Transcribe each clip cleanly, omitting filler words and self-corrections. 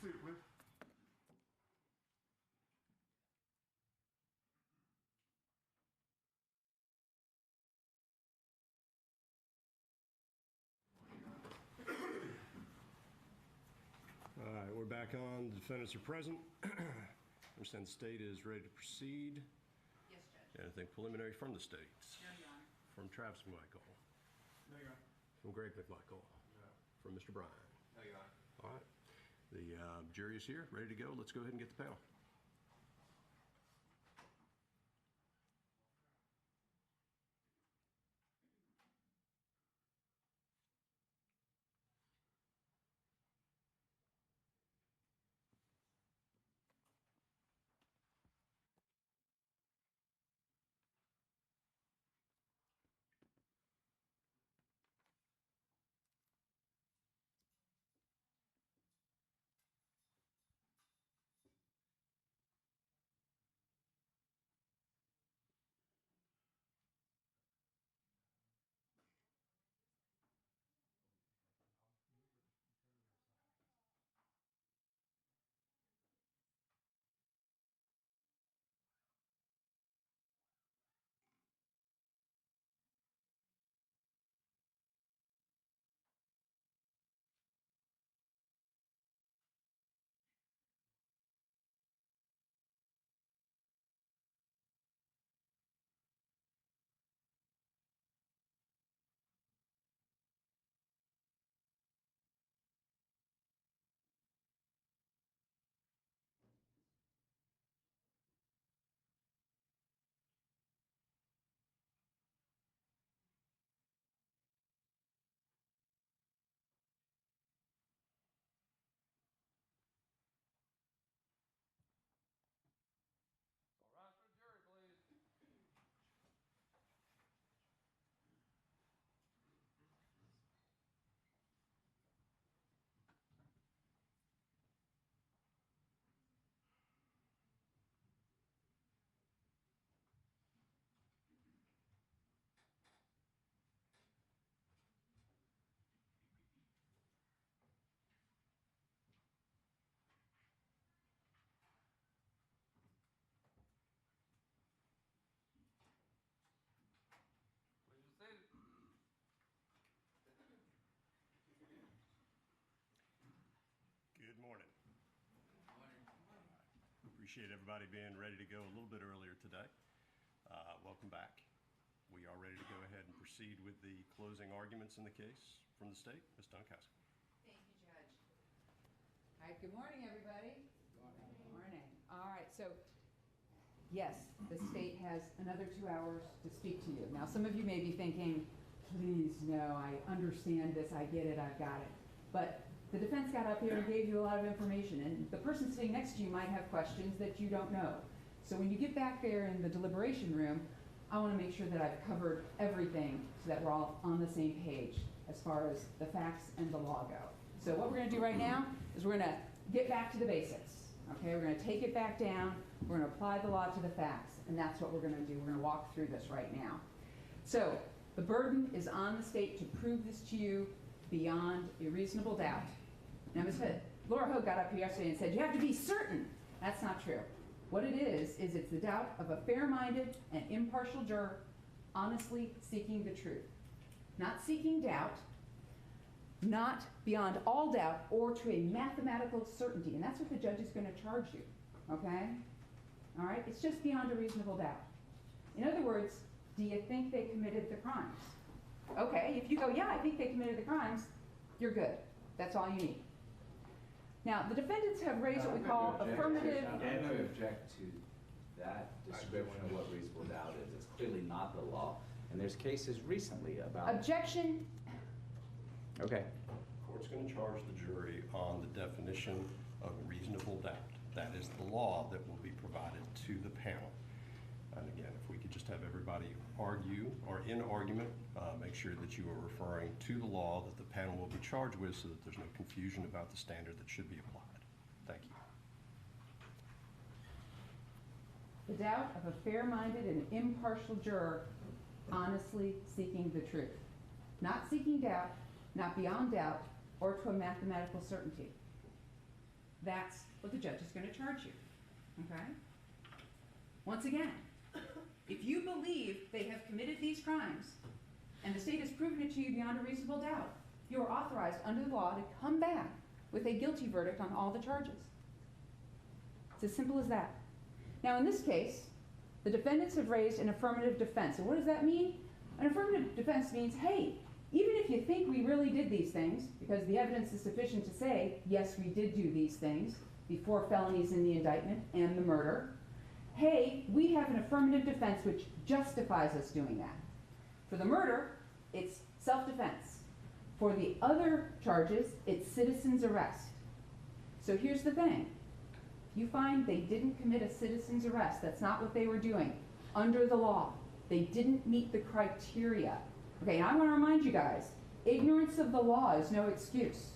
seated, please. All right, we're back on. The defendants are present. I understand the state is ready to proceed. Yes, Judge. Anything preliminary from the state? No, Your Honor. From Travis McMichael. No, Your Honor. From Greg McMichael. No. From Mr. Bryan. No, Your Honor. All right. The jury is here, ready to go. Let's go ahead and get the panel. All rise for the jury, please. Please be seated. Good morning. Appreciate everybody being ready to go a little bit earlier today. Welcome back. We are ready to go ahead and proceed with the closing arguments in the case from the state. Ms. Dunkowski. Thank you, Judge. All right, good morning, everybody. Good morning. All right, so yes, the state has another 2 hours to speak to you. Now, some of you may be thinking, please, no, I understand this, I get it, I've got it. But the defense got up here and gave you a lot of information, and the person sitting next to you might have questions that you don't know. So when you get back there in the deliberation room, I want to make sure that I've covered everything so that we're all on the same page as far as the facts and the law go. So what we're going to do right now is we're going to get back to the basics. Okay, we're going to take it back down, we're going to apply the law to the facts, and that's what we're going to do. We're going to walk through this right now. So the burden is on the state to prove this to you beyond a reasonable doubt. Now, Ms. Hood, Laura Hood got up here yesterday and said, you have to be certain. That's not true. What it is it's the doubt of a fair-minded and impartial juror honestly seeking the truth. Not seeking doubt, not beyond all doubt, or to a mathematical certainty. And that's what the judge is going to charge you, okay? All right? It's just beyond a reasonable doubt. In other words, do you think they committed the crimes? Okay, if you go, yeah, I think they committed the crimes, you're good. That's all you need. Now, the defendants have raised what we call affirmative. I'm going to object to that description of what reasonable doubt is. It's clearly not the law. And there's cases recently about... Objection. Okay. The court's going to charge the jury on the definition of reasonable doubt. That is the law that will be provided to the panel. And again, if we could just have everybody argue or in argument, make sure that you are referring to the law that the panel will be charged with so that there's no confusion about the standard that should be applied. Thank you. The doubt of a fair-minded and impartial juror honestly seeking the truth. Not seeking doubt, not beyond doubt, or to a mathematical certainty. that's what the judge is going to charge you. Okay? Once again, if you believe they have committed these crimes, and the state has proven it to you beyond a reasonable doubt, you are authorized under the law to come back with a guilty verdict on all the charges. It's as simple as that. Now, in this case, the defendants have raised an affirmative defense. And what does that mean? An affirmative defense means, hey, even if you think we really did these things, because the evidence is sufficient to say, yes, we did do these things, the 4 felonies in the indictment and the murder, hey, we have an affirmative defense which justifies us doing that. For the murder, it's self-defense. For the other charges, it's citizen's arrest. So here's the thing. If you find they didn't commit a citizen's arrest, that's not what they were doing, under the law, they didn't meet the criteria. Okay, and I want to remind you guys, ignorance of the law is no excuse.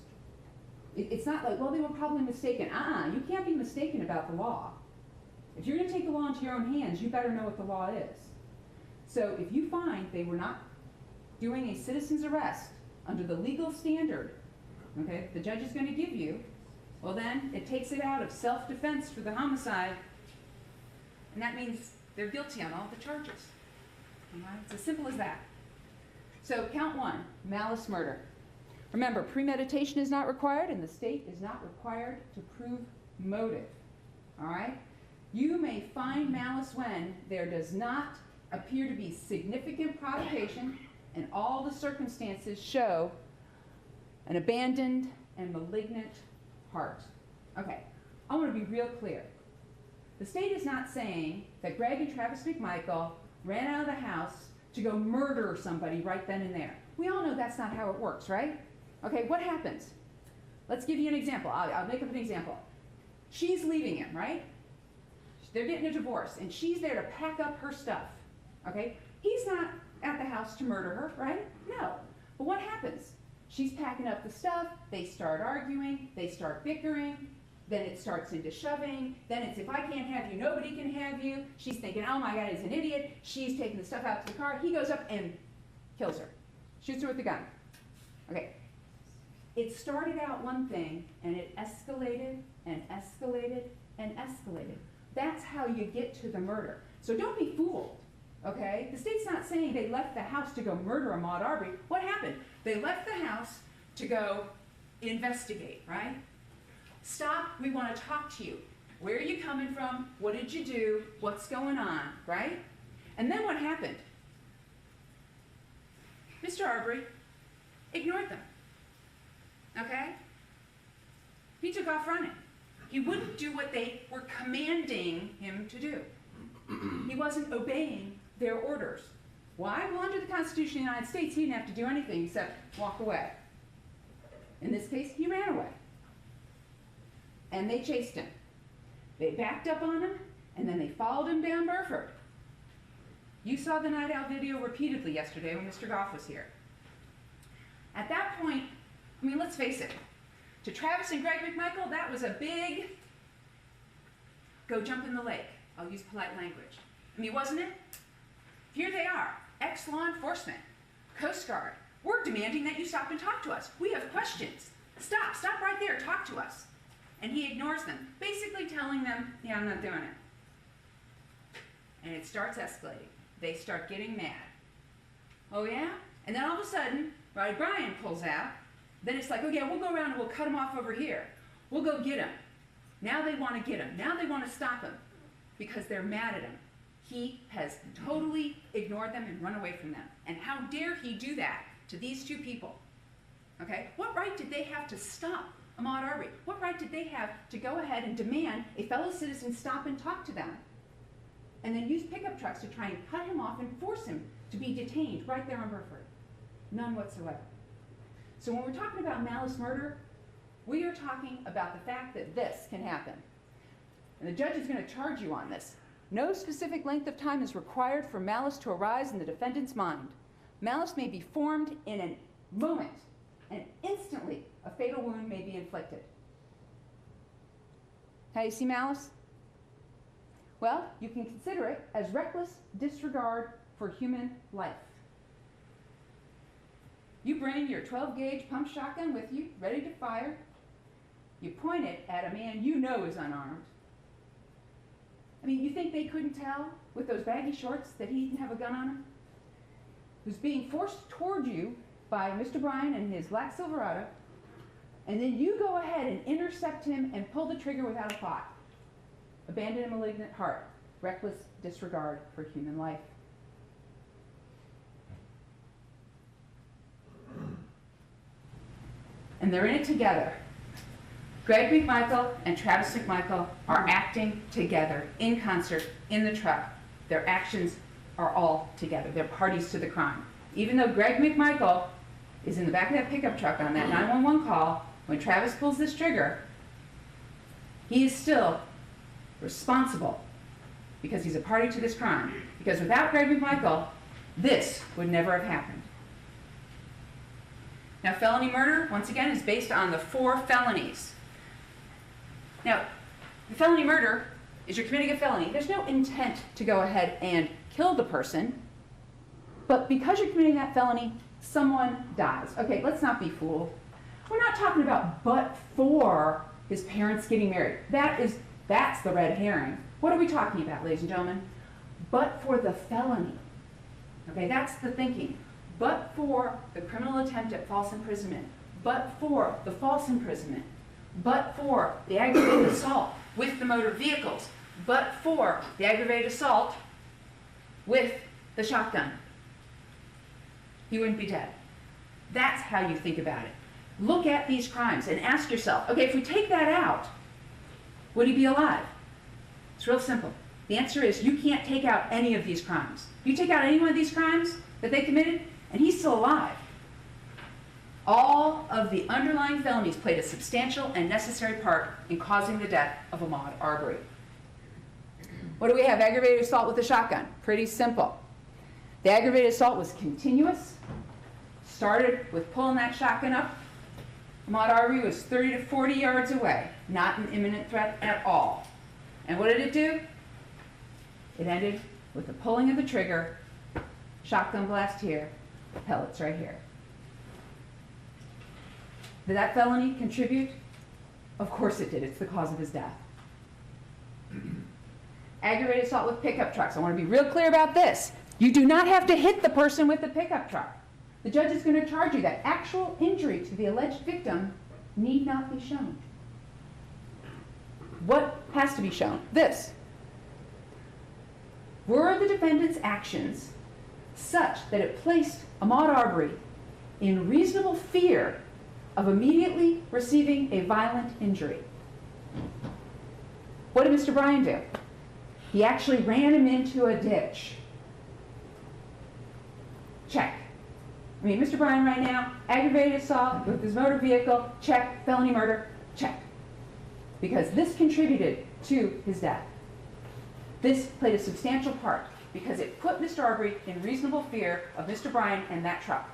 It's not like, well, they were probably mistaken. You can't be mistaken about the law. If you're going to take the law into your own hands, you better know what the law is. So if you find they were not doing a citizen's arrest under the legal standard, okay, the judge is going to give you, well then, it takes it out of self-defense for the homicide, and that means they're guilty on all the charges. All right? It's as simple as that. So count 1, malice murder. Remember, premeditation is not required, and the state is not required to prove motive. All right? You may find malice when there does not appear to be significant provocation and all the circumstances show an abandoned and malignant heart. Okay, I want to be real clear. The state is not saying that Greg and Travis McMichael ran out of the house to go murder somebody right then and there. We all know that's not how it works, right? Okay, what happens? Let's give you an example. I'll make up an example. She's leaving him, right? They're getting a divorce, and she's there to pack up her stuff. Okay? He's not at the house to murder her, right? No. But what happens? She's packing up the stuff, they start arguing, they start bickering, then it starts into shoving, then it's if I can't have you, nobody can have you. She's thinking, oh my God, he's an idiot. She's taking the stuff out to the car. He goes up and kills her, shoots her with the gun. Okay. It started out one thing, and it escalated and escalated and escalated. That's how you get to the murder. So don't be fooled, okay? The state's not saying they left the house to go murder Ahmaud Arbery. What happened? They left the house to go investigate, right? Stop, we want to talk to you. Where are you coming from? What did you do? What's going on, right? And then what happened? Mr. Arbery ignored them, okay? He took off running. He wouldn't do what they were commanding him to do. He wasn't obeying their orders. Why? Well, under the Constitution of the United States, he didn't have to do anything except walk away. In this case, he ran away. And they chased him. They backed up on him, and then they followed him down Burford. You saw the Night Owl video repeatedly yesterday when Mr. Goff was here. At that point, I mean, let's face it, to Travis and Greg McMichael, that was a big go jump in the lake. I'll use polite language. I mean, wasn't it? Here they are, ex-law enforcement, Coast Guard. We're demanding that you stop and talk to us. We have questions. Stop right there, talk to us. And he ignores them, basically telling them, yeah, I'm not doing it. And it starts escalating. They start getting mad. Oh yeah? And then all of a sudden, Roddy Bryan pulls out. Then it's like, oh yeah, we'll go around and we'll cut him off over here. We'll go get him. Now they want to get him. Now they want to stop him because they're mad at him. He has totally ignored them and run away from them. And how dare he do that to these two people? Okay? What right did they have to stop Ahmaud Arbery? What right did they have to go ahead and demand a fellow citizen stop and talk to them? And then use pickup trucks to try and cut him off and force him to be detained right there on Burford? None whatsoever. So when we're talking about malice murder, we are talking about the fact that this can happen. And the judge is going to charge you on this. No specific length of time is required for malice to arise in the defendant's mind. Malice may be formed in a moment, and instantly a fatal wound may be inflicted. How do you see malice? Well, you can consider it as reckless disregard for human life. You bring your 12-gauge pump shotgun with you, ready to fire. you point it at a man you know is unarmed. I mean, you think they couldn't tell with those baggy shorts that he didn't have a gun on him? Who's being forced toward you by Mr. Bryan and his black Silverado, and then you go ahead and intercept him and pull the trigger without a thought. Abandon a malignant heart, reckless disregard for human life. And they're in it together. Greg McMichael and Travis McMichael are acting together in concert in the truck. Their actions are all together. They're parties to the crime. Even though Greg McMichael is in the back of that pickup truck on that 911 call, when Travis pulls this trigger, he is still responsible because he's a party to this crime. Because without Greg McMichael, this would never have happened. Now, felony murder, once again, is based on the 4 felonies. Now, the felony murder is you're committing a felony. There's no intent to go ahead and kill the person, but because you're committing that felony, someone dies. Okay, let's not be fooled. We're not talking about but for his parents getting married. That's the red herring. What are we talking about, ladies and gentlemen? But for the felony. Okay, that's the thinking. But for the criminal attempt at false imprisonment. But for the false imprisonment. But for the aggravated assault with the motor vehicles. But for the aggravated assault with the shotgun. He wouldn't be dead. That's how you think about it. Look at these crimes and ask yourself, okay, if we take that out, would he be alive? It's real simple. The answer is you can't take out any of these crimes. You take out any one of these crimes that they committed, and he's still alive. All of the underlying felonies played a substantial and necessary part in causing the death of Ahmaud Arbery. What do we have? Aggravated assault with a shotgun. Pretty simple. The aggravated assault was continuous. Started with pulling that shotgun up. Ahmaud Arbery was 30 to 40 yards away. Not an imminent threat at all. And what did it do? It ended with the pulling of the trigger, shotgun blast here, pellets right here. Did that felony contribute? Of course it did. It's the cause of his death. Aggravated assault with pickup trucks. I want to be real clear about this. You do not have to hit the person with the pickup truck. The judge is going to charge you that actual injury to the alleged victim need not be shown. What has to be shown? This. Were the defendant's actions such that it placed Ahmaud Arbery in reasonable fear of immediately receiving a violent injury? What did Mr. Bryan do? He actually ran him into a ditch. Check. I mean, Mr. Bryan right now, aggravated assault with his motor vehicle, check. Felony murder, check. Because this contributed to his death. This played a substantial part because it put Mr. Arbery in reasonable fear of Mr. Bryan and that truck.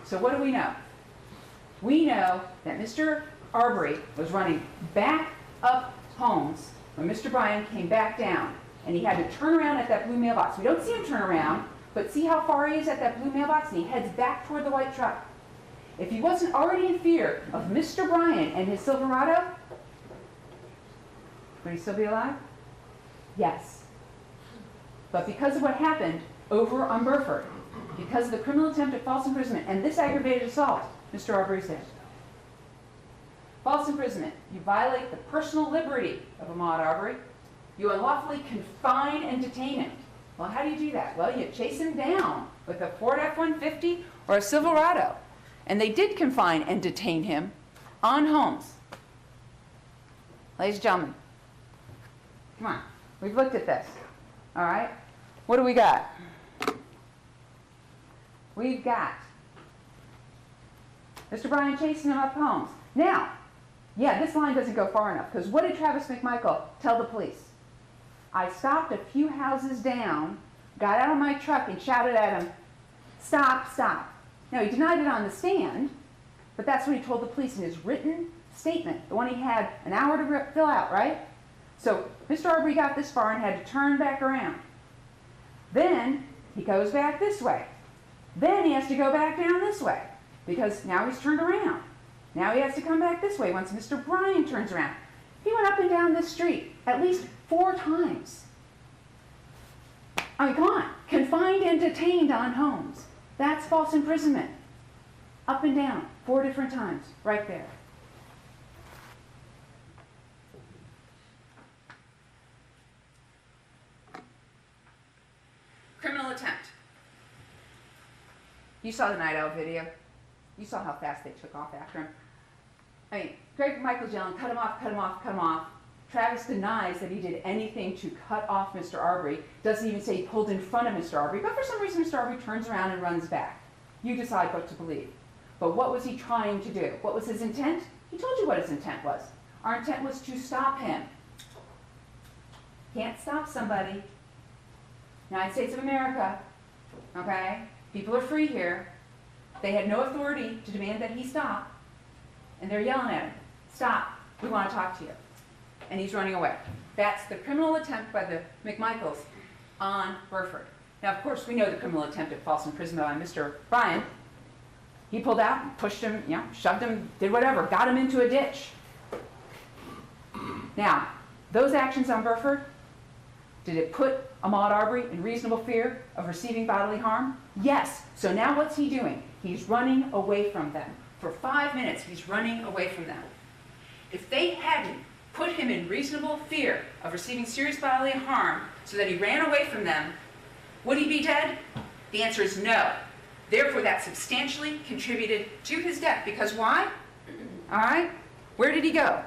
So what do we know? We know that Mr. Arbery was running back up Holmes when Mr. Bryan came back down, and he had to turn around at that blue mailbox. We don't see him turn around, but see how far he is at that blue mailbox, and he heads back toward the white truck. If he wasn't already in fear of Mr. Bryan and his Silverado, would he still be alive? Yes. But because of what happened over on Burford, because of the criminal attempt at false imprisonment and this aggravated assault, Mr. Arbery's dead. False imprisonment. You violate the personal liberty of Ahmaud Arbery. You unlawfully confine and detain him. Well, how do you do that? Well, you chase him down with a Ford F-150 or a Silverado. And they did confine and detain him on Holmes. Ladies and gentlemen, come on. We've looked at this. All right? What do we got? We've got Mr. Bryan chasing him up Holmes. Now, yeah, this line doesn't go far enough, because what did Travis McMichael tell the police? I stopped a few houses down, got out of my truck and shouted at him, stop, stop. Now, he denied it on the stand, but that's what he told the police in his written statement, the one he had an hour to fill out, right? So Mr. Arbery got this far and had to turn back around. Then he goes back this way. Then he has to go back down this way, because now he's turned around. Now he has to come back this way once Mr. Bryan turns around. He went up and down this street at least 4 times. I mean, come on. Confined and detained on homes. That's false imprisonment. Up and down 4 different times, right there. Criminal attempt. You saw the Night Owl video. You saw how fast they took off after him. I mean, Greg Michael's yelling, cut him off, cut him off, cut him off. Travis denies that he did anything to cut off Mr. Arbery. Doesn't even say he pulled in front of Mr. Arbery. But for some reason, Mr. Arbery turns around and runs back. You decide what to believe. But what was he trying to do? What was his intent? He told you what his intent was. Our intent was to stop him. Can't stop somebody. United States of America, okay? People are free here. They had no authority to demand that he stop. And they're yelling at him, stop, we want to talk to you. And he's running away. That's the criminal attempt by the McMichaels on Burford. Now, of course, we know the criminal attempt at false imprisonment on Mr. Bryan. He pulled out, pushed him, shoved him, did whatever, got him into a ditch. Now, those actions on Burford, did it put Ahmaud Arbery in reasonable fear of receiving bodily harm? Yes. So now what's he doing? He's running away from them. For 5 minutes, he's running away from them. If they hadn't put him in reasonable fear of receiving serious bodily harm so that he ran away from them, would he be dead? The answer is no. Therefore, that substantially contributed to his death. Because why? All right? Where did he go?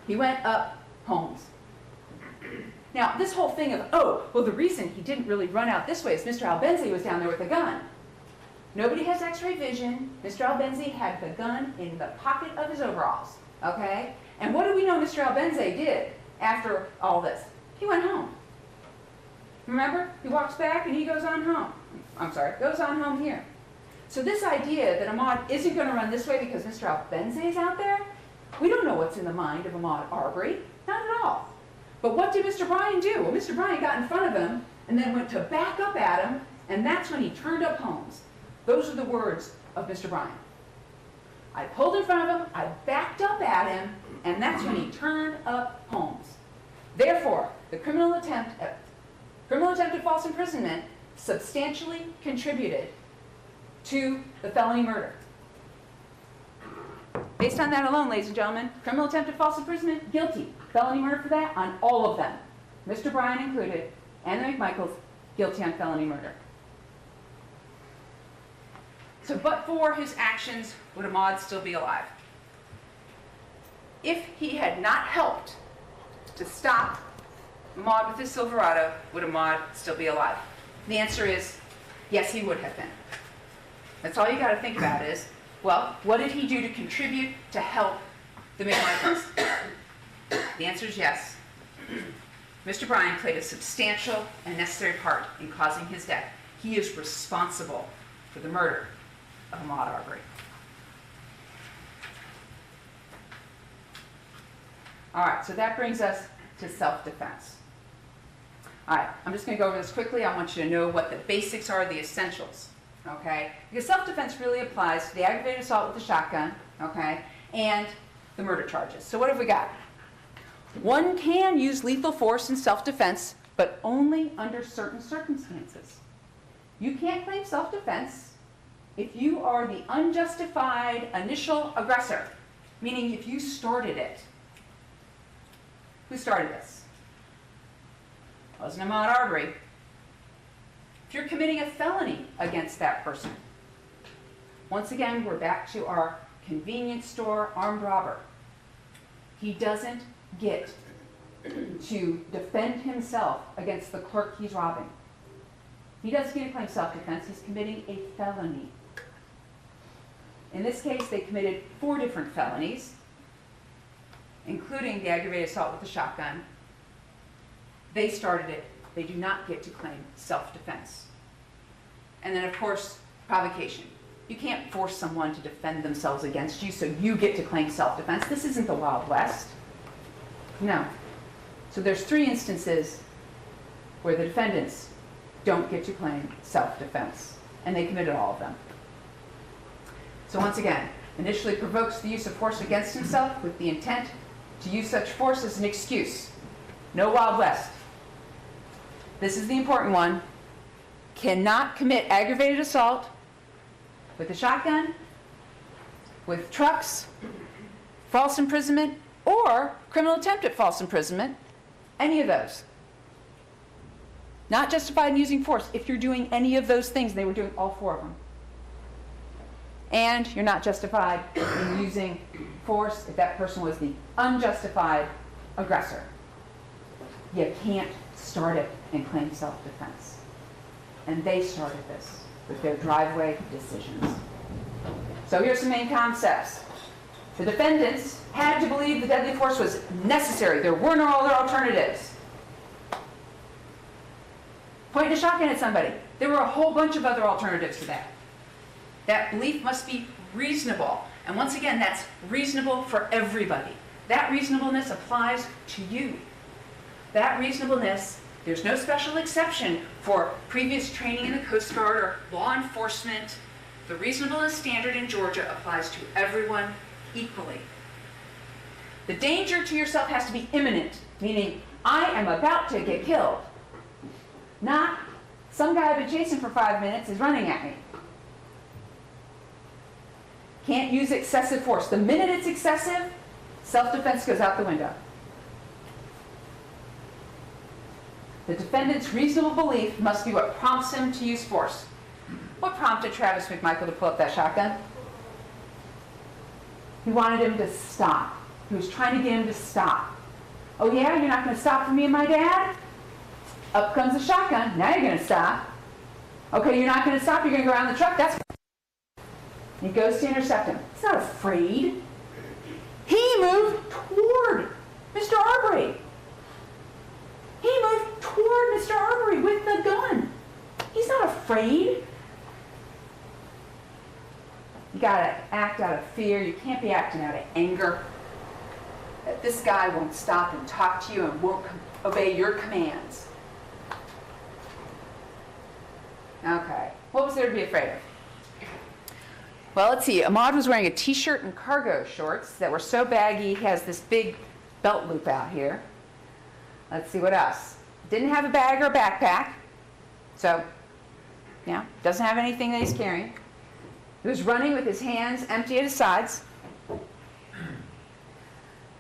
He went up Holmes. Now, this whole thing of, oh, well, the reason he didn't really run out this way is Mr. Albenzi was down there with a gun. Nobody has x-ray vision. Mr. Albenzi had the gun in the pocket of his overalls, okay? And what do we know Mr. Albenzi did after all this? He went home. Remember? He walks back and he goes on home. Goes on home here. So this idea that Ahmaud isn't going to run this way because Mr. Albenzi is out there, we don't know what's in the mind of Ahmaud Arbery. Not at all. But what did Mr. Bryan do? Well, Mr. Bryan got in front of him and then went to back up at him, and that's when he turned up Holmes. Those are the words of Mr. Bryan. I pulled in front of him, I backed up at him, and that's when he turned up Holmes. Therefore, the criminal attempt at false imprisonment substantially contributed to the felony murder. Based on that alone, ladies and gentlemen, criminal attempt at false imprisonment, guilty. Felony murder for that on all of them. Mr. Bryan included, and the McMichaels, guilty on felony murder. So, but for his actions, would Ahmaud still be alive? If he had not helped to stop Ahmaud with his Silverado, would Ahmaud still be alive? The answer is, yes, he would have been. That's all you got to think about is, well, what did he do to contribute to help the McMichaels? The answer is yes. Mr. Bryan played a substantial and necessary part in causing his death. He is responsible for the murder of Ahmaud Arbery. All right, so that brings us to self-defense. All right, I'm just going to go over this quickly. I want you to know what the basics are, the essentials, okay? Because self-defense really applies to the aggravated assault with the shotgun, okay, and the murder charges. So what have we got? One can use lethal force in self-defense, but only under certain circumstances. You can't claim self-defense if you are the unjustified initial aggressor, meaning if you started it. Who started this? It wasn't Ahmaud Arbery. If you're committing a felony against that person, once again, we're back to our convenience store armed robber. He doesn't get to defend himself against the clerk he's robbing. He doesn't get to claim self-defense. He's committing a felony. In this case, they committed 4 different felonies, including the aggravated assault with the shotgun. They started it. They do not get to claim self-defense. And then, of course, provocation. You can't force someone to defend themselves against you, so you get to claim self-defense. This isn't the Wild West. No. So there's 3 instances where the defendants don't get to claim self-defense, and they committed all of them. So once again, initially provokes the use of force against himself with the intent to use such force as an excuse. No Wild West. This is the important one. Cannot commit aggravated assault with a shotgun, with trucks, false imprisonment, or criminal attempt at false imprisonment. Any of those. Not justified in using force if you're doing any of those things. They were doing all four of them. And you're not justified in using force if that person was the unjustified aggressor. You can't start it and claim self-defense. And they started this with their driveway decisions. So here's some main concepts. The defendants had to believe the deadly force was necessary. There were no other alternatives. Pointing a shotgun at somebody. There were a whole bunch of other alternatives to that. That belief must be reasonable. And once again, that's reasonable for everybody. That reasonableness applies to you. That reasonableness, there's no special exception for previous training in the Coast Guard or law enforcement. The reasonableness standard in Georgia applies to everyone equally. The danger to yourself has to be imminent, meaning I am about to get killed. Not some guy I've been chasing for 5 minutes is running at me. Can't use excessive force. The minute it's excessive, self-defense goes out the window. The defendant's reasonable belief must be what prompts him to use force. What prompted Travis McMichael to pull up that shotgun? He wanted him to stop. He was trying to get him to stop. Oh yeah, you're not going to stop for me and my dad? Up comes the shotgun. Now you're going to stop. Okay, you're not going to stop. You're going to go around the truck. That's. He goes to intercept him. He's not afraid. He moved toward Mr. Arbery. He moved toward Mr. Arbery with the gun. He's not afraid. You gotta act out of fear. You can't be acting out of anger. That this guy won't stop and talk to you and won't obey your commands. Okay, what was there to be afraid of? Well, let's see. Ahmad was wearing a t-shirt and cargo shorts that were so baggy he has this big belt loop out here. Let's see what else. Didn't have a bag or a backpack. So, yeah, doesn't have anything that he's carrying. He was running with his hands empty at his sides.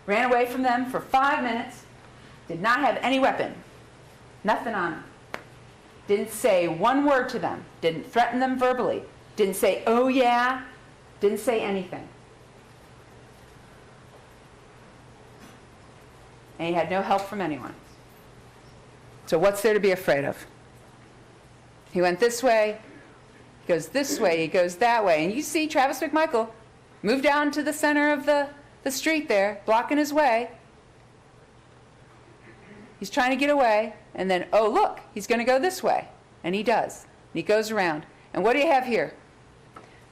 Ran away from them for 5 minutes. Did not have any weapon. Nothing on him. Didn't say one word to them. Didn't threaten them verbally. Didn't say, oh yeah. Didn't say anything. And he had no help from anyone. So what's there to be afraid of? He went this way, he goes this way, he goes that way. And you see Travis McMichael move down to the center of the street there, blocking his way. He's trying to get away, and then, oh look, he's going to go this way. And he does. And he goes around. And what do you have here?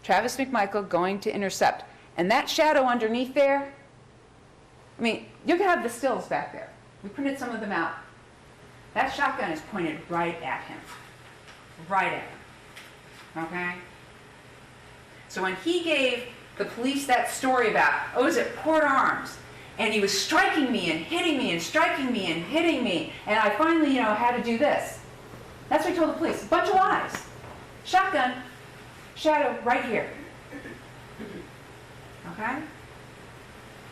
Travis McMichael going to intercept. And that shadow underneath there, I mean, you can have the stills back there. We printed some of them out. That shotgun is pointed right at him. Right at him. Okay? So when he gave the police that story about, oh, it was at Port Arms, and he was striking me and hitting me and striking me and hitting me, and I finally, had to do this. That's what he told the police. A bunch of lies. Shotgun, shadow right here. Okay?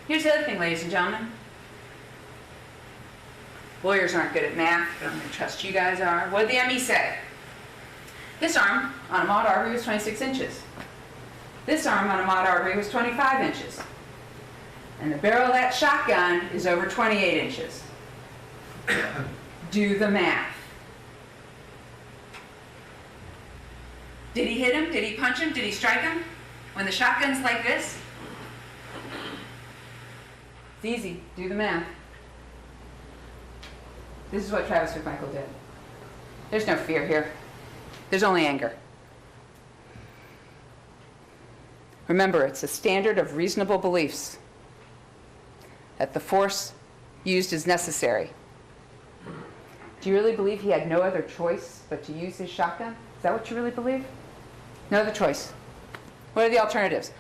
Here's the other thing, ladies and gentlemen. Lawyers aren't good at math. I don't really trust you guys are. What did the ME say? This arm on Ahmaud Arbery was 26 inches. This arm on Ahmaud Arbery was 25 inches. And the barrel of that shotgun is over 28 inches. Do the math. Did he hit him? Did he punch him? Did he strike him? When the shotgun's like this? It's easy. Do the math. This is what Travis McMichael did. There's no fear here. There's only anger. Remember, it's a standard of reasonable beliefs that the force used is necessary. Do you really believe he had no other choice but to use his shotgun? Is that what you really believe? No other choice. What are the alternatives?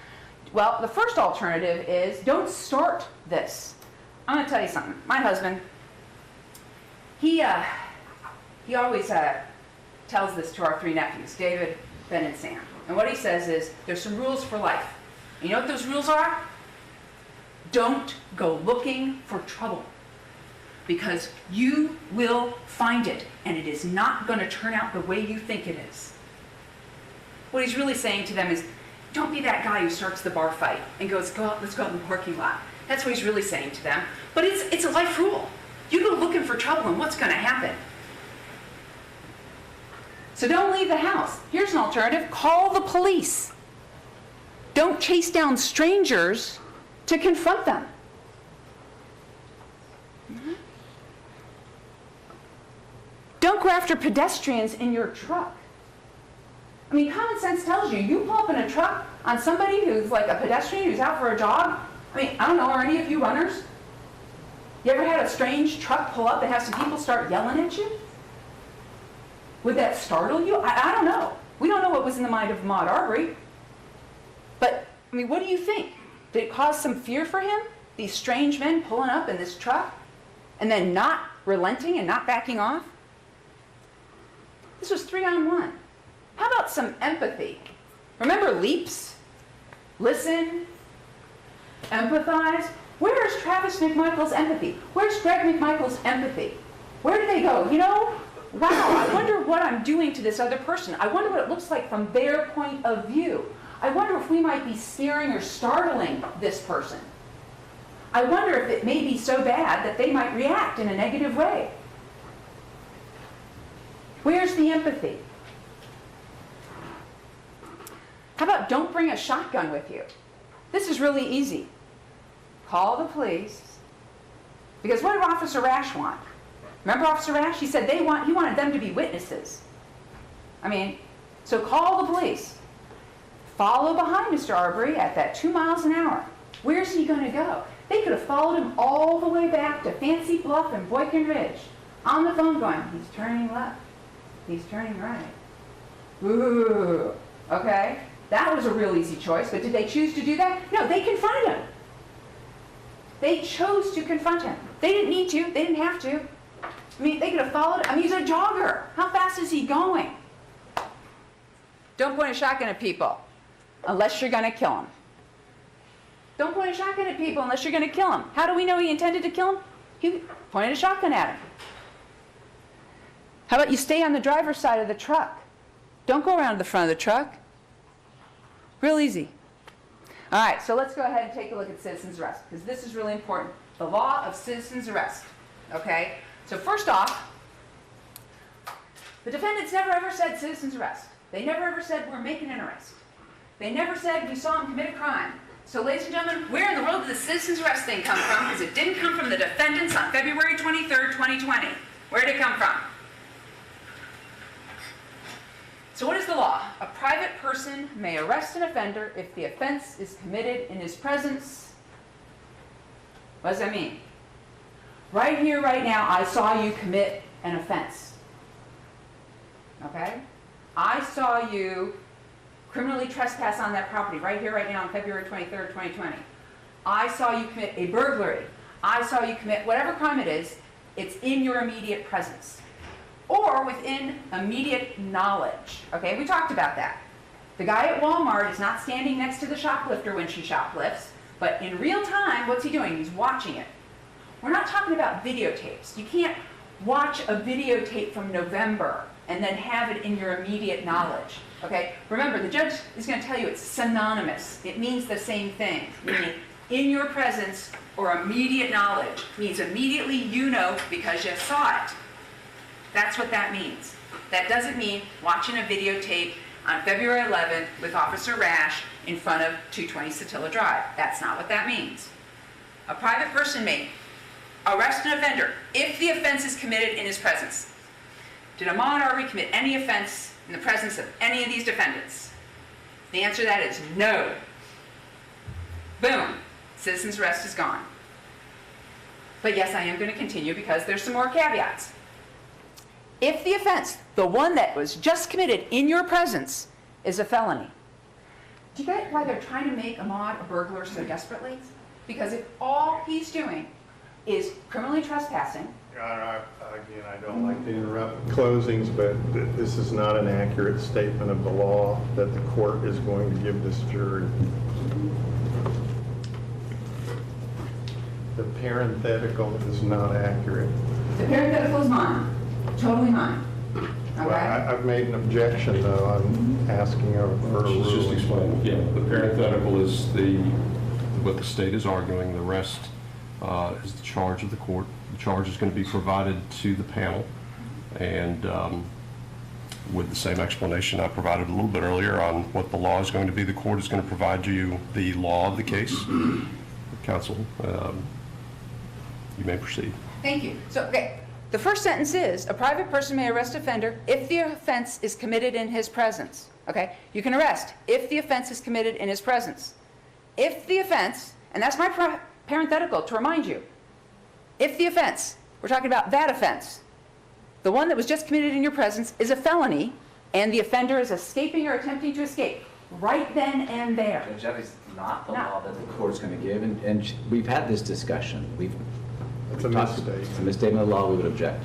Well, the first alternative is don't start this. I'm going to tell you something. My husband, he always tells this to our three nephews, David, Ben, and Sam. And what he says is, there's some rules for life. You know what those rules are? Don't go looking for trouble, because you will find it, and it is not going to turn out the way you think it is. What he's really saying to them is, don't be that guy who starts the bar fight and goes, let's go out in the parking lot. That's what he's really saying to them. But it's a life rule. You go looking for trouble, and what's going to happen? So don't leave the house. Here's an alternative. Call the police. Don't chase down strangers to confront them. Don't go after pedestrians in your truck. I mean, common sense tells you, you pull up in a truck on somebody who's like a pedestrian who's out for a jog. I mean, I don't know, are any of you runners? You ever had a strange truck pull up and have some people start yelling at you? Would that startle you? I don't know. We don't know what was in the mind of Ahmaud Arbery. But, I mean, what do you think? Did it cause some fear for him? These strange men pulling up in this truck and then not relenting and not backing off? This was 3-on-1. How about some empathy? Remember leaps? Listen, empathize. Where is Travis McMichael's empathy? Where's Greg McMichael's empathy? Where do they go? You know, wow, I wonder what I'm doing to this other person. I wonder what it looks like from their point of view. I wonder if we might be scaring or startling this person. I wonder if it may be so bad that they might react in a negative way. Where's the empathy? How about don't bring a shotgun with you? This is really easy. Call the police. Because what did Officer Rash want? Remember Officer Rash? He said he wanted them to be witnesses. I mean, so call the police. Follow behind Mr. Arbery at that 2 miles an hour. Where's he going to go? They could have followed him all the way back to Fancy Bluff and Boykin Ridge. On the phone going, he's turning left. He's turning right. Ooh, okay. That was a real easy choice, but did they choose to do that? No, they confronted him. They chose to confront him. They didn't need to. They didn't have to. I mean, they could have followed. I mean, he's a jogger. How fast is he going? Don't point a shotgun at people unless you're going to kill him. Don't point a shotgun at people unless you're going to kill him. How do we know he intended to kill him? He pointed a shotgun at him. How about you stay on the driver's side of the truck? Don't go around to the front of the truck. Real easy. All right, so let's go ahead and take a look at citizen's arrest, because this is really important. The law of citizen's arrest, okay? So first off, the defendants never ever said citizen's arrest. They never ever said we're making an arrest. They never said we saw him commit a crime. So ladies and gentlemen, where in the world did the citizen's arrest thing come from? Because it didn't come from the defendants on February 23rd, 2020. Where did it come from? So what is the law? A private person may arrest an offender if the offense is committed in his presence. What does that mean? Right here, right now, I saw you commit an offense. Okay? I saw you criminally trespass on that property right here, right now, on February 23rd, 2020. I saw you commit a burglary. I saw you commit whatever crime it is, it's in your immediate presence. Or within immediate knowledge. Okay, we talked about that. The guy at Walmart is not standing next to the shoplifter when she shoplifts, but in real time, what's he doing? He's watching it. We're not talking about videotapes. You can't watch a videotape from November and then have it in your immediate knowledge. Okay? Remember, the judge is going to tell you it's synonymous. It means the same thing. Meaning, in your presence or immediate knowledge means immediately you know because you saw it. That's what that means. That doesn't mean watching a videotape on February 11th with Officer Rash in front of 220 Satilla Drive. That's not what that means. A private person may arrest an offender if the offense is committed in his presence. Did Ahmaud Arbery commit any offense in the presence of any of these defendants? The answer to that is no. Boom. Citizen's arrest is gone. But yes, I am going to continue because there's some more caveats. If the offense, the one that was just committed in your presence, is a felony, Do you get why they're trying to make Ahmad a burglar so desperately? Because if all he's doing is criminally trespassing, Your Honor, again, I don't like to interrupt closings, but this is not an accurate statement of the law that the court is going to give this jury. The parenthetical is not accurate. the parenthetical is mine, totally mine. Well, Okay? I've made an objection, though. I'm asking for a She's just ruling. explaining, yeah, the parenthetical is what the state is arguing, the rest is the charge of the court. The charge is going to be provided to the panel, and with the same explanation I provided a little bit earlier on what the law is going to be, the court is going to provide you the law of the case. Counsel, you may proceed. Thank you. So, okay, the first sentence is, a private person may arrest offender if the offense is committed in his presence. Okay? You can arrest if the offense is committed in his presence. If the offense, and that's my parenthetical to remind you, if the offense, we're talking about that offense, the one that was just committed in your presence is a felony, and the offender is escaping or attempting to escape, right then and there. Judge, that is not the No. law that the court's going to give, and we've had this discussion. It's a talked- mistake. It's a misstatement of the law, we would object.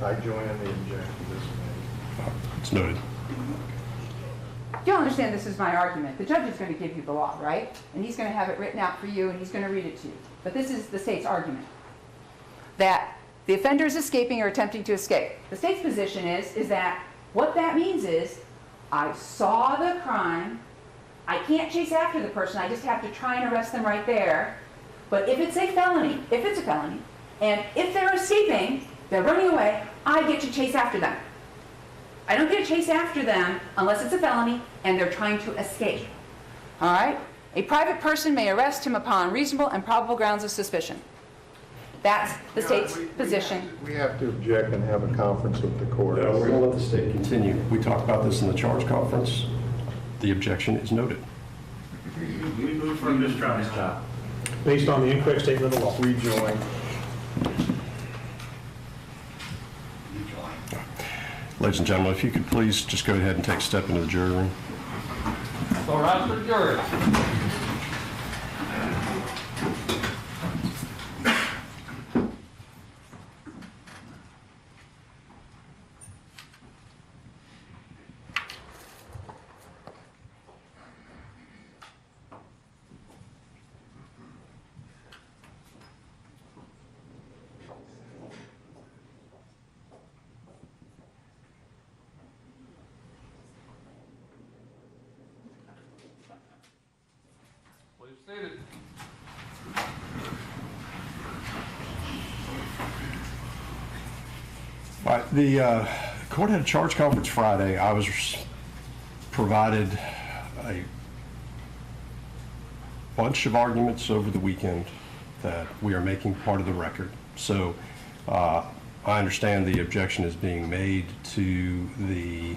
I join in the objection this way. It's noted. You'll understand this is my argument. The judge is going to give you the law, right? And he's going to have it written out for you, and he's going to read it to you. But this is the state's argument, that the offender is escaping or attempting to escape. The state's position is that what that means is, I saw the crime, I can't chase after the person, I just have to try and arrest them right there. But if it's a felony, and if they're escaping, they're running away, I get to chase after them. I don't get to chase after them unless it's a felony and they're trying to escape. All right? A private person may arrest him upon reasonable and probable grounds of suspicion. That's the state's position. We have to object and have a conference with the court. No, we're going to let the state continue. We talked about this in the charge conference. The objection is noted. We move for a mistrial. Based on the incorrect statement of the law. Rejoin. Ladies and gentlemen, if you could please just go ahead and take a step into the jury room. So rise for jury. Please seated. All right, the court had a charge conference Friday. I was provided a bunch of arguments over the weekend that we are making part of the record. So I understand the objection is being made to the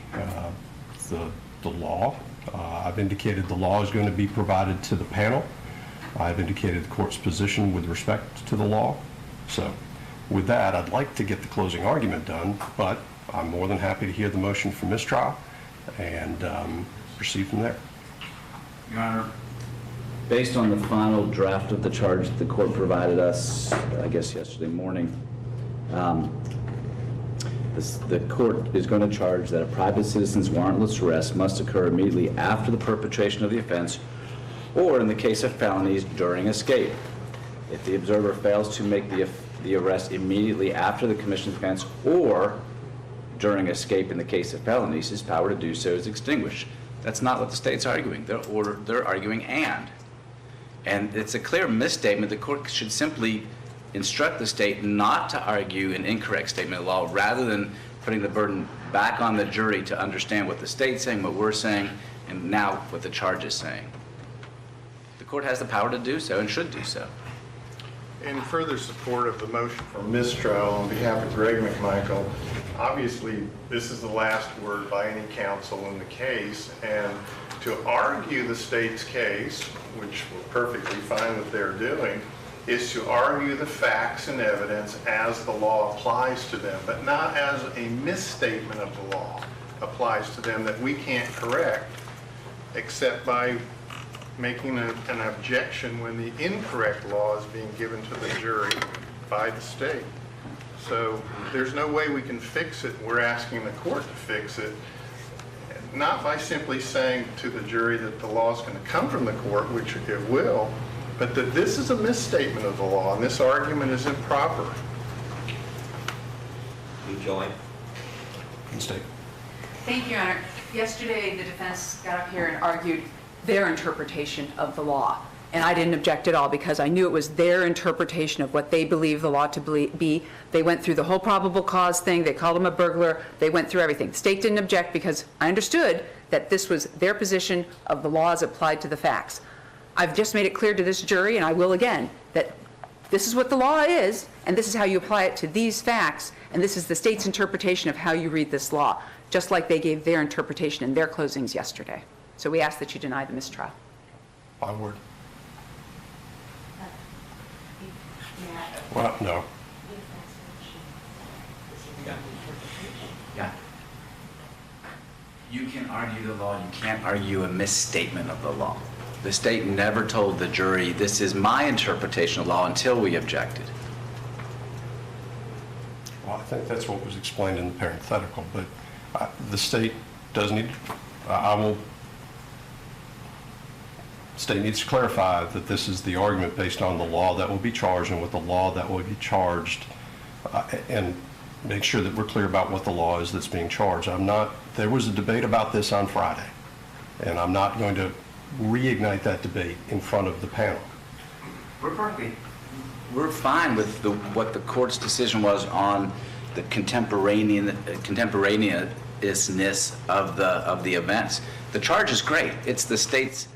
law. I've indicated the law is going to be provided to the panel. I've indicated the court's position with respect to the law. So with that, I'd like to get the closing argument done, but I'm more than happy to hear the motion for mistrial and proceed from there. Your Honor, Based on the final draft of the charge that the court provided us, I guess yesterday morning, the court is going to charge that a private citizen's warrantless arrest must occur immediately after the perpetration of the offense, or in the case of felonies, during escape. If the observer fails to make the arrest immediately after the commission of offense or during escape in the case of felonies, his power to do so is extinguished. That's not what the state's arguing. They're arguing and it's a clear misstatement. The court should simply instruct the state not to argue an incorrect statement of law rather than putting the burden back on the jury to understand what the state's saying, what we're saying, and now what the charge is saying. The court has the power to do so and should do so. In further support of the motion for mistrial on behalf of Greg McMichael, obviously, this is the last word by any counsel in the case, and to argue the state's case, which we're perfectly fine that they're doing, is to argue the facts and evidence as the law applies to them, but not as a misstatement of the law applies to them that we can't correct except by making an objection when the incorrect law is being given to the jury by the state. So there's no way we can fix it. We're asking the court to fix it, not by simply saying to the jury that the law is going to come from the court, which it will, but that this is a misstatement of the law and this argument is improper. You join? State. Thank you, Your Honor. Yesterday, the defense got up here and argued their interpretation of the law. And I didn't object at all because I knew it was their interpretation of what they believe the law to be. They went through the whole probable cause thing. They called him a burglar. They went through everything. The state didn't object because I understood that this was their position of the law as applied to the facts. I've just made it clear to this jury, and I will again, that this is what the law is, and this is how you apply it to these facts, and this is the state's interpretation of how you read this law, just like they gave their interpretation in their closings yesterday. So we ask that you deny the mistrial. Onward. Well, no. Yeah. You can argue the law, you can't argue a misstatement of the law. The state never told the jury, this is my interpretation of law, until we objected. Well, I think that's what was explained in the parenthetical, but the state does need, state needs to clarify that this is the argument based on the law that will be charged and with the law that will be charged, and make sure that we're clear about what the law is that's being charged. There was a debate about this on Friday, and I'm not going to reignite that debate in front of the panel. We're fine with what the court's decision was on the contemporaneousness of the events. The charge is great. It's the state's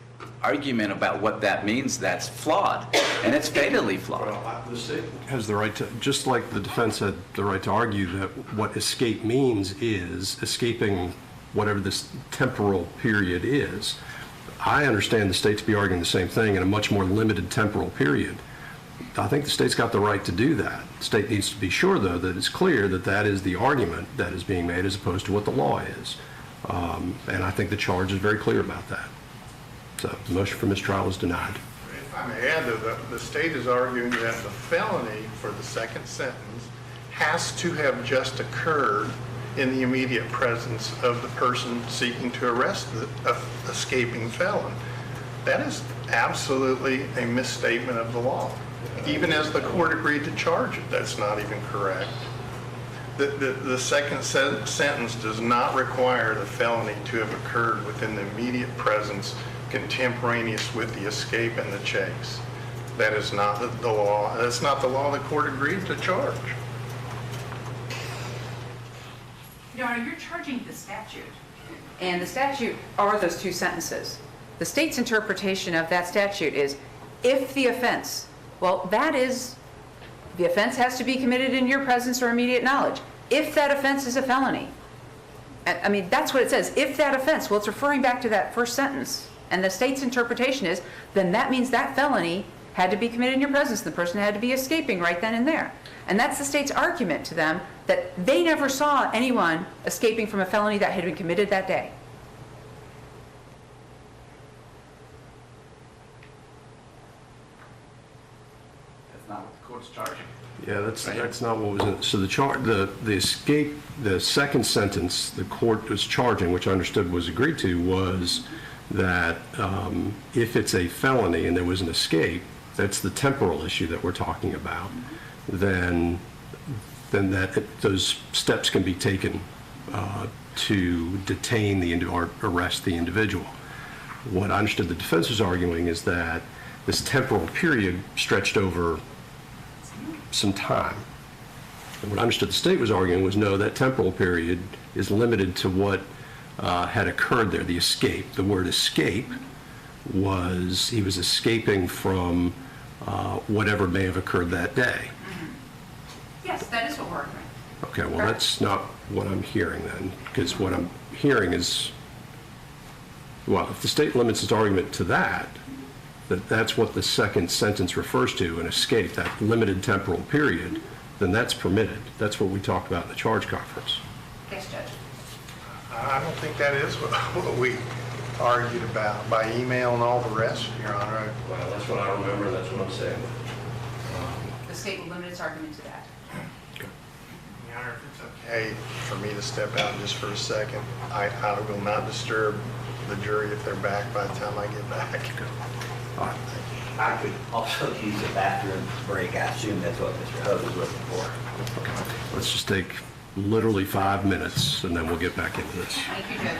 argument about what that means that's flawed, and it's fatally flawed. Well, the state has the right to, just like the defense had the right to argue that what escape means is escaping whatever this temporal period is. I understand the state to be arguing the same thing in a much more limited temporal period. I think the state's got the right to do that. The state needs to be sure, though, that it's clear that that is the argument that is being made as opposed to what the law is. And I think the charge is very clear about that. So the motion for mistrial is denied. If I may add, the state is arguing that the felony for the second sentence has to have just occurred in the immediate presence of the person seeking to arrest the escaping felon. That is absolutely a misstatement of the law. Even as the court agreed to charge it, that's not even correct. The second sentence does not require the felony to have occurred within the immediate presence contemporaneous with the escape and the chase. That is not the law. That's not the law the court agreed to charge. Your Honor, you're charging the statute. And the statute are those two sentences. The state's interpretation of that statute is if the offense, well, that is, the offense has to be committed in your presence or immediate knowledge. If that offense is a felony. I mean, that's what it says. If that offense, well, it's referring back to that first sentence. And the state's interpretation is, then that means that felony had to be committed in your presence. The person had to be escaping right then and there. And that's the state's argument to them, that they never saw anyone escaping from a felony that had been committed that day. That's not what the court's charging. Yeah, that's not what was in it. So the escape, the second sentence the court was charging, which I understood was agreed to, was that if it's a felony and there was an escape, that's the temporal issue that we're talking about, then those steps can be taken to detain or arrest the individual. What I understood the defense was arguing is that this temporal period stretched over some time. And what I understood the state was arguing was, no, that temporal period is limited to what had occurred there, the escape. The word escape was he was escaping from whatever may have occurred that day. Yes, that is what we're arguing. Okay, well, that's not what I'm hearing then, because what I'm hearing is, well, if the state limits its argument to that's what the second sentence refers to, an escape, that limited temporal period, then that's permitted. That's what we talked about in the charge conference. Yes, Judge. I don't think that is what we argued about by email and all the rest, Your Honor. Well, that's what I remember, and that's what I'm saying. The state will limit its argument to that. Your Honor, if it's okay for me to step out just for a second, I will not disturb the jury if they're back by the time I get back. I could also use a bathroom break. I assume that's what Mr. Hub is looking for. Let's just take literally 5 minutes, and then we'll get back into this. Thank you, Judge.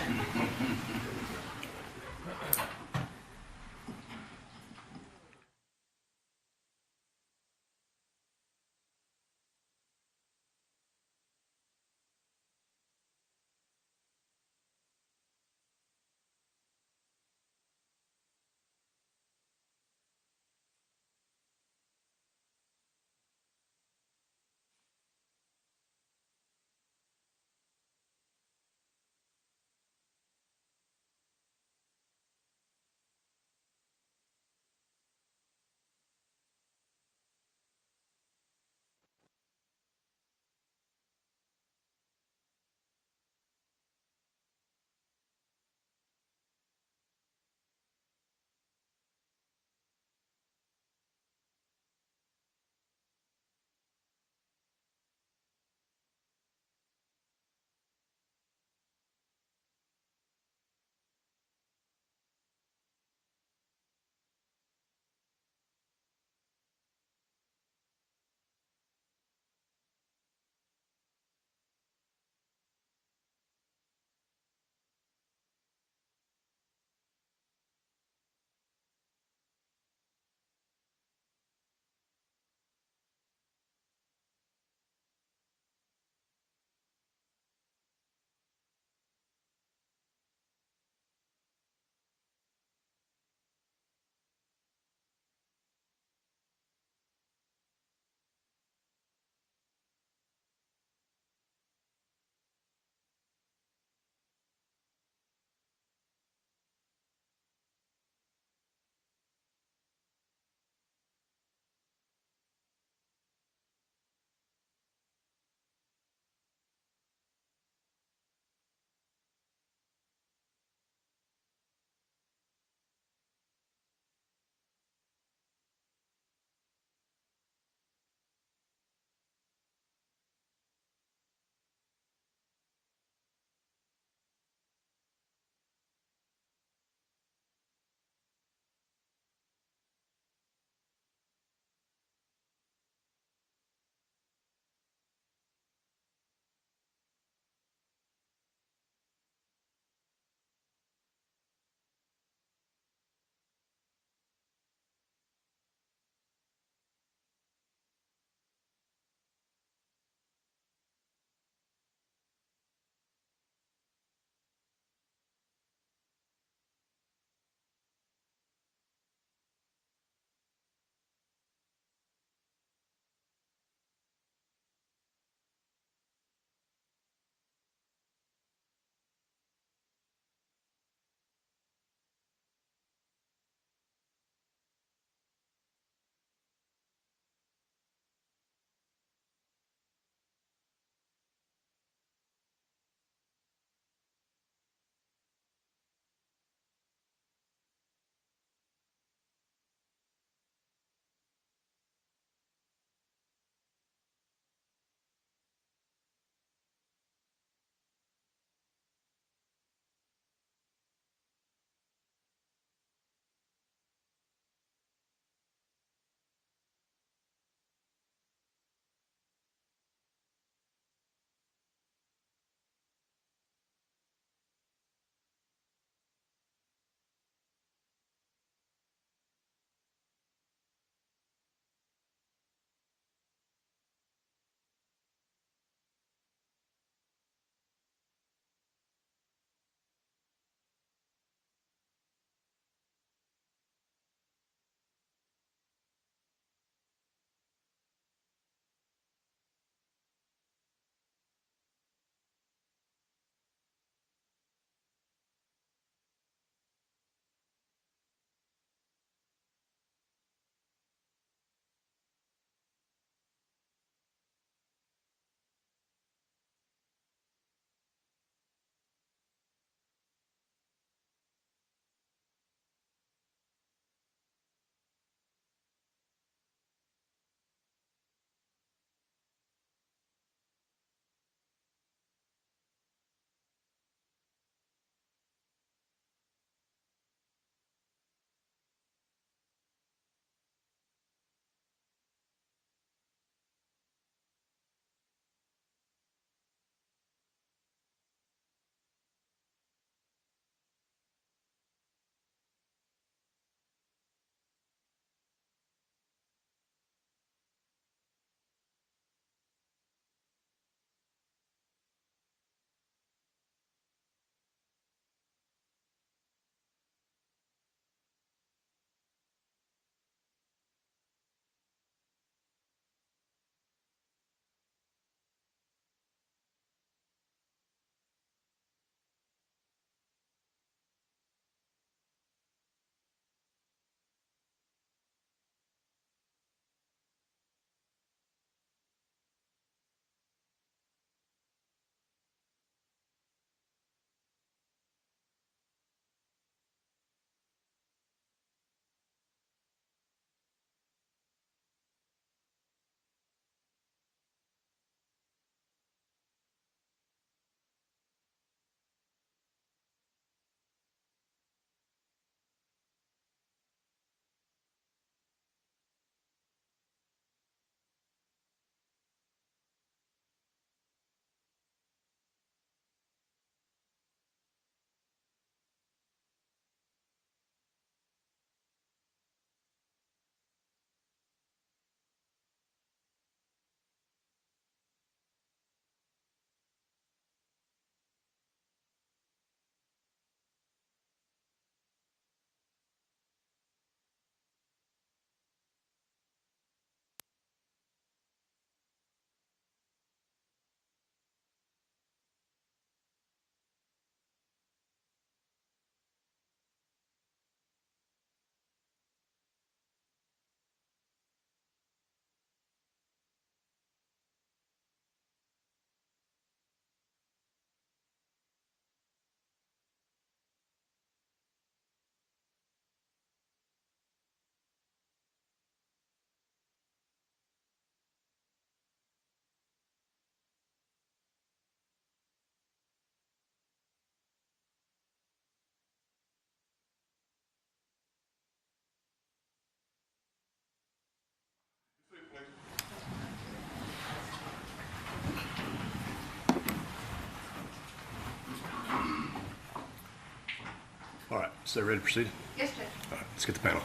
Is that ready to proceed? Yes, Judge. All right, let's get the panel.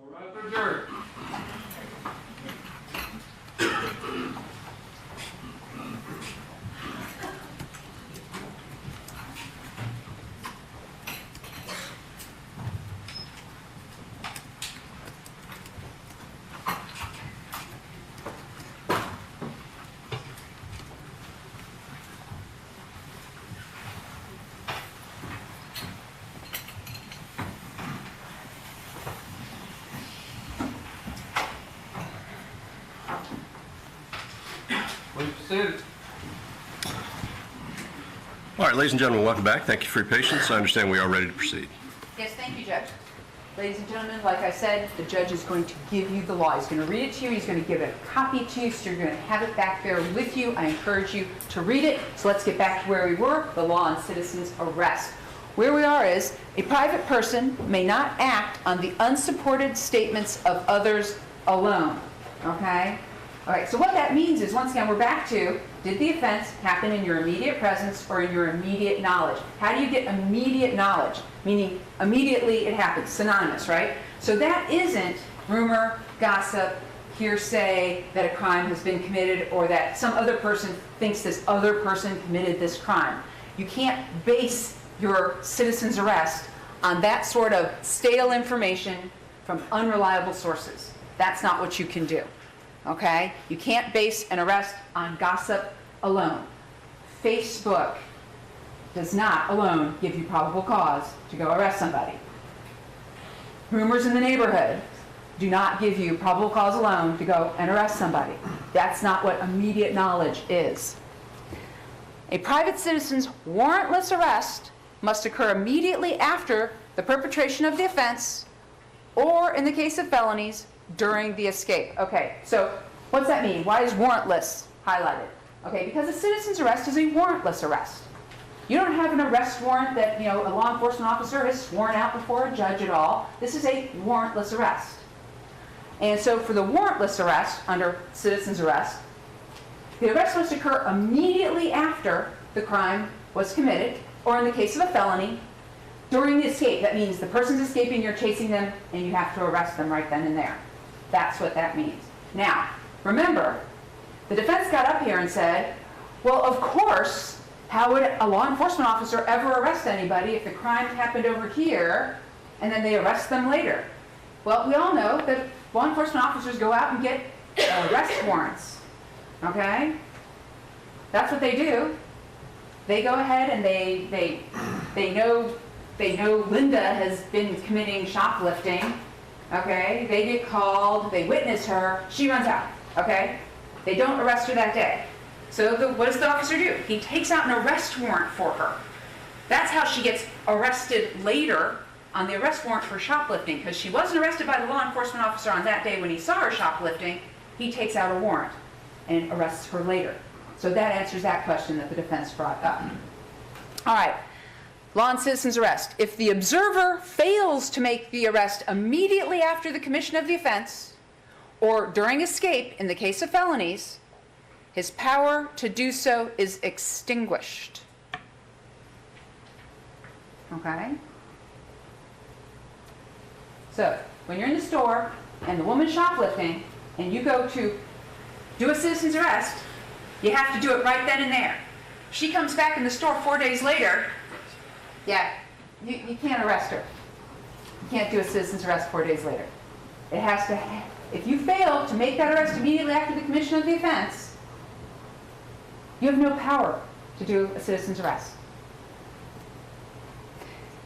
All rise for jury. Please be seated. All right, ladies and gentlemen, welcome back. Thank you for your patience. I understand we are ready to proceed. Yes, thank you, Judge. Ladies and gentlemen, like I said, the judge is going to give you the law. He's going to read it to you. He's going to give a copy to you, so you're going to have it back there with you. I encourage you to read it. So let's get back to where we were, the law on citizens' arrest. Where we are is, a private person may not act on the unsupported statements of others alone. Okay? All right, so what that means is, once again, we're back to, did the offense happen in your immediate presence or in your immediate knowledge? How do you get immediate knowledge? Meaning, immediately it happens, synonymous, right? So that isn't rumor, gossip, hearsay that a crime has been committed or that some other person thinks this other person committed this crime. You can't base your citizen's arrest on that sort of stale information from unreliable sources. That's not what you can do. Okay? You can't base an arrest on gossip alone. Facebook does not alone give you probable cause to go arrest somebody. Rumors in the neighborhood do not give you probable cause alone to go and arrest somebody. That's not what immediate knowledge is. A private citizen's warrantless arrest must occur immediately after the perpetration of the offense, or in the case of felonies, during the escape. Okay, so what's that mean? Why is warrantless highlighted? Okay, because a citizen's arrest is a warrantless arrest. You don't have an arrest warrant that, a law enforcement officer has sworn out before a judge at all. This is a warrantless arrest. And so for the warrantless arrest, under citizen's arrest, the arrest must occur immediately after the crime was committed, or in the case of a felony, during the escape. That means the person's escaping, you're chasing them, and you have to arrest them right then and there. That's what that means. Now, remember, the defense got up here and said, well, of course, how would a law enforcement officer ever arrest anybody if the crime happened over here and then they arrest them later? Well, we all know that law enforcement officers go out and get arrest warrants. Okay? That's what they do. They go ahead and they know Linda has been committing shoplifting. Okay? They get called, they witness her, she runs out. Okay? They don't arrest her that day. So what does the officer do? He takes out an arrest warrant for her. That's how she gets arrested later on the arrest warrant for shoplifting, because she wasn't arrested by the law enforcement officer on that day when he saw her shoplifting. He takes out a warrant and arrests her later. So that answers that question that the defense brought up. All right. Law on citizen's arrest. If the observer fails to make the arrest immediately after the commission of the offense or during escape in the case of felonies, his power to do so is extinguished. Okay? So, when you're in the store and the woman's shoplifting and you go to do a citizen's arrest, you have to do it right then and there. She comes back in the store 4 days later, yeah, you can't arrest her. You can't do a citizen's arrest 4 days later. It has to, if you fail to make that arrest immediately after the commission of the offense, You have no power to do a citizen's arrest.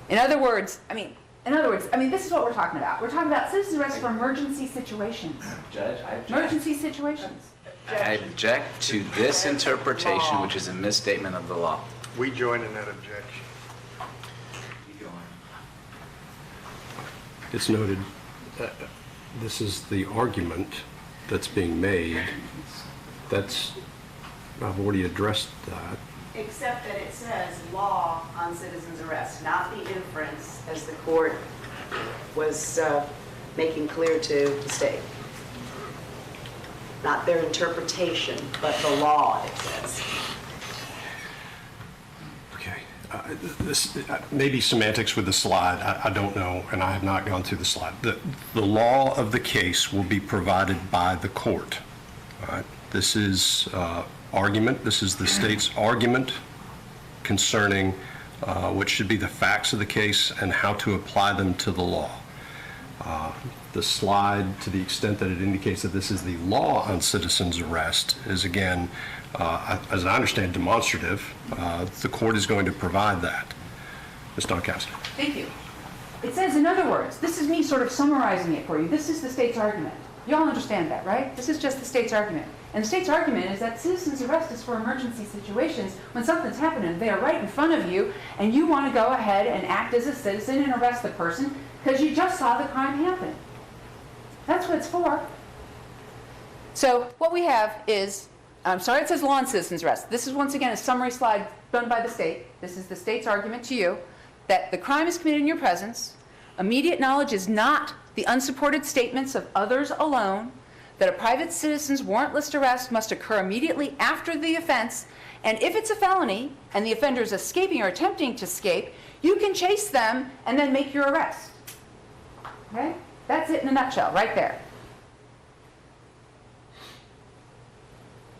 In other words, this is what we're talking about. We're talking about citizen's arrest for emergency situations. Judge, I object. Emergency situations. I object to this interpretation, which is a misstatement of the law. We join in that objection. It's noted, this is the argument that's being made. I've already addressed that. Except that it says law on citizen's arrest, not the inference, as the court was making clear to the state. Not their interpretation, but the law, it says. Okay. This maybe semantics with the slide. I don't know, and I have not gone through the slide. The law of the case will be provided by the court. All right. This is argument. This is the state's argument concerning what should be the facts of the case and how to apply them to the law. The slide, to the extent that it indicates that this is the law on citizen's arrest, is again, as I understand, demonstrative. The court is going to provide that. Ms. Donkowski. Thank you. It says, in other words, this is me sort of summarizing it for you. This is the state's argument. You all understand that, right? This is just the state's argument. And the state's argument is that citizen's arrest is for emergency situations when something's happening. They are right in front of you, and you want to go ahead and act as a citizen and arrest the person because you just saw the crime happen. That's what it's for. So what we have is, I'm sorry it says law on citizen's arrest. This is once again a summary slide done by the state. This is the state's argument to you that the crime is committed in your presence. Immediate knowledge is not the unsupported statements of others alone, that a private citizen's warrantless arrest must occur immediately after the offense, and if it's a felony and the offender is escaping or attempting to escape, you can chase them and then make your arrest. Okay? That's it in a nutshell, right there.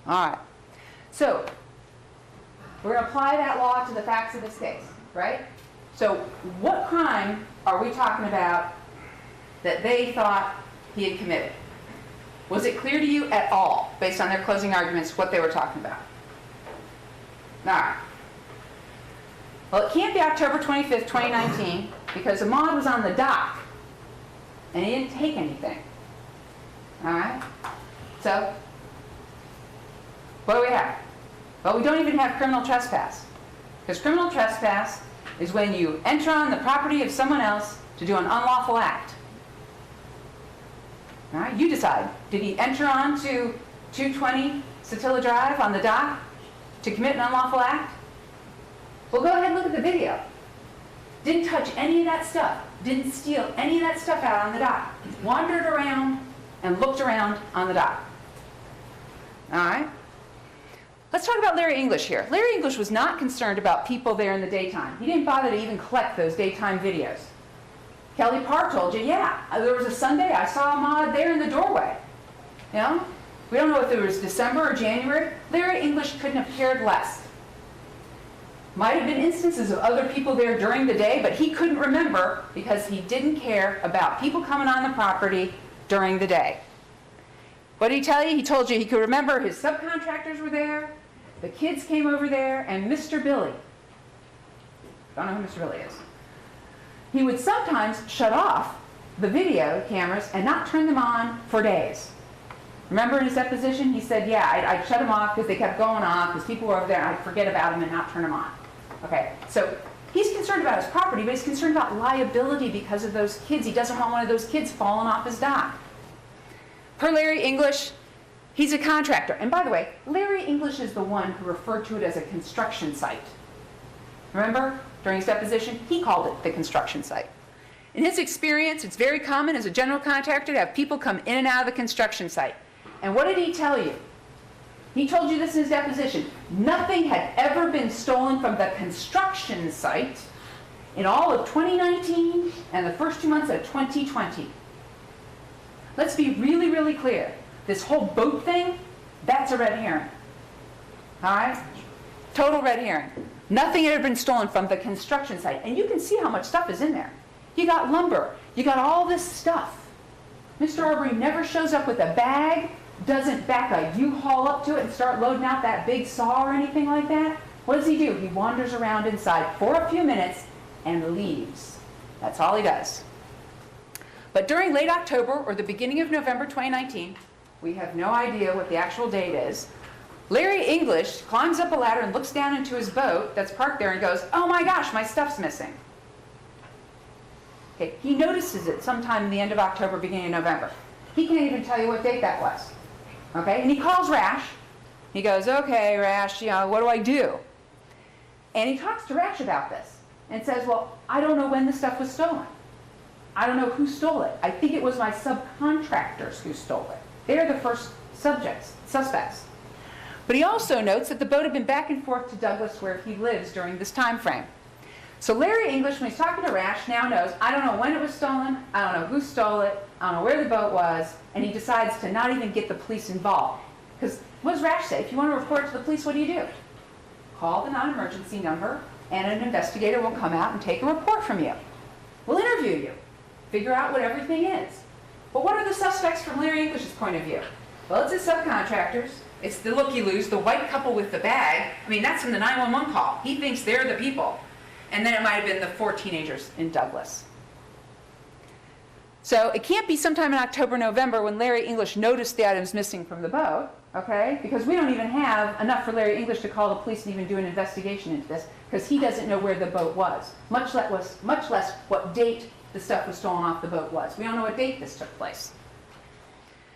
All right. So, we're going to apply that law to the facts of this case, right? So, what crime are we talking about that they thought he had committed? Was it clear to you at all, based on their closing arguments, what they were talking about? All right. Well, it can't be October 25th, 2019, because Ahmaud was on the dock, and he didn't take anything. All right? So, what do we have? Well, we don't even have criminal trespass, because criminal trespass is when you enter on the property of someone else to do an unlawful act. All right, you decide. Did he enter onto 220 Satilla Drive on the dock to commit an unlawful act? Well, go ahead and look at the video. Didn't touch any of that stuff. Didn't steal any of that stuff out on the dock. Wandered around and looked around on the dock. All right? Let's talk about Larry English here. Larry English was not concerned about people there in the daytime. He didn't bother to even collect those daytime videos. Kelly Parr told you, yeah, there was a Sunday, I saw Ahmaud there in the doorway. You know? We don't know if it was December or January. Larry English couldn't have cared less. Might have been instances of other people there during the day, but he couldn't remember because he didn't care about people coming on the property during the day. What did he tell you? He told you he could remember his subcontractors were there, the kids came over there, and Mr. Billy. Don't know who Mr. Billy is. He would sometimes shut off the video cameras and not turn them on for days. Remember in his deposition, he said, yeah, I'd shut them off because they kept going off, because people were over there, and I'd forget about them and not turn them on. Okay, so he's concerned about his property, but he's concerned about liability because of those kids. He doesn't want one of those kids falling off his dock. Per Larry English, he's a contractor. And by the way, Larry English is the one who referred to it as a construction site. Remember? During his deposition, he called it the construction site. In his experience, it's very common as a general contractor to have people come in and out of the construction site. And what did he tell you? He told you this in his deposition. Nothing had ever been stolen from the construction site in all of 2019 and the first 2 months of 2020. Let's be really, really clear. This whole boat thing, that's a red herring. All right? Total red herring. Nothing had ever been stolen from the construction site. And you can see how much stuff is in there. You got lumber. You got all this stuff. Mr. Arbery never shows up with a bag doesn't back a U-Haul up to it and start loading out that big saw or anything like that. What does he do? He wanders around inside for a few minutes and leaves. That's all he does. But during late October or the beginning of November 2019, we have no idea what the actual date is, Larry English climbs up a ladder and looks down into his boat that's parked there and goes, "Oh my gosh, my stuff's missing." Okay, he notices it sometime in the end of October, beginning of November. He can't even tell you what date that was. Okay, and he calls Rash. He goes, "Okay, Rash, what do I do?" And he talks to Rash about this and says, "Well, I don't know when the stuff was stolen. I don't know who stole it. I think it was my subcontractors who stole it. They're the first suspects." But he also notes that the boat had been back and forth to Douglas where he lives during this time frame. So Larry English, when he's talking to Rash, now knows, I don't know when it was stolen, I don't know who stole it, I don't know where the boat was, and he decides to not even get the police involved. Because what does Rash say? If you want to report it to the police, what do? Call the non-emergency number, and an investigator will come out and take a report from you. We'll interview you, figure out what everything is. But what are the suspects from Larry English's point of view? Well, it's his subcontractors. It's the looky-loos, the white couple with the bag. I mean, that's from the 911 call. He thinks they're the people. And then it might have been the 4 teenagers in Douglas. So it can't be sometime in October, November when Larry English noticed the items missing from the boat, okay? Because we don't even have enough for Larry English to call the police and even do an investigation into this, because he doesn't know where the boat was, much less what date the stuff was stolen off the boat was. We don't know what date this took place.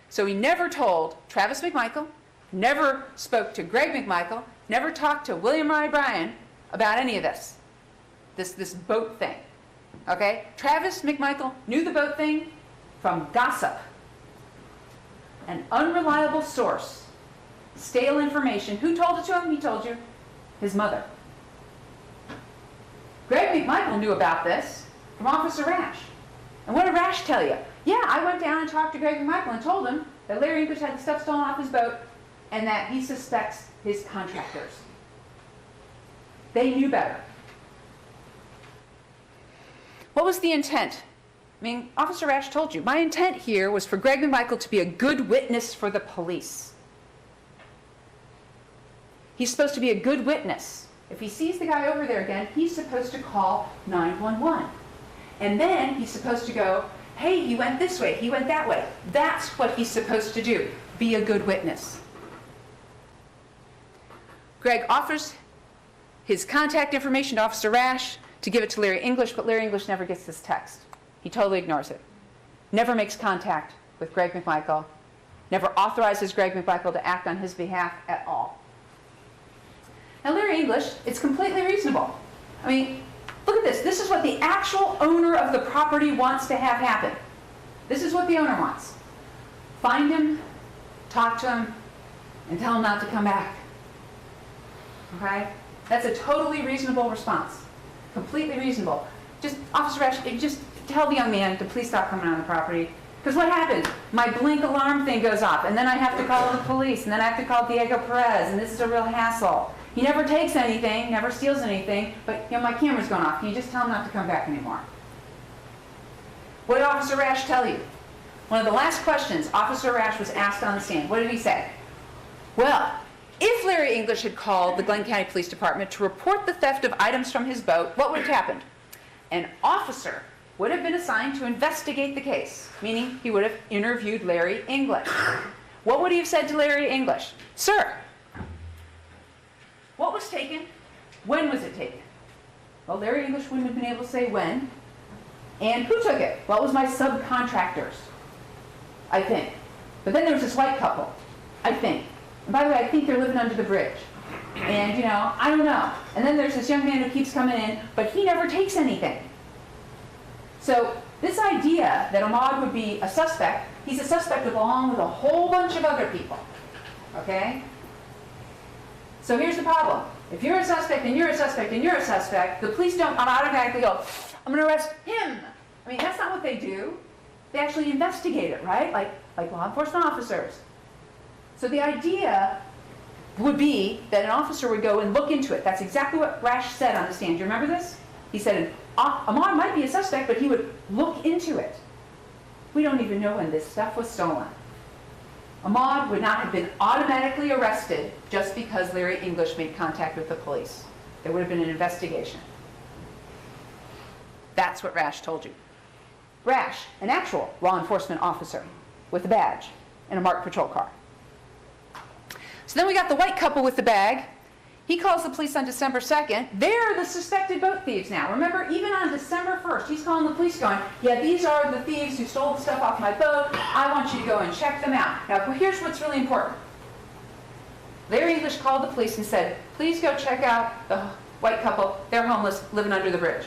So he never told Travis McMichael, never spoke to Greg McMichael, never talked to William Ry Bryan about any of this boat thing, okay? Travis McMichael knew the boat thing from gossip, an unreliable source, stale information. Who told it to him? He told you, his mother. Greg McMichael knew about this from Officer Rash. And what did Rash tell you? Yeah, I went down and talked to Greg McMichael and told him that Larry English had the stuff stolen off his boat and that he suspects his contractors. They knew better. What was the intent? I mean, Officer Rash told you, my intent here was for Greg McMichael to be a good witness for the police. He's supposed to be a good witness. If he sees the guy over there again, he's supposed to call 911. And then he's supposed to go, hey, he went this way, he went that way. That's what he's supposed to do, be a good witness. Greg offers his contact information to Officer Rash to give it to Larry English, but Larry English never gets this text. He totally ignores it. Never makes contact with Greg McMichael, never authorizes Greg McMichael to act on his behalf at all. Now, Larry English, it's completely reasonable. I mean, look at this. This is what the actual owner of the property wants to have happen. This is what the owner wants. Find him, talk to him, and tell him not to come back. Okay? That's a totally reasonable response. Completely reasonable. Just, Officer Rash, just tell the young man to please stop coming on the property. Because what happens? My blink alarm thing goes off, and then I have to call the police, and then I have to call Diego Perez, and this is a real hassle. He never takes anything, never steals anything, but my camera's going off. Can you just tell him not to come back anymore? What did Officer Rash tell you? One of the last questions Officer Rash was asked on the stand. What did he say? Well, if Larry English had called the Glenn County Police Department to report the theft of items from his boat, what would have happened? An officer would have been assigned to investigate the case, meaning he would have interviewed Larry English. What would he have said to Larry English? Sir, what was taken? When was it taken? Well, Larry English wouldn't have been able to say when. And who took it? Well, it was my subcontractors, I think. But then there was this white couple, I think. And by the way, I think they're living under the bridge. And, I don't know. And then there's this young man who keeps coming in, but he never takes anything. So this idea that Ahmad would be a suspect, he's a suspect along with a whole bunch of other people. Okay? So here's the problem. If you're a suspect and you're a suspect and you're a suspect, the police don't automatically go, I'm going to arrest him. I mean, that's not what they do. They actually investigate it, right? Like law enforcement officers. So the idea would be that an officer would go and look into it. That's exactly what Rash said on the stand. Do you remember this? He said, Ahmad might be a suspect, but he would look into it. We don't even know when this stuff was stolen. Ahmaud would not have been automatically arrested just because Larry English made contact with the police. There would have been an investigation. That's what Rash told you. Rash, an actual law enforcement officer with a badge in a marked patrol car. So then we got the white couple with the bag. He calls the police on December 2nd. They're the suspected boat thieves now. Remember, even on December 1st, he's calling the police going, yeah, these are the thieves who stole the stuff off my boat. I want you to go and check them out. Now, here's what's really important. Larry English called the police and said, please go check out the white couple. They're homeless, living under the bridge.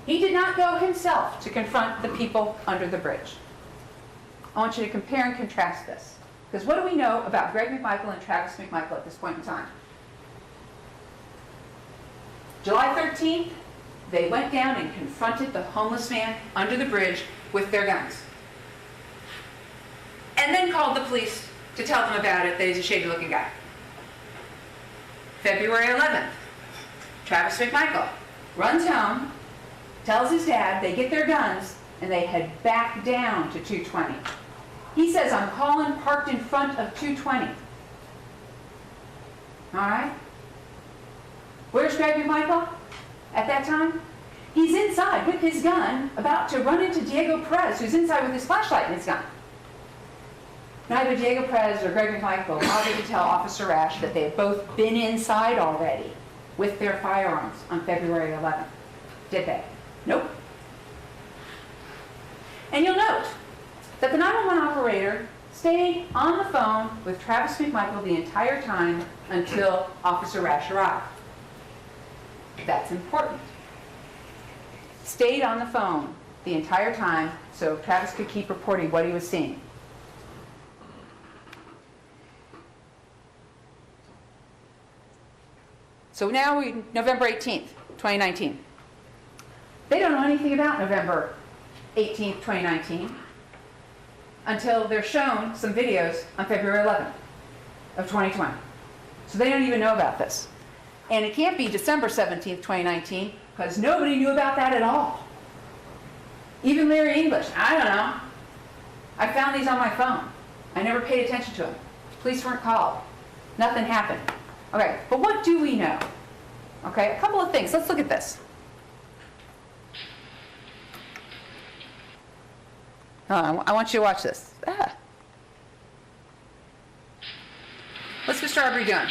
He did not go himself to confront the people under the bridge. I want you to compare and contrast this. Because what do we know about Greg McMichael and Travis McMichael at this point in time? July 13th, they went down and confronted the homeless man under the bridge with their guns. And then called the police to tell them about it, that he's a shady-looking guy. February 11th, Travis McMichael runs home, tells his dad, they get their guns, and they head back down to 220. He says, I'm calling parked in front of 220. All right? Where's Greg McMichael at that time? He's inside with his gun, about to run into Diego Perez, who's inside with his flashlight and his gun. Neither Diego Perez or Greg McMichael bothered to tell Officer Rash that they had both been inside already with their firearms on February 11th. Did they? Nope. And you'll note that the 911 operator stayed on the phone with Travis McMichael the entire time until Officer Rash arrived. That's important. Stayed on the phone the entire time so Travis could keep reporting what he was seeing. So now November 18th, 2019. They don't know anything about November 18th, 2019 until they're shown some videos on February 11th of 2020. So they don't even know about this. And it can't be December 17th, 2019, because nobody knew about that at all. Even Larry English, I don't know. I found these on my phone. I never paid attention to them. Police weren't called. Nothing happened. Okay, but what do we know? Okay, a couple of things. Let's look at this. I want you to watch this. What's Mr. Arbery doing?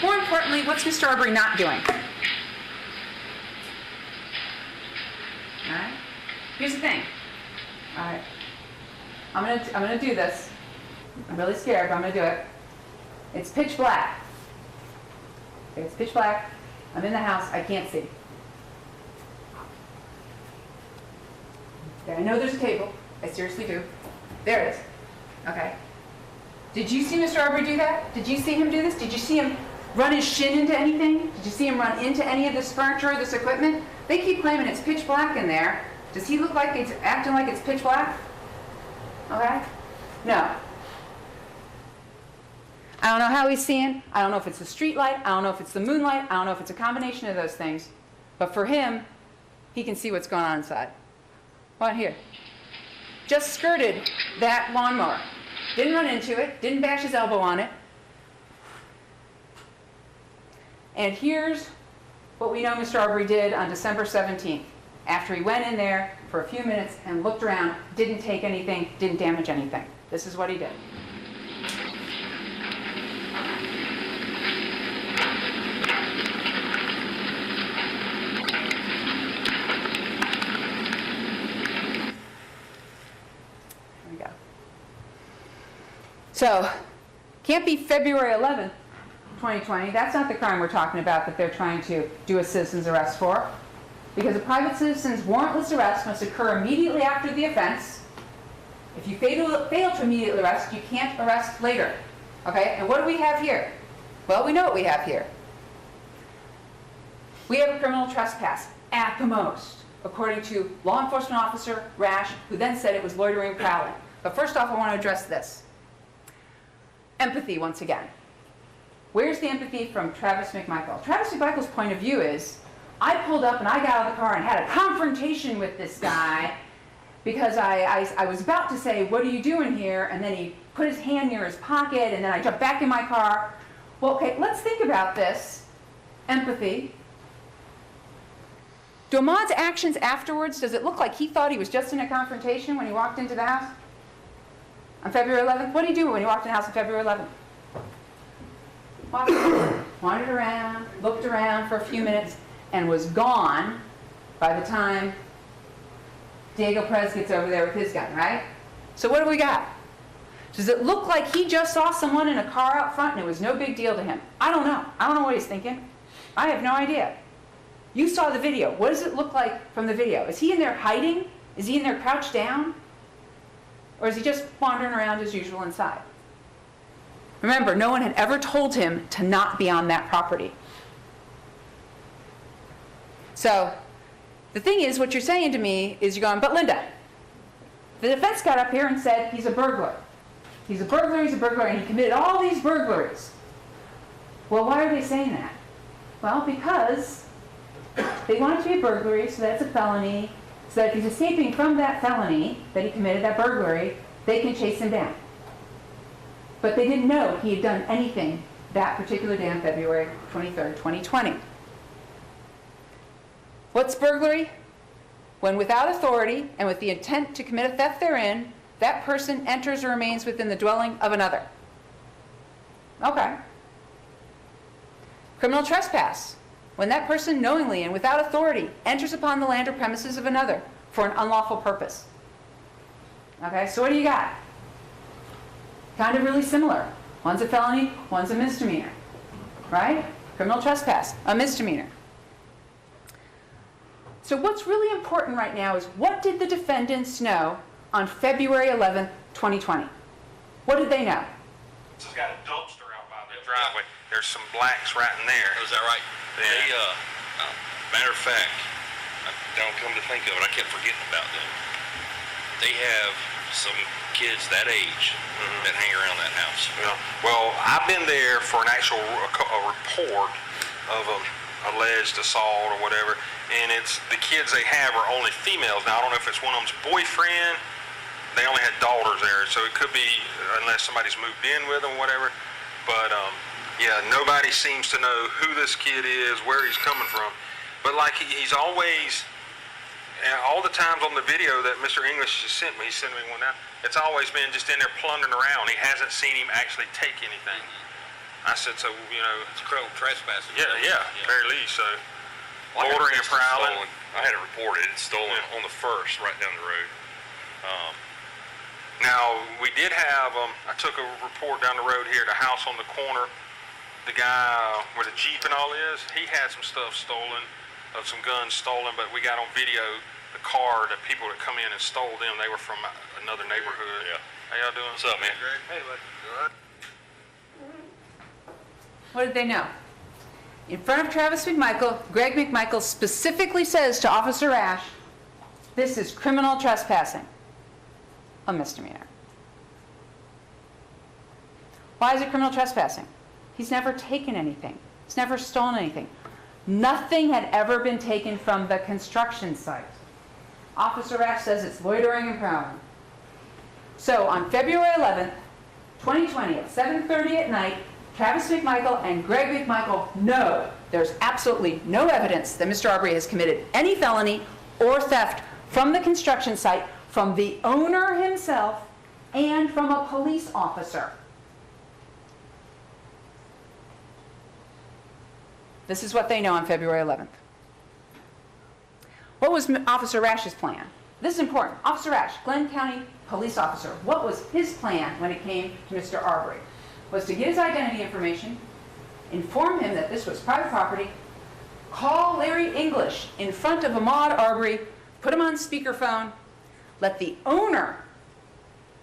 More importantly, what's Mr. Arbery not doing? All right. Here's the thing. All right. I'm gonna do this. I'm really scared, but I'm gonna do it. It's pitch black. Okay, it's pitch black. I'm in the house. I can't see. Okay, I know there's a table. I seriously do. There it is. Okay. Did you see Mr. Arbery do that? Did you see him do this? Did you see him run his shin into anything? Did you see him run into any of this furniture or this equipment? They keep claiming it's pitch black in there. Does he look like it's acting like it's pitch black? Okay? No. I don't know how he's seeing. I don't know if it's the street light. I don't know if it's the moonlight. I don't know if it's a combination of those things. But for him, he can see what's going on inside. Right here. Just skirted that lawnmower. Didn't run into it. Didn't bash his elbow on it. And here's what we know Mr. Arbery did on December 17th. After he went in there for a few minutes and looked around, didn't take anything, didn't damage anything. This is what he did. There we go. So, can't be February 11th, 2020. That's not the crime we're talking about that they're trying to do a citizen's arrest for. Because a private citizen's warrantless arrest must occur immediately after the offense. If you fail to immediately arrest, you can't arrest later. Okay? And what do we have here? Well, we know what we have here. We have a criminal trespass, at the most, according to law enforcement officer Rash, who then said it was loitering prowling. But first off, I want to address this. Empathy, once again. Where's the empathy from Travis McMichael? Travis McMichael's point of view is, I pulled up and I got out of the car and had a confrontation with this guy because I was about to say, what are you doing here? And then he put his hand near his pocket, and then I jumped back in my car. Well, okay, let's think about this. Empathy. Do Ahmad's actions afterwards, does it look like he thought he was just in a confrontation when he walked into the house on February 11th? What did he do when he walked in the house on February 11th? Wandered around, looked around for a few minutes, and was gone by the time Diego Perez gets over there with his gun, right? So what do we got? Does it look like he just saw someone in a car out front and it was no big deal to him? I don't know. I don't know what he's thinking. I have no idea. You saw the video. What does it look like from the video? Is he in there hiding? Is he in there crouched down? Or is he just wandering around as usual inside? Remember, no one had ever told him to not be on that property. So, the thing is, what you're saying to me is you're going, but Linda, the defense got up here and said he's a burglar. He's a burglar, and he committed all these burglaries. Well, why are they saying that? Well, because they want it to be a burglary, so that it's a felony, so that if he's escaping from that felony that he committed, that burglary, they can chase him down. But they didn't know he had done anything that particular day on February 23rd, 2020. What's burglary? When without authority and with the intent to commit a theft therein, that person enters or remains within the dwelling of another. Okay. Criminal trespass. When that person knowingly and without authority enters upon the land or premises of another for an unlawful purpose. Okay, so what do you got? Kind of really similar. One's a felony, one's a misdemeanor. Right? Criminal trespass, a misdemeanor. So what's really important right now is, what did the defendants know on February 11th, 2020? What did they know? It's got a dumpster out by the driveway. There's some blacks right in there. Is that right? Yeah. They, matter of fact, I don't come to think of it, I kept forgetting about them. They have some kids that age that hang around that house. Yeah. Well, I've been there for an actual a report of an alleged assault or whatever, and it's the kids they have are only females. Now, I don't know if it's one of them's boyfriend. They only had daughters there, so it could be, unless somebody's moved in with them, whatever. But yeah, nobody seems to know who this kid is, where he's coming from. But like he's always, all the times on the video that Mr. English has sent me, he sent me one now, it's always been just in there plundering around. He hasn't seen him actually take anything. I said, so, you know. It's criminal trespassing. Yeah, very least, so. Loitering and prowling. I had it reported. It's stolen on the 1st, right down the road. Now, we did have, I took a report down the road here, the house on the corner, the guy where the Jeep and all is, he had some stuff stolen, some guns stolen, but we got on video the car, the people that come in and stole them, they were from another neighborhood. Yeah. How y'all doing? What's up, man? Hey, bud. Good. What did they know? In front of Travis McMichael, Greg McMichael specifically says to Officer Ash, this is criminal trespassing, a misdemeanor. Why is it criminal trespassing? He's never taken anything. He's never stolen anything. Nothing had ever been taken from the construction site. Officer Ash says it's loitering and prowling. So on February 11th, 2020 at 7:30 at night, Travis McMichael and Greg McMichael know there's absolutely no evidence that Mr. Arbery has committed any felony or theft from the construction site, from the owner himself, and from a police officer. This is what they know on February 11th. What was Officer Rash's plan? This is important. Officer Rash, Glenn County police officer, what was his plan when it came to Mr. Arbery? Was to get his identity information, inform him that this was private property, call Larry English in front of Ahmaud Arbery, put him on speakerphone, let the owner,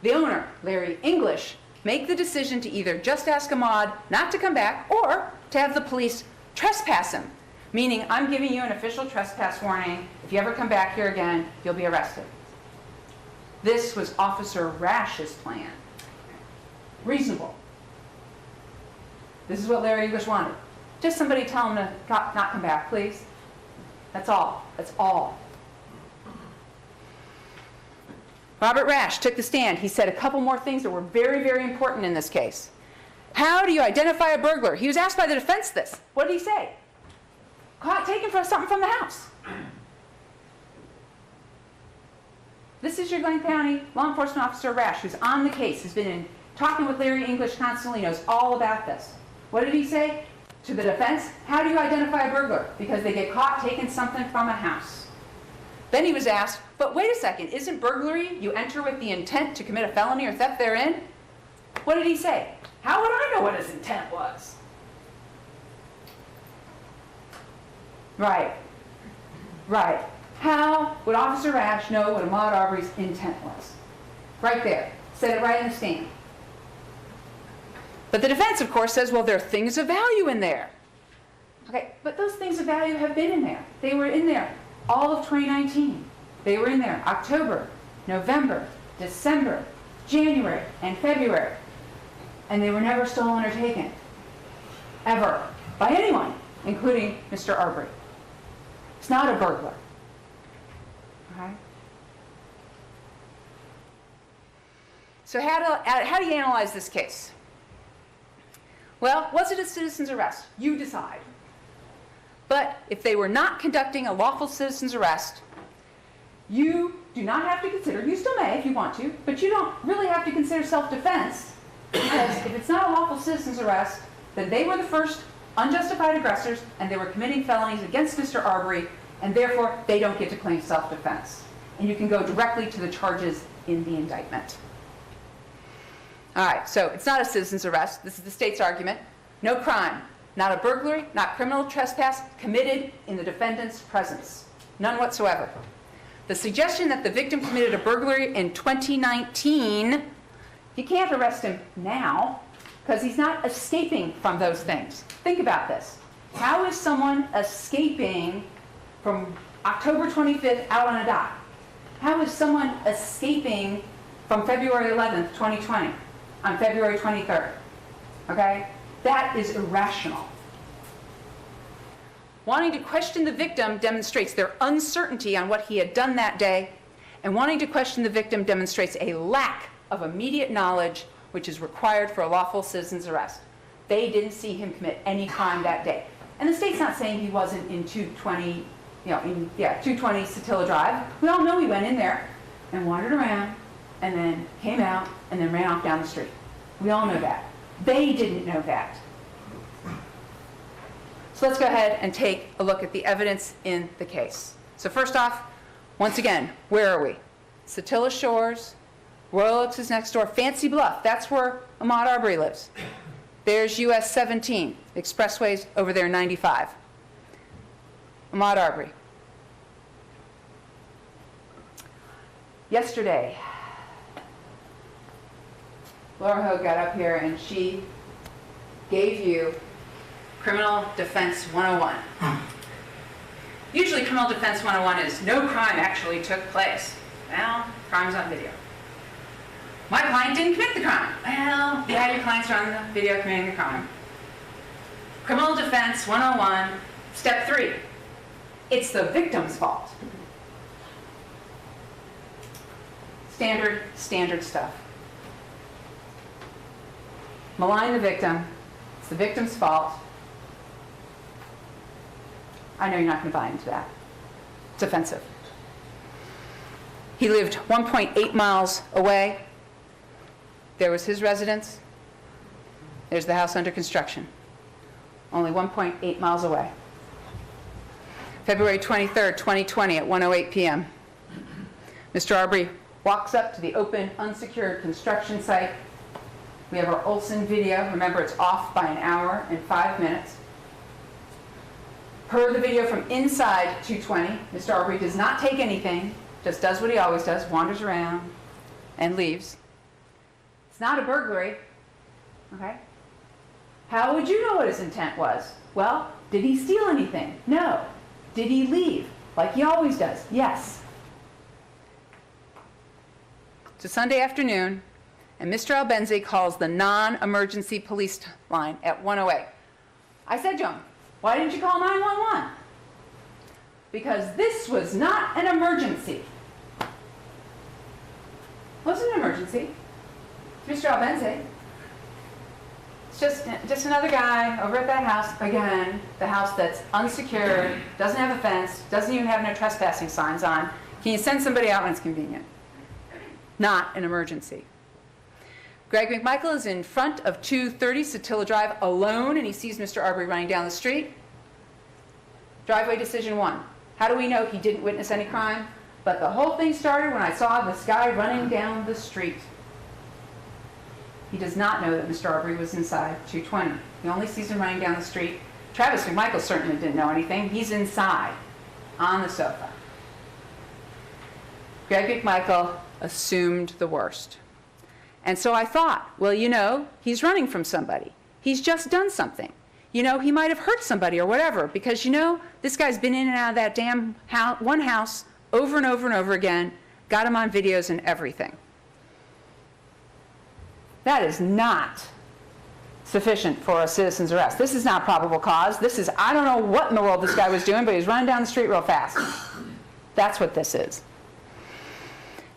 Larry English, make the decision to either just ask Ahmaud not to come back or to have the police trespass him, meaning I'm giving you an official trespass warning. If you ever come back here again, you'll be arrested. This was Officer Rash's plan. Reasonable. This is what Larry English wanted. Just somebody tell him to not come back, please. That's all. That's all. Robert Rash took the stand. He said a couple more things that were very, very important in this case. How do you identify a burglar? He was asked by the defense this. What did he say? Caught taking something from the house. This is your Glenn County law enforcement officer Rash, who's on the case, has been talking with Larry English constantly, knows all about this. What did he say to the defense? How do you identify a burglar? Because they get caught taking something from a house. Then he was asked, but wait a second, isn't burglary you enter with the intent to commit a felony or theft therein? What did he say? How would I know what his intent was? Right. Right. How would Officer Rash know what Ahmaud Arbery's intent was? Right there. Said it right in the stand. But the defense, of course, says, well, there are things of value in there. Okay, but those things of value have been in there. They were in there all of 2019. They were in there October, November, December, January, and February. And they were never stolen or taken. Ever. By anyone, including Mr. Arbery. It's not a burglar. Okay? So how do you analyze this case? Well, was it a citizen's arrest? You decide. But if they were not conducting a lawful citizen's arrest, you do not have to consider, you still may if you want to, but you don't really have to consider self-defense, because if it's not a lawful citizen's arrest, then they were the first unjustified aggressors and they were committing felonies against Mr. Arbery, and therefore they don't get to claim self-defense. And you can go directly to the charges in the indictment. All right, so it's not a citizen's arrest. This is the state's argument. No crime, not a burglary, not criminal trespass committed in the defendant's presence. None whatsoever. The suggestion that the victim committed a burglary in 2019, you can't arrest him now because he's not escaping from those things. Think about this. How is someone escaping from October 25th out on a dock? How is someone escaping from February 11th, 2020? On February 23rd, okay? That is irrational. Wanting to question the victim demonstrates their uncertainty on what he had done that day, and wanting to question the victim demonstrates a lack of immediate knowledge which is required for a lawful citizen's arrest. They didn't see him commit any crime that day. And the state's not saying he wasn't in 220, 220 Satilla Drive. We all know he went in there and wandered around and then came out and then ran off down the street. We all know that. They didn't know that. So let's go ahead and take a look at the evidence in the case. So first off, once again, where are we? Satilla Shores, Royal Oaks is next door, Fancy Bluff, that's where Ahmaud Arbery lives. There's US 17, expressways over there 95. Ahmaud Arbery. Yesterday, Laura Hogue got up here and she gave you Criminal Defense 101. Usually Criminal Defense 101 is no crime actually took place. Well, crime's on video. My client didn't commit the crime. Well, yeah, your clients are on the video committing the crime. Criminal Defense 101, step 3. It's the victim's fault. Standard stuff. Malign the victim. It's the victim's fault. I know you're not going to buy into that. It's offensive. He lived 1.8 miles away. There was his residence. There's the house under construction. Only 1.8 miles away. February 23rd, 2020 at 1:08 p.m. Mr. Arbery walks up to the open, unsecured construction site. We have our Olson video. Remember, it's off by an hour and 5 minutes. Per the video from inside 220, Mr. Arbery does not take anything, just does what he always does, wanders around and leaves. It's not a burglary, okay? How would you know what his intent was? Well, did he steal anything? No. Did he leave? Like he always does? Yes. It's a Sunday afternoon. and Mr. Albenze calls the non-emergency police line at 108. I said to him, why didn't you call 911? Because this was not an emergency. It wasn't an emergency. Mr. Albenze. It's just another guy over at that house, again, the house that's unsecured, doesn't have a fence, doesn't even have no trespassing signs on. Can you send somebody out when it's convenient? Not an emergency. Greg McMichael is in front of 230 Satilla Drive alone, and he sees Mr. Arbery running down the street. Driveway decision 1. How do we know he didn't witness any crime? But the whole thing started when I saw this guy running down the street. He does not know that Mr. Arbery was inside 220. He only sees him running down the street. Travis McMichael certainly didn't know anything. He's inside, on the sofa. Greg McMichael assumed the worst. And so I thought, well, you know, he's running from somebody. He's just done something. You know, he might have hurt somebody or whatever, because, you know, this guy's been in and out of that damn one house over and over and over again, got him on videos and everything. That is not sufficient for a citizen's arrest. This is not probable cause. This is, I don't know what in the world this guy was doing, but he's running down the street real fast. That's what this is.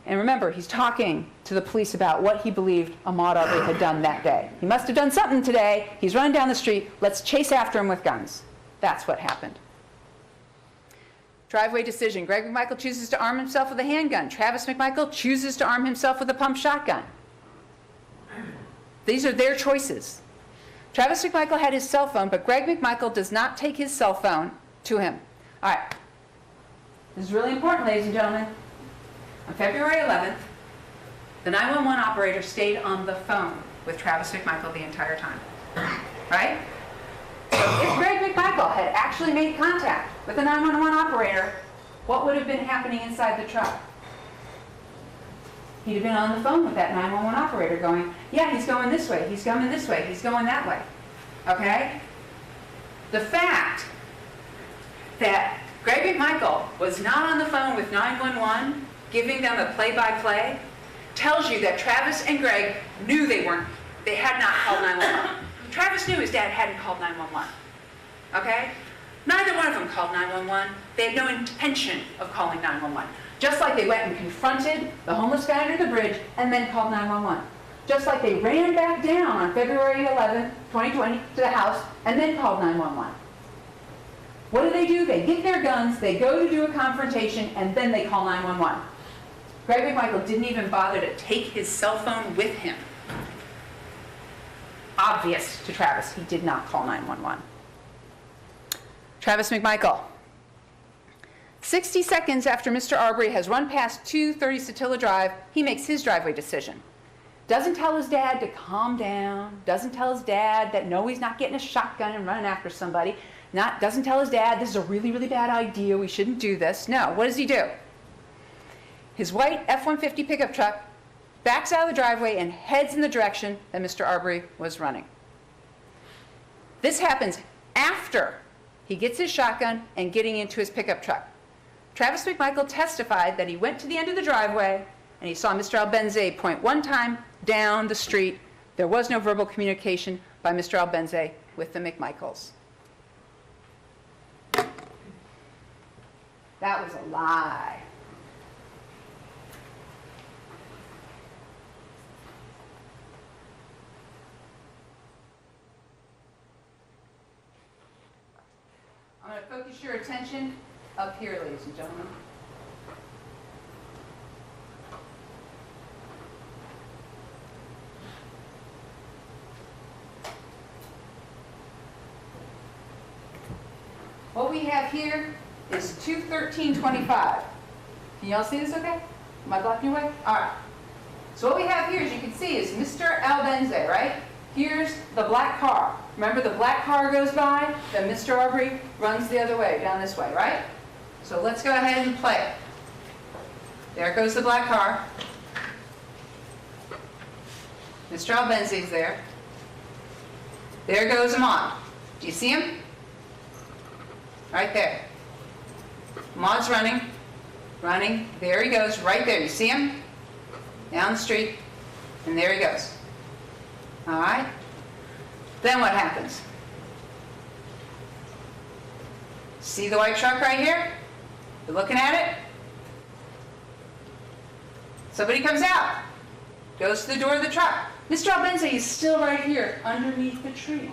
And remember, he's talking to the police about what he believed Ahmaud Arbery had done that day. He must have done something today. He's running down the street. Let's chase after him with guns. That's what happened. Driveway decision. Greg McMichael chooses to arm himself with a handgun. Travis McMichael chooses to arm himself with a pump shotgun. These are their choices. Travis McMichael had his cell phone, but Greg McMichael does not take his cell phone to him. All right. This is really important, ladies and gentlemen. On February 11th, the 911 operator stayed on the phone with Travis McMichael the entire time. Right? So if Greg McMichael had actually made contact with the 911 operator, what would have been happening inside the truck? He'd have been on the phone with that 911 operator going, yeah, he's going this way, he's going this way, he's going that way. Okay? The fact that Greg McMichael was not on the phone with 911 giving them a play-by-play tells you that Travis and Greg knew they had not called 911. Travis knew his dad hadn't called 911. Okay? Neither one of them called 911. They had no intention of calling 911. Just like they went and confronted the homeless guy under the bridge and then called 911. Just like they ran back down on February 11, 2020 to the house and then called 911. What do? They get their guns, they go to do a confrontation, and then they call 911. Greg McMichael didn't even bother to take his cell phone with him. Obvious to Travis, he did not call 911. Travis McMichael. 60 seconds after Mr. Arbery has run past 230 Satilla Drive, he makes his driveway decision. Doesn't tell his dad to calm down. Doesn't tell his dad that no, he's not getting a shotgun and running after somebody. Doesn't tell his dad this is a really, really bad idea. We shouldn't do this. No, what does he do? His white F-150 pickup truck backs out of the driveway and heads in the direction that Mr. Arbery was running. This happens after he gets his shotgun and getting into his pickup truck. Travis McMichael testified that he went to the end of the driveway and he saw Mr. Albenze point one time down the street. There was no verbal communication by Mr. Albenze with the McMichaels. That was a lie. I'm going to focus your attention up here, ladies and gentlemen. What we have here is 21325. Can y'all see this okay? Am I blocking your way? All right. So what we have here, as you can see, is Mr. Albenze, right? Here's the black car. Remember the black car goes by, then Mr. Arbery runs the other way, down this way, right? So let's go ahead and play it. There goes the black car. Mr. Albenze's there. There goes Ahmaud. Do you see him? Right there. Ahmaud's running. There he goes, right there. You see him? Down the street. And there he goes. All right? Then what happens? See the white truck right here? You're looking at it? Somebody comes out, goes to the door of the truck. Mr. Albenzi is still right here underneath the tree.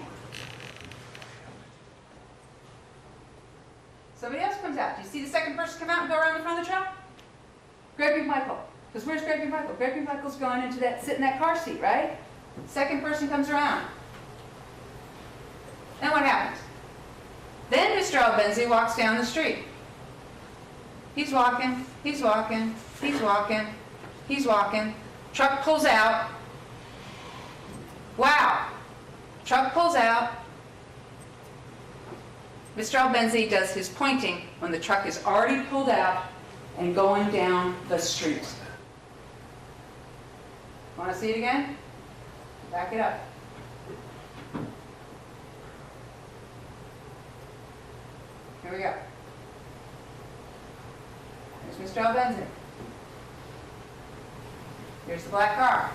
Somebody else comes out. Do you see the second person come out and go around the front of the truck? Greg McMichael. Because where's Greg McMichael? Greg McMichael's going into that, sit in that car seat, right? Second person comes around. Then what happens? Then Mr. Albenzi walks down the street. He's walking, he's walking, he's walking, he's walking. Truck pulls out. Wow. Truck pulls out. Mr. Albenzi does his pointing when the truck is already pulled out and going down the street. Want to see it again? Back it up. Here we go. There's Mr. Albenzi. Here's the black car.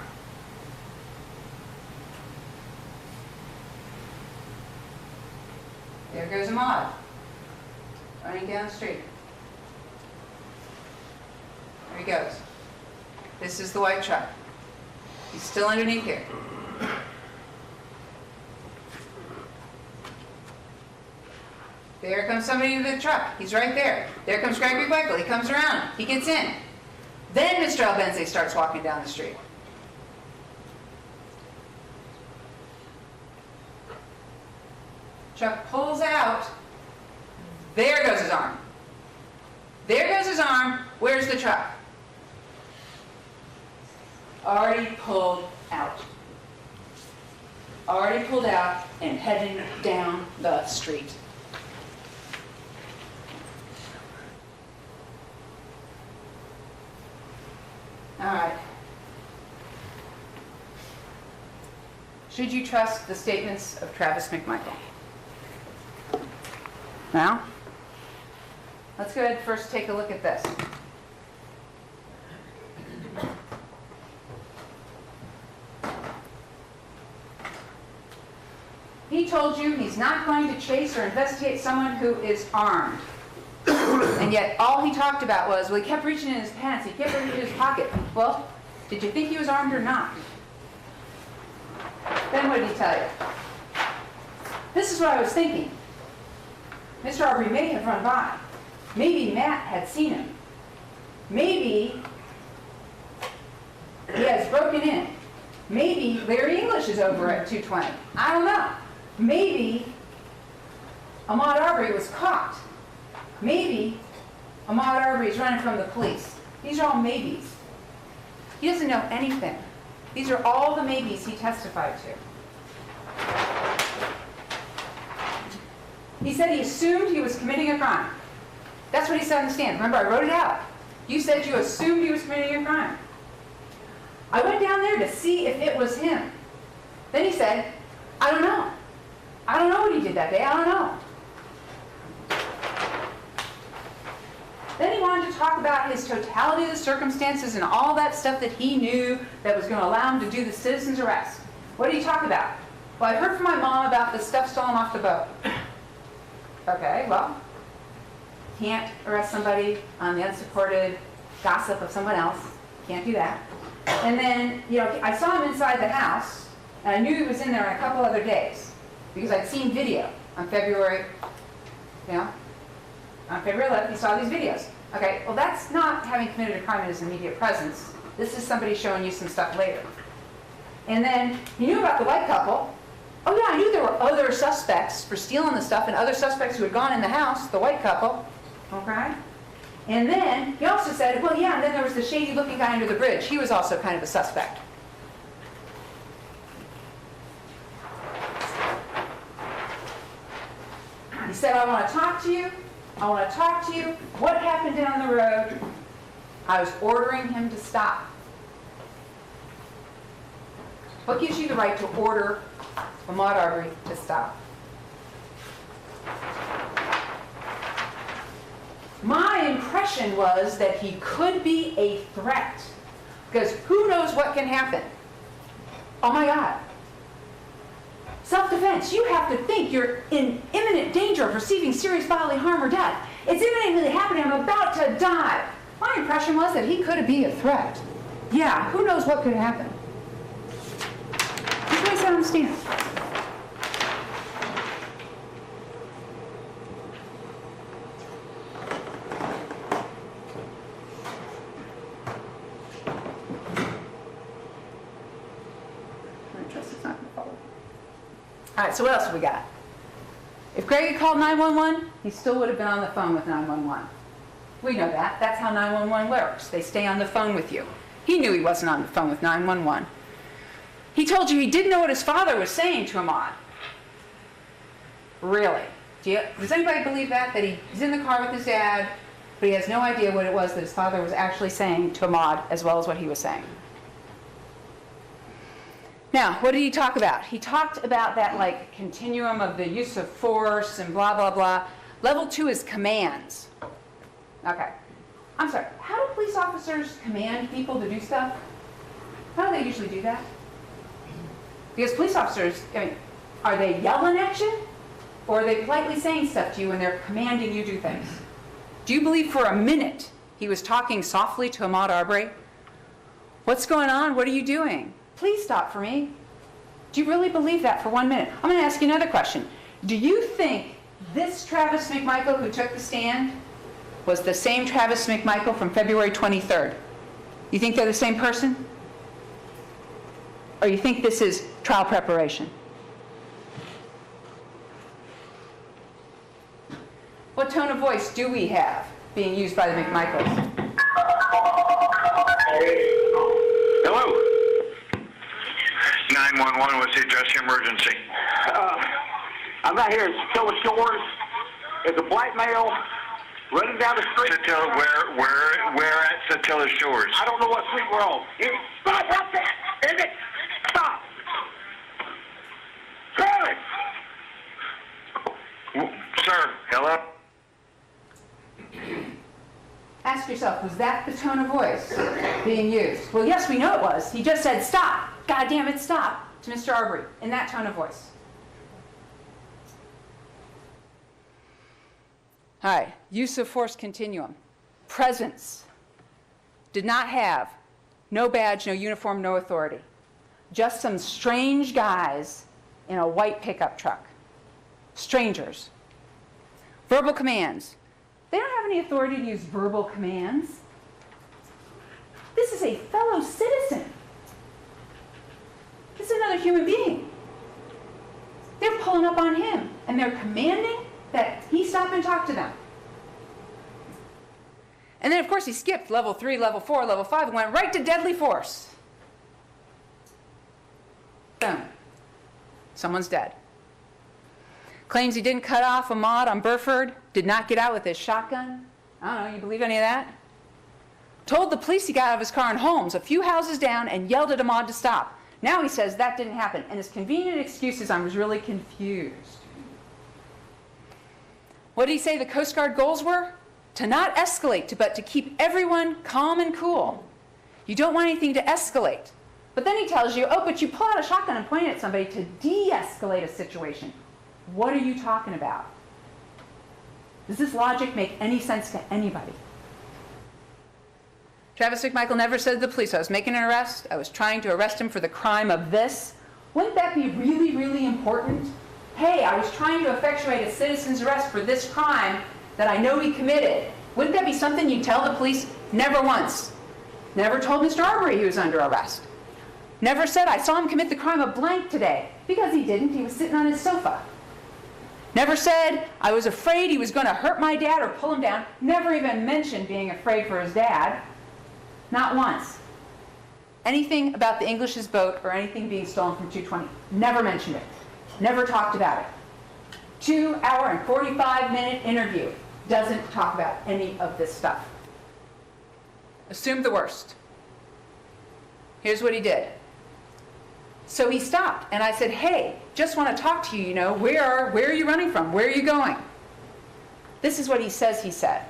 There goes Ahmad, running down the street. There he goes. This is the white truck. He's still underneath here. There comes somebody to the truck. He's right there. There comes Greg McMichael. He comes around. He gets in. Then Mr. Albenzi starts walking down the street. Truck pulls out. There goes his arm. There goes his arm. Where's the truck? Already pulled out. Already pulled out and heading down the street. All right. Should you trust the statements of Travis McMichael? Now, let's go ahead and first take a look at this. He told you he's not going to chase or investigate someone who is armed. And yet all he talked about was, well, he kept reaching in his pants, he kept reaching in his pocket. Well, did you think he was armed or not? Then what did he tell you? This is what I was thinking. Mr. Arbery may have run by. Maybe Matt had seen him. Maybe he has broken in. Maybe Larry English is over at 220. I don't know. Maybe Ahmad Arbery was caught. Maybe Ahmad Arbery is running from the police. These are all maybes. He doesn't know anything. These are all the maybes he testified to. He said he assumed he was committing a crime. That's what he said on the stand. Remember, I wrote it out. You said you assumed he was committing a crime. I went down there to see if it was him. Then he said, I don't know. I don't know what he did that day. I don't know. Then he wanted to talk about his totality of the circumstances and all that stuff that he knew that was going to allow him to do the citizen's arrest. What did he talk about? Well, I heard from my mom about the stuff stolen off the boat. Okay, well, can't arrest somebody on the unsupported gossip of someone else. Can't do that. And then, I saw him inside the house, and I knew he was in there on a couple other days because I'd seen video on February 11th, he saw these videos. Okay, well, that's not having committed a crime in his immediate presence. This is somebody showing you some stuff later. And then he knew about the white couple. Oh yeah, I knew there were other suspects for stealing the stuff and other suspects who had gone in the house, the white couple. Okay? And then he also said, well, yeah, and then there was the shady-looking guy under the bridge. He was also kind of a suspect. He said, I want to talk to you. I want to talk to you. What happened down the road? I was ordering him to stop. What gives you the right to order Ahmad Arbery to stop? My impression was that he could be a threat, because who knows what can happen. Oh my God. Self-defense, you have to think you're in imminent danger of receiving serious bodily harm or death. It's imminently happening, I'm about to die. My impression was that he could be a threat. Yeah, who knows what could happen. Which way sound stand? All right, so what else have we got? If Greg had called 911, he still would have been on the phone with 911. We know that. That's how 911 works. They stay on the phone with you. He knew he wasn't on the phone with 911. He told you he didn't know what his father was saying to Ahmaud. Really? Does anybody believe that? That he's in the car with his dad, but he has no idea what it was that his father was actually saying to Ahmaud as well as what he was saying? Now, what did he talk about? He talked about that like continuum of the use of force and blah, blah, blah. Level 2 is commands. Okay. I'm sorry, how do police officers command people to do stuff? How do they usually do that? Because police officers, I mean, are they yelling at you? Or are they politely saying stuff to you when they're commanding you to do things? Do you believe for a minute he was talking softly to Ahmaud Arbery? What's going on? What are you doing? Please stop for me. Do you really believe that for 1 minute? I'm going to ask you another question. Do you think this Travis McMichael who took the stand was the same Travis McMichael from February 23rd? You think they're the same person? Or you think this is trial preparation? What tone of voice do we have being used by the McMichaels? Hello. 911, what's the address of your emergency? I'm out here at Satilla Shores. There's a black male running down the street. Satilla, where at Satilla Shores? I don't know what street we're on. Stop right there! Is it? Stop! Travis! Sir, hello? Ask yourself, was that the tone of voice being used? Well, yes, we know it was. He just said, stop, God damn it, stop, to Mr. Arbery, in that tone of voice. All right, use of force continuum. Presence. Did not have, no badge, no uniform, no authority. Just some strange guys in a white pickup truck. Strangers. Verbal commands. They don't have any authority to use verbal commands. This is a fellow citizen. This is another human being. They're pulling up on him, and they're commanding that he stop and talk to them. And then, of course, he skipped level 3, level 4, level 5, and went right to deadly force. Boom. Someone's dead. Claims he didn't cut off Ahmaud on Burford, did not get out with his shotgun. I don't know, you believe any of that? Told the police he got out of his car in Holmes, a few houses down, and yelled at Ahmaud to stop. Now he says that didn't happen, and his convenient excuse is, I was really confused. What did he say the Coast Guard goals were? To not escalate, but to keep everyone calm and cool. You don't want anything to escalate. But then he tells you, oh, but you pull out a shotgun and point it at somebody to de-escalate a situation. What are you talking about? Does this logic make any sense to anybody? Travis McMichael never said to the police, I was making an arrest, I was trying to arrest him for the crime of this. Wouldn't that be really, really important? Hey, I was trying to effectuate a citizen's arrest for this crime that I know he committed. Wouldn't that be something you'd tell the police? Never once. Never told Mr. Arbery he was under arrest. Never said, I saw him commit the crime of blank today. Because he didn't, he was sitting on his sofa. Never said, I was afraid he was going to hurt my dad or pull him down. Never even mentioned being afraid for his dad. Not once. Anything about the English's boat or anything being stolen from 220. Never mentioned it. Never talked about it. 2-hour and 45-minute interview. Doesn't talk about any of this stuff. Assume the worst. Here's what he did. So he stopped, and I said, hey, just want to talk to you, where are you running from? Where are you going? This is what he says he said.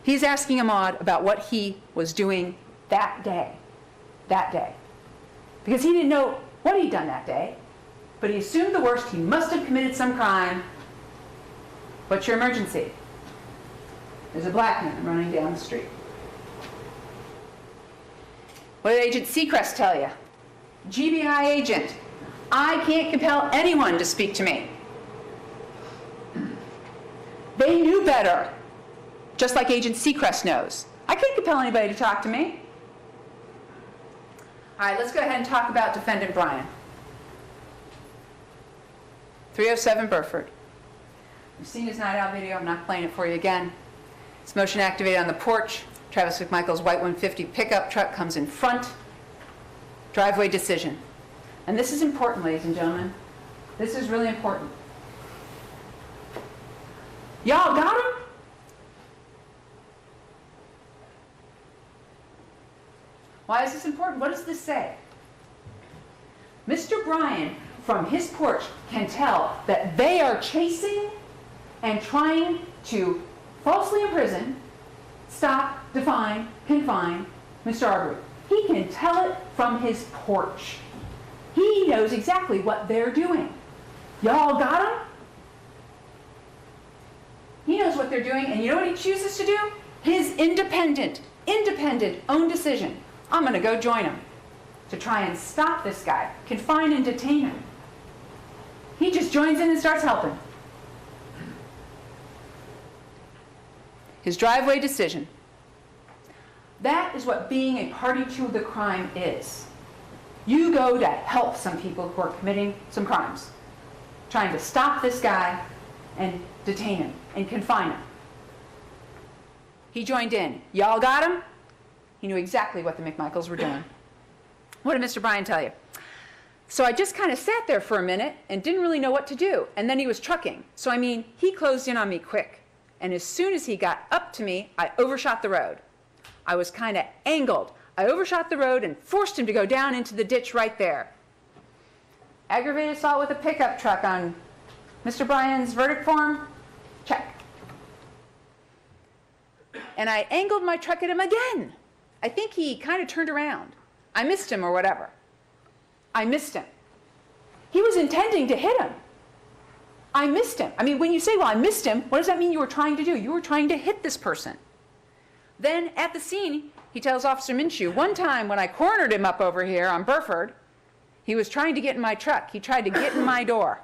He's asking Ahmaud about what he was doing that day. That day. because he didn't know what he'd done that day, but he assumed the worst. He must have committed some crime. What's your emergency? There's a black man running down the street. What did Agent Seacrest tell you? GBI agent, I can't compel anyone to speak to me. They knew better, just like Agent Seacrest knows. I can't compel anybody to talk to me. All right, let's go ahead and talk about Defendant Bryan. 307 Burford. You've seen his night out video. I'm not playing it for you again. It's motion activated on the porch. Travis McMichael's white 150 pickup truck comes in front. Driveway decision. And this is important, ladies and gentlemen. This is really important. Y'all got him? Why is this important? What does this say? Mr. Bryan, from his porch, can tell that they are chasing and trying to falsely imprison, stop, define, confine Mr. Arbery. He can tell it from his porch. He knows exactly what they're doing. Y'all got him? He knows what they're doing, and you know what he chooses to do? His independent own decision. I'm going to go join him to try and stop this guy, confine and detain him. He just joins in and starts helping. His driveway decision. That is what being a party to the crime is. You go to help some people who are committing some crimes, trying to stop this guy and detain him and confine him. He joined in. Y'all got him? He knew exactly what the McMichaels were doing. What did Mr. Bryan tell you? So I just kind of sat there for a minute and didn't really know what to do. And then he was trucking. So I mean, he closed in on me quick. And as soon as he got up to me, I overshot the road. I was kind of angled. I overshot the road and forced him to go down into the ditch right there. Aggravated assault with a pickup truck on Mr. Bryan's verdict form? Check. And I angled my truck at him again. I think he kind of turned around. I missed him or whatever. I missed him. He was intending to hit him. I missed him. I mean, when you say, well, I missed him, what does that mean you were trying to do? You were trying to hit this person. Then at the scene, he tells Officer Minshew, one time when I cornered him up over here on Burford, he was trying to get in my truck. He tried to get in my door.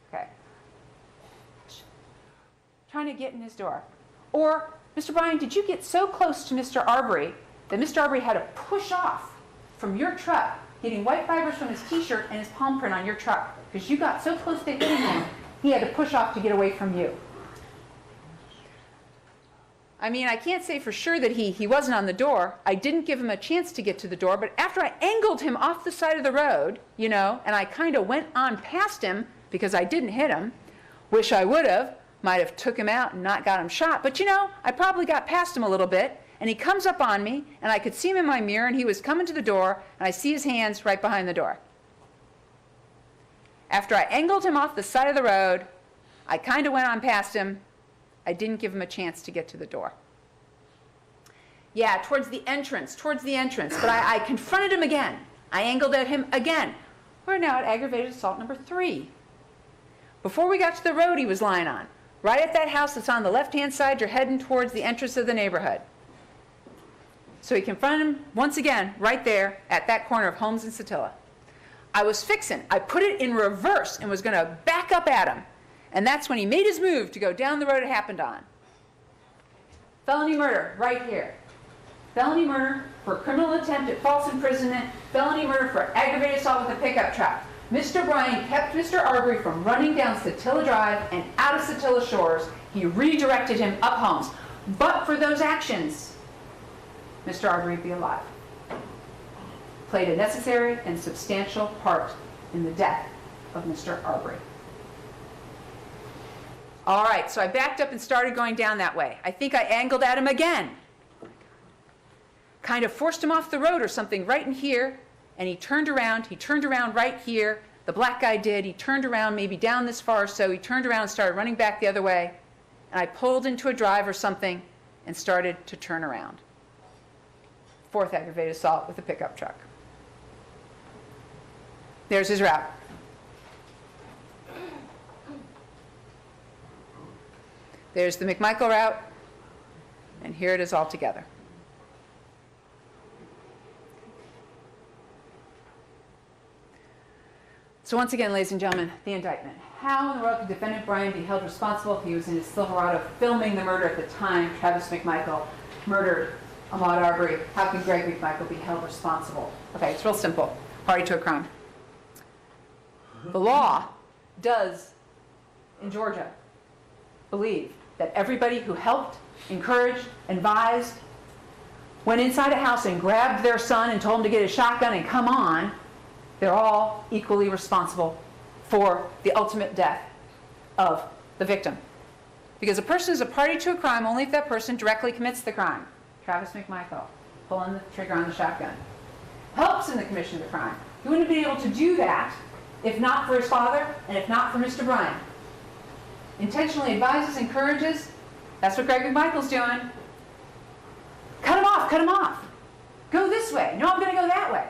Okay. Trying to get in his door. Or, Mr. Bryan, did you get so close to Mr. Arbery that Mr. Arbery had to push off from your truck, getting white fibers from his t-shirt and his palm print on your truck? Because you got so close to hitting him, he had to push off to get away from you. I mean, I can't say for sure that he wasn't on the door. I didn't give him a chance to get to the door, but after I angled him off the side of the road, you know, and I kind of went on past him because I didn't hit him, wish I would have, might have took him out and not got him shot. But you know, I probably got past him a little bit, and he comes up on me, and I could see him in my mirror, and he was coming to the door, and I see his hands right behind the door. After I angled him off the side of the road, I kind of went on past him. I didn't give him a chance to get to the door. Yeah, towards the entrance, but I confronted him again. I angled at him again. We're now at aggravated assault number 3. Before we got to the road he was lying on, right at that house that's on the left-hand side, you're heading towards the entrance of the neighborhood. So he confronted him once again right there at that corner of Holmes and Satilla. I was fixing. I put it in reverse and was going to back up at him. And that's when he made his move to go down the road it happened on. Felony murder, right here. Felony murder for criminal attempt at false imprisonment. Felony murder for aggravated assault with a pickup truck. Mr. Bryan kept Mr. Arbery from running down Satilla Drive and out of Satilla Shores. He redirected him up Holmes. But for those actions, Mr. Arbery would be alive. Played a necessary and substantial part in the death of Mr. Arbery. All right, so I backed up and started going down that way. I think I angled at him again. Kind of forced him off the road or something right in here, and he turned around right here. The black guy did. He turned around maybe down this far or so. He turned around and started running back the other way, and I pulled into a drive or something and started to turn around. fourth aggravated assault with a pickup truck. There's his route. There's the McMichael route, and here it is all together. So once again, ladies and gentlemen, the indictment. How in the world could defendant Brian be held responsible if he was in his Silverado filming the murder at the time Travis McMichael murdered Ahmaud Arbery? How can Greg McMichael be held responsible? Okay, it's real simple. Party to a crime. The law does, in Georgia, believe that everybody who helped, encouraged, advised, went inside a house and grabbed their son and told him to get a shotgun and come on, they're all equally responsible for the ultimate death of the victim. Because a person is a party to a crime only if that person directly commits the crime. Travis McMichael, pulling the trigger on the shotgun, helps in the commission of the crime. He wouldn't have been able to do that if not for his father and if not for Mr. Bryan. Intentionally advises, encourages. That's what Greg McMichael's doing. Cut him off, cut him off. Go this way. No, I'm going to go that way.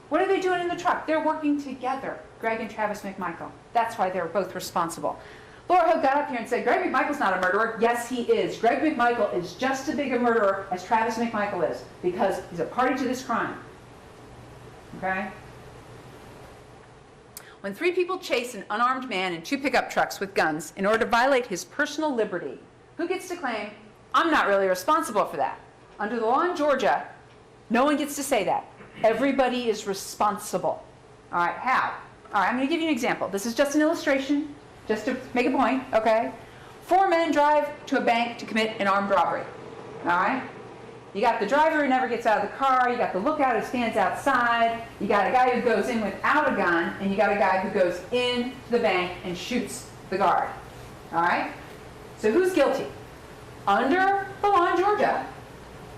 What are they doing in the truck? They're working together, Greg and Travis McMichael. That's why they're both responsible. Laura Hope got up here and said, Greg McMichael's not a murderer. Yes, he is. Greg McMichael is just as big a murderer as Travis McMichael is because he's a party to this crime. Okay? When three people chase an unarmed man in two pickup trucks with guns in order to violate his personal liberty, who gets to claim, I'm not really responsible for that? Under the law in Georgia, no one gets to say that. Everybody is responsible. All right, how? All right, I'm going to give you an example. This is just an illustration, just to make a point, okay? 4 men drive to a bank to commit an armed robbery. All right? You got the driver who never gets out of the car, you got the lookout who stands outside, you got a guy who goes in without a gun, and you got a guy who goes in the bank and shoots the guard. All right? So who's guilty? Under the law in Georgia,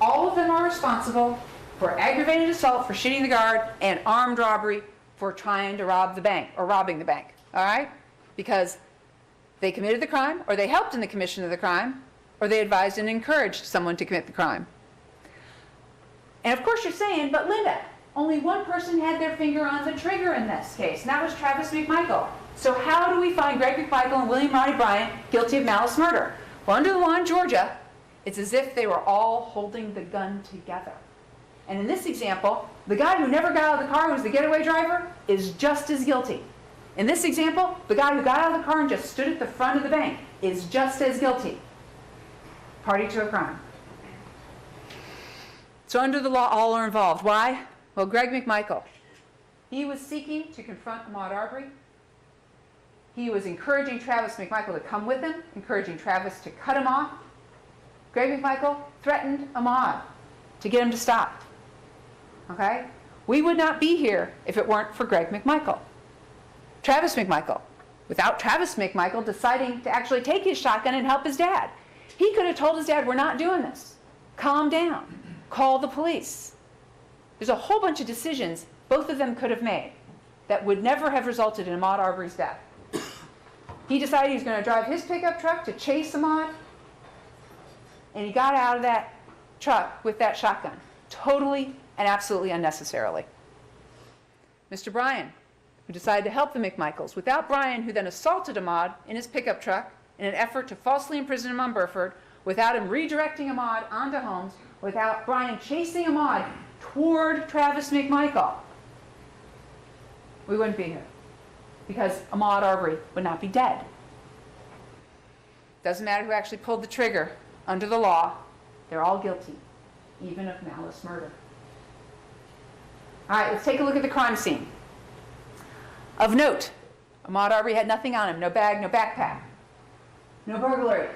all of them are responsible for aggravated assault for shooting the guard and armed robbery for trying to rob the bank or robbing the bank. All right? Because they committed the crime, or they helped in the commission of the crime, or they advised and encouraged someone to commit the crime. And of course you're saying, but Linda, only one person had their finger on the trigger in this case, and that was Travis McMichael. So how do we find Greg McMichael and William Roddy Bryant guilty of malice murder? Well, under the law in Georgia, it's as if they were all holding the gun together. And in this example, the guy who never got out of the car, who was the getaway driver, is just as guilty. In this example, the guy who got out of the car and just stood at the front of the bank is just as guilty. Party to a crime. So under the law, all are involved. Why? Well, Greg McMichael, he was seeking to confront Ahmaud Arbery. He was encouraging Travis McMichael to come with him, encouraging Travis to cut him off. Greg McMichael threatened Ahmaud to get him to stop. Okay? We would not be here if it weren't for Greg McMichael. Travis McMichael. Without Travis McMichael deciding to actually take his shotgun and help his dad. He could have told his dad, we're not doing this. Calm down. Call the police. There's a whole bunch of decisions both of them could have made that would never have resulted in Ahmaud Arbery's death. He decided he was going to drive his pickup truck to chase Ahmaud, and he got out of that truck with that shotgun, totally and absolutely unnecessarily. Mr. Bryan, who decided to help the McMichaels, without Bryan, who then assaulted Ahmaud in his pickup truck in an effort to falsely imprison him on Burford, without him redirecting Ahmaud onto Holmes, without Bryan chasing Ahmaud toward Travis McMichael, we wouldn't be here. Because Ahmaud Arbery would not be dead. Doesn't matter who actually pulled the trigger. Under the law, they're all guilty, even of malice murder. All right, let's take a look at the crime scene. Of note, Ahmaud Arbery had nothing on him, no bag, no backpack, no burglary,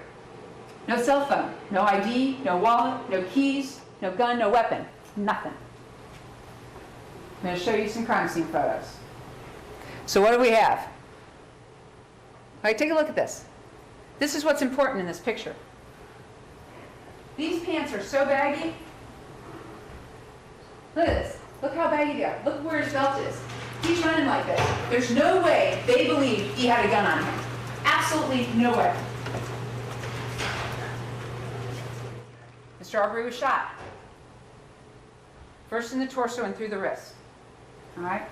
no cell phone, no ID, no wallet, no keys, no gun, no weapon, nothing. I'm going to show you some crime scene photos. So what do we have? All right, take a look at this. This is what's important in this picture. These pants are so baggy. Look at this. Look how baggy they are. Look where his belt is. He's running like this. There's no way they believe he had a gun on him. Absolutely no way. Mr. Arbery was shot. First in the torso and through the wrist. All right?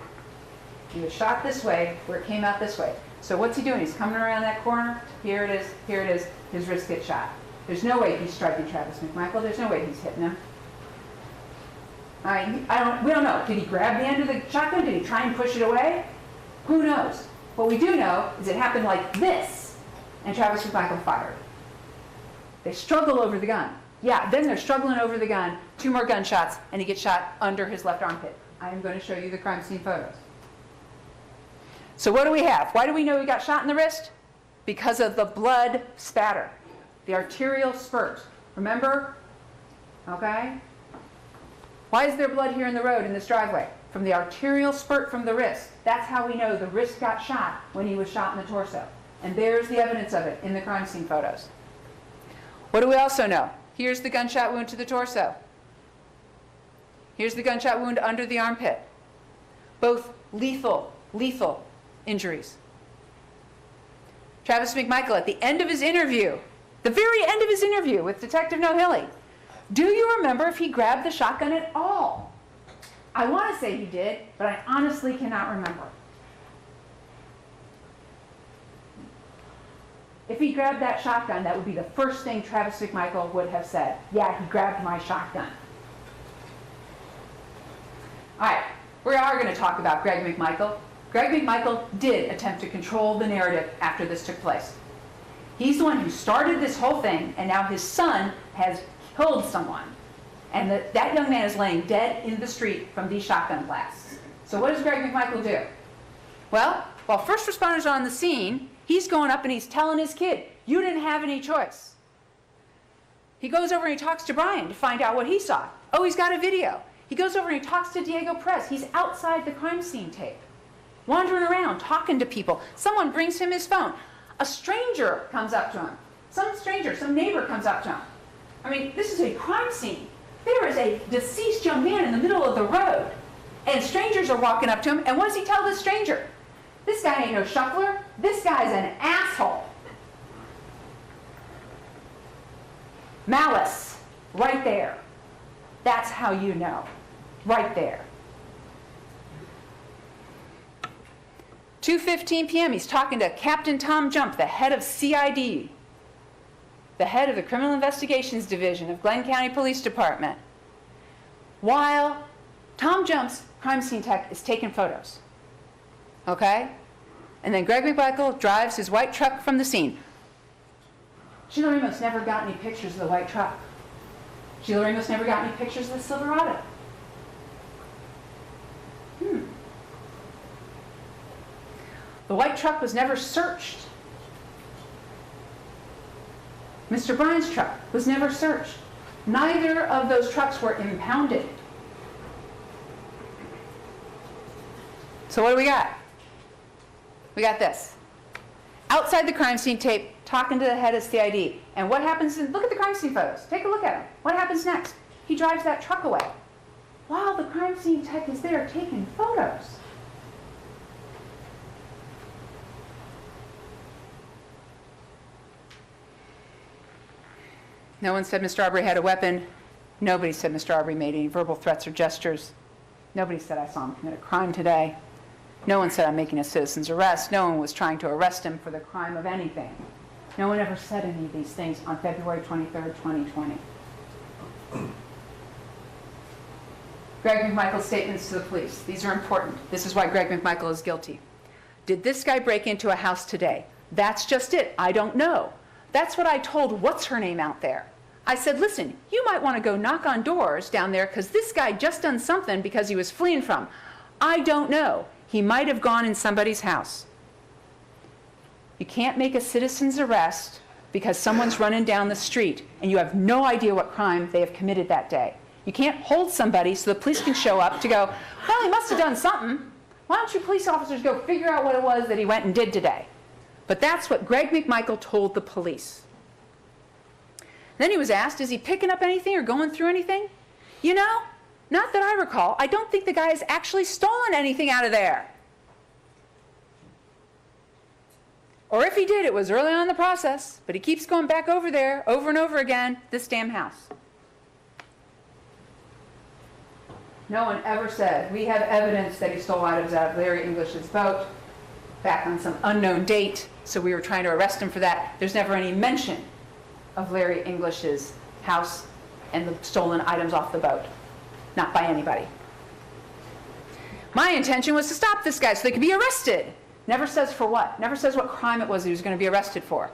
He was shot this way, where it came out this way. So what's he doing? He's coming around that corner. Here it is. Here it is. His wrist gets shot. There's no way he's striking Travis McMichael. There's no way he's hitting him. All right, we don't know. Did he grab the end of the shotgun? Did he try and push it away? Who knows? What we do know is it happened like this, and Travis McMichael fired. They struggle over the gun. Yeah, then they're struggling over the gun. 2 more gunshots, and he gets shot under his left armpit. I am going to show you the crime scene photos. So what do we have? Why do we know he got shot in the wrist? Because of the blood spatter, the arterial spurt. Remember? Okay? Why is there blood here in the road in this driveway? From the arterial spurt from the wrist. That's how we know the wrist got shot when he was shot in the torso. And there's the evidence of it in the crime scene photos. What do we also know? Here's the gunshot wound to the torso. Here's the gunshot wound under the armpit. Both lethal injuries. Travis McMichael, at the end of his interview, the very end of his interview with Detective Nohilly, do you remember if he grabbed the shotgun at all? I want to say he did, but I honestly cannot remember. If he grabbed that shotgun, that would be the first thing Travis McMichael would have said. Yeah, he grabbed my shotgun. All right, we are going to talk about Greg McMichael. Greg McMichael did attempt to control the narrative after this took place. He's the one who started this whole thing, and now his son has killed someone. And that young man is laying dead in the street from these shotgun blasts. So what does Greg McMichael do? Well, while first responders are on the scene, he's going up and he's telling his kid, you didn't have any choice. He goes over and he talks to Brian to find out what he saw. Oh, he's got a video. He goes over and he talks to Diego Perez. He's outside the crime scene tape, wandering around, talking to people. Someone brings him his phone. A stranger comes up to him. Some neighbor comes up to him. I mean, this is a crime scene. There is a deceased young man in the middle of the road, and strangers are walking up to him, and what does he tell this stranger? This guy ain't no shuffler. This guy's an asshole. Malice, right there. That's how you know, right there. 2:15 p.m., he's talking to Captain Tom Jump, the head of CID, the head of the Criminal Investigations Division of Glenn County Police Department, while Tom Jump's crime scene tech is taking photos. Okay? And then Greg McMichael drives his white truck from the scene. Sheila Ramos never got any pictures of the white truck. Sheila Ramos never got any pictures of the Silverado. The white truck was never searched. Mr. Bryan's truck was never searched. Neither of those trucks were impounded. So what do we got? We got this. Outside the crime scene tape, talking to the head of CID. And what happens? Look at the crime scene photos. Take a look at them. What happens next? He drives that truck away while the crime scene tech is there taking photos. No one said Mr. Arbery had a weapon. Nobody said Mr. Arbery made any verbal threats or gestures. Nobody said I saw him commit a crime today. No one said I'm making a citizen's arrest. No one was trying to arrest him for the crime of anything. No one ever said any of these things on February 23rd, 2020. Greg McMichael's statements to the police. These are important. This is why Greg McMichael is guilty. Did this guy break into a house today? That's just it. I don't know. That's what I told what's-her-name out there. I said, listen, you might want to go knock on doors down there because this guy just done something because he was fleeing from. I don't know. He might have gone in somebody's house. You can't make a citizen's arrest because someone's running down the street and you have no idea what crime they have committed that day. You can't hold somebody so the police can show up to go, well, he must have done something. Why don't you police officers go figure out what it was that he went and did today? But that's what Greg McMichael told the police. Then he was asked, is he picking up anything or going through anything? You know, not that I recall. I don't think the guy has actually stolen anything out of there. Or if he did, it was early on in the process. But he keeps going back over there over and over again, this damn house. No one ever said, we have evidence that he stole items out of Larry English's boat back on some unknown date, so we were trying to arrest him for that. There's never any mention of Larry English's house and the stolen items off the boat. Not by anybody. My intention was to stop this guy so they could be arrested. Never says for what. Never says what crime it was he was going to be arrested for.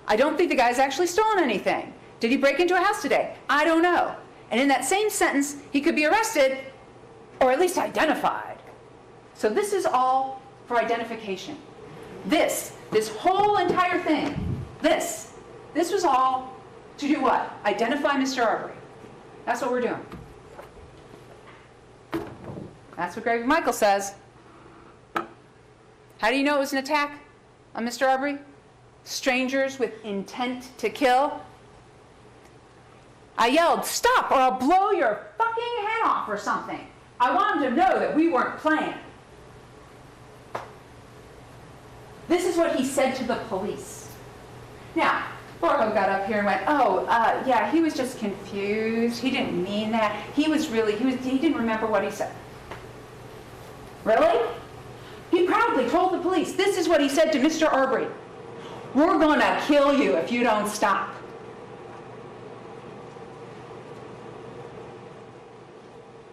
I don't think the guy's actually stolen anything. Did he break into a house today? I don't know. And in that same sentence, he could be arrested or at least identified. So this is all for identification. This whole entire thing, this was all to do what? Identify Mr. Arbery. That's what we're doing. That's what Greg Michael says. How do you know it was an attack on Mr. Arbery? Strangers with intent to kill? I yelled, "Stop, or I'll blow your fucking head off," or something. I wanted to know that we weren't playing. This is what he said to the police. Now, Borho got up here and went, yeah, he was just confused. He didn't mean that. He didn't remember what he said. Really? He proudly told the police, this is what he said to Mr. Arbery. We're going to kill you if you don't stop.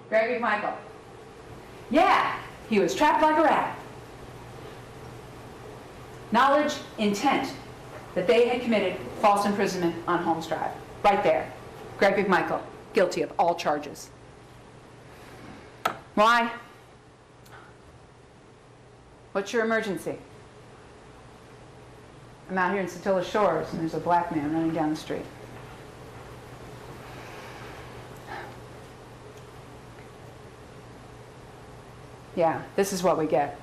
Greg McMichael. Yeah, he was trapped like a rat. Knowledge, intent, that they had committed false imprisonment on Holmes Drive. Right there. Greg McMichael, guilty of all charges. Why? What's your emergency? I'm out here in Satilla Shores and there's a black man running down the street. Yeah, this is what we get.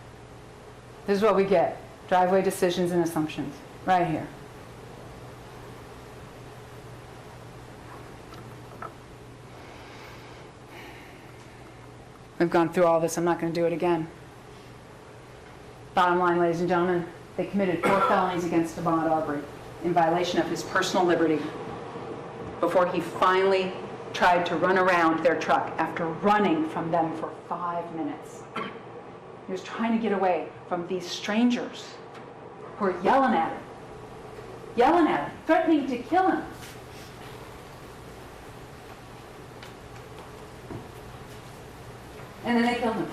This is what we get. Driveway decisions and assumptions. Right here. We've gone through all this. I'm not going to do it again. Bottom line, ladies and gentlemen, they committed 4 felonies against Ahmaud Arbery in violation of his personal liberty before he finally tried to run around their truck after running from them for 5 minutes. He was trying to get away from these strangers who were yelling at him, threatening to kill him. And then they killed him.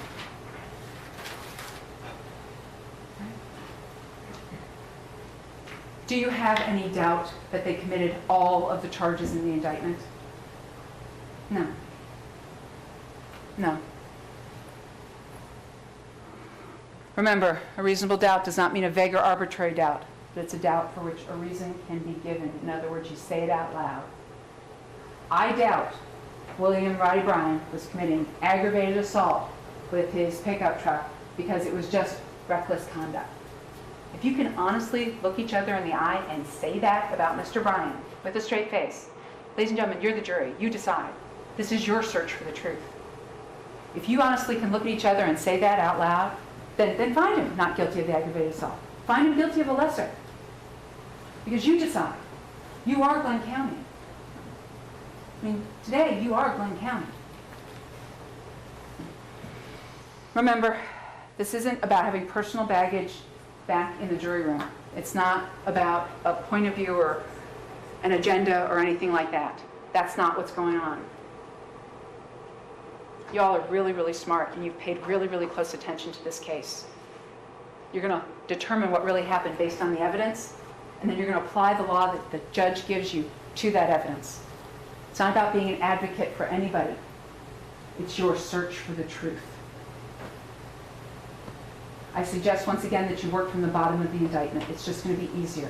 Do you have any doubt that they committed all of the charges in the indictment? No. No. Remember, a reasonable doubt does not mean a vague or arbitrary doubt, but it's a doubt for which a reason can be given. In other words, you say it out loud. I doubt William Roddy Bryan was committing aggravated assault with his pickup truck because it was just reckless conduct. If you can honestly look each other in the eye and say that about Mr. Bryan with a straight face, ladies and gentlemen, you're the jury. You decide. This is your search for the truth. If you honestly can look at each other and say that out loud, then find him not guilty of the aggravated assault. Find him guilty of a lesser. Because you decide. You are Glenn County. I mean, today you are Glenn County. Remember, this isn't about having personal baggage back in the jury room. It's not about a point of view or an agenda or anything like that. That's not what's going on. Y'all are really, really smart, and you've paid really, really close attention to this case. You're going to determine what really happened based on the evidence, and then you're going to apply the law that the judge gives you to that evidence. It's not about being an advocate for anybody. It's your search for the truth. I suggest once again that you work from the bottom of the indictment. It's just going to be easier.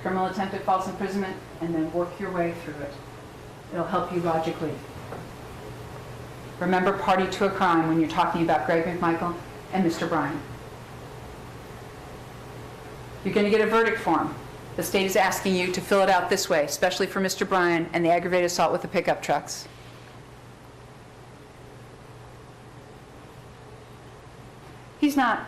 Criminal attempt at false imprisonment, and then work your way through it. It'll help you logically. Remember party to a crime when you're talking about Greg McMichael and Mr. Bryan. You're going to get a verdict form. The state is asking you to fill it out this way, especially for Mr. Bryan and the aggravated assault with the pickup trucks. He's not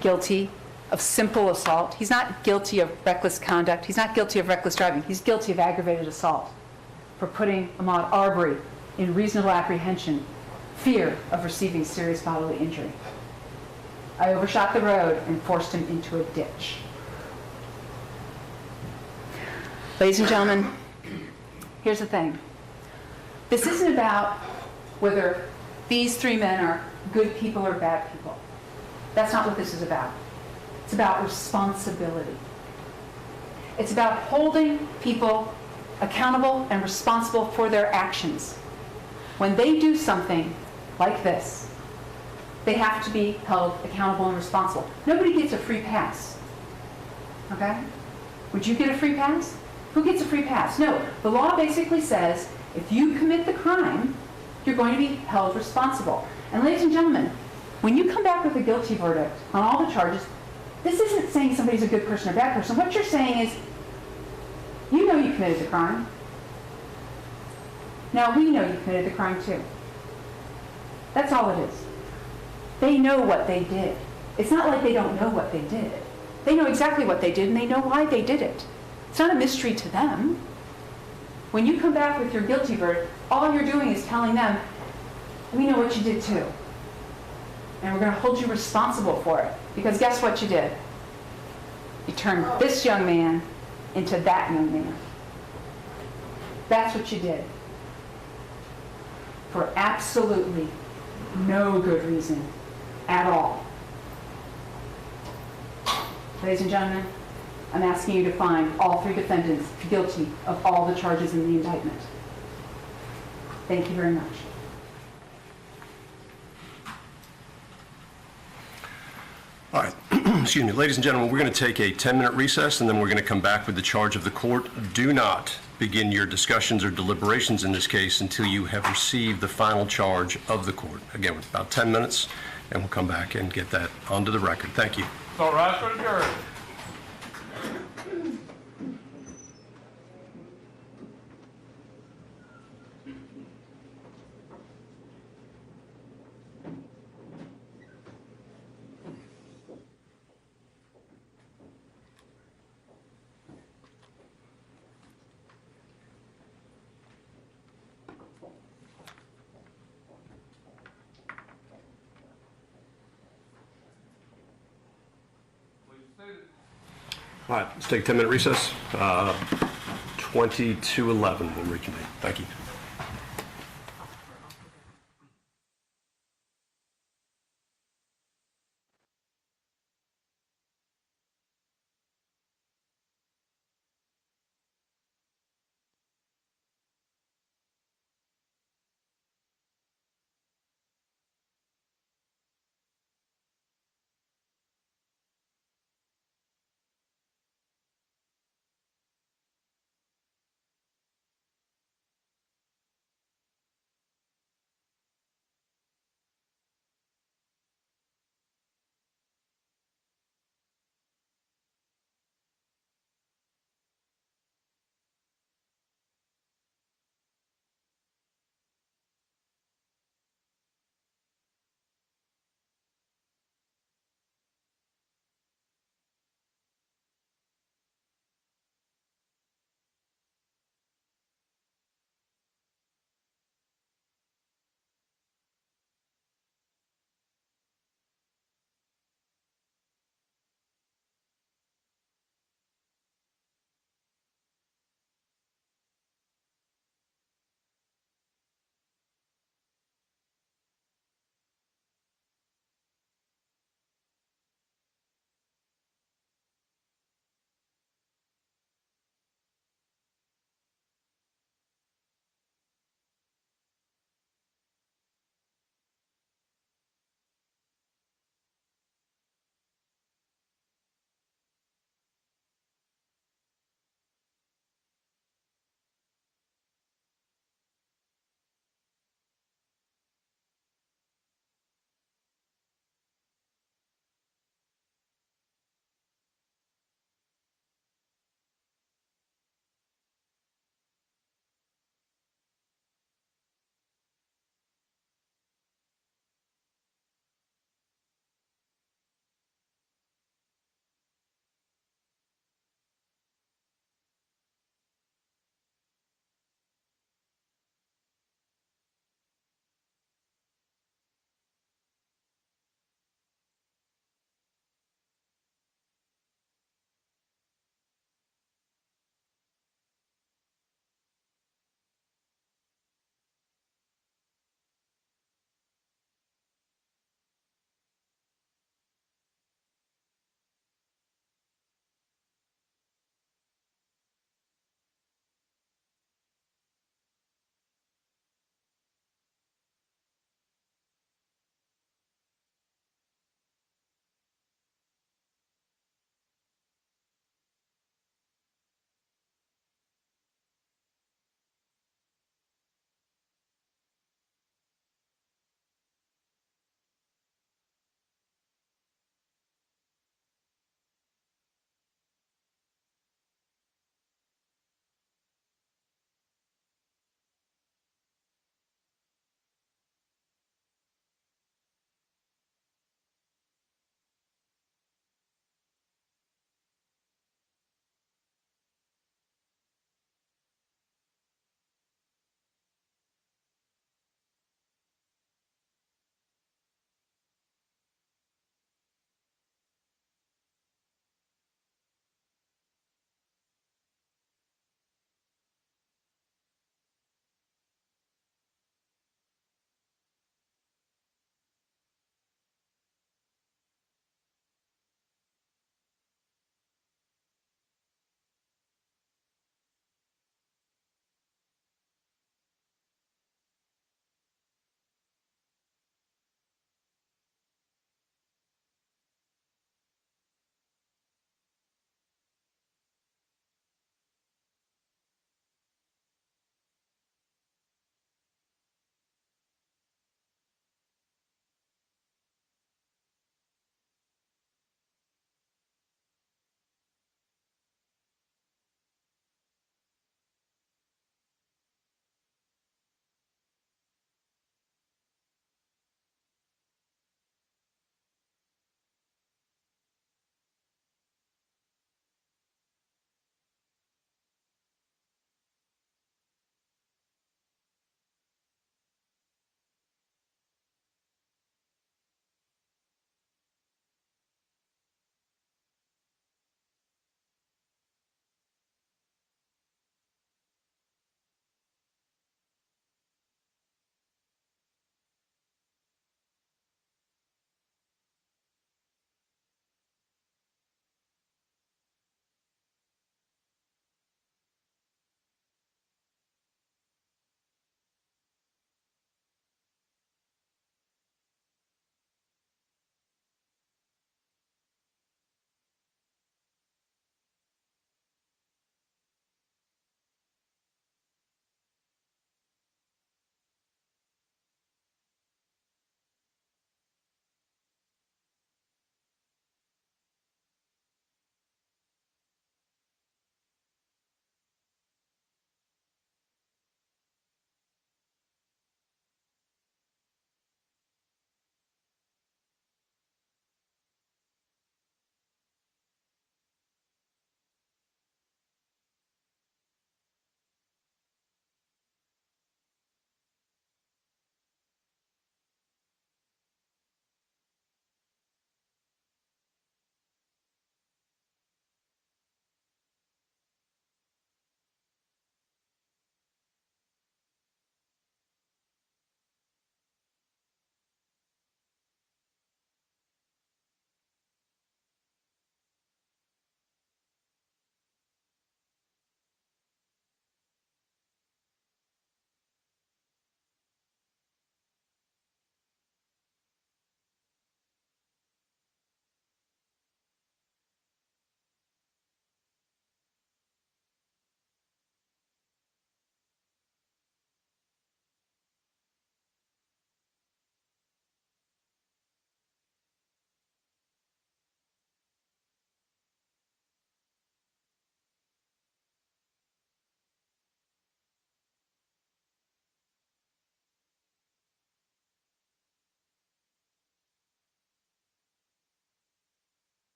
guilty of simple assault. He's not guilty of reckless conduct. He's not guilty of reckless driving. He's guilty of aggravated assault. for putting Ahmaud Arbery in reasonable apprehension, fear of receiving serious bodily injury. I overshot the road and forced him into a ditch. Ladies and gentlemen, here's the thing. This isn't about whether these three men are good people or bad people. That's not what this is about. It's about responsibility. It's about holding people accountable and responsible for their actions. When they do something like this, they have to be held accountable and responsible. Nobody gets a free pass. Okay? Would you get a free pass? Who gets a free pass? No. The law basically says if you commit the crime, you're going to be held responsible. And ladies and gentlemen, when you come back with a guilty verdict on all the charges, this isn't saying somebody's a good person or a bad person. What you're saying is, you know you committed the crime. Now we know you committed the crime too. That's all it is. They know what they did. It's not like they don't know what they did. They know exactly what they did and they know why they did it. It's not a mystery to them. When you come back with your guilty verdict, all you're doing is telling them, we know what you did too. And we're going to hold you responsible for it. Because guess what you did? You turned this young man into that young man. That's what you did. For absolutely no good reason at all. Ladies and gentlemen, I'm asking you to find all three defendants guilty of all the charges in the indictment. Thank you very much. All right, excuse me. Ladies and gentlemen, we're going to take a 10-minute recess, and then we're going to come back with the charge of the court. Do not begin your discussions or deliberations in this case until you have received the final charge of the court. Again, with about 10 minutes, and we'll come back and get that onto the record. Thank you. All rise for the jury. All right, let's take a 10-minute recess. 22:11, we'll reconvene. Thank you.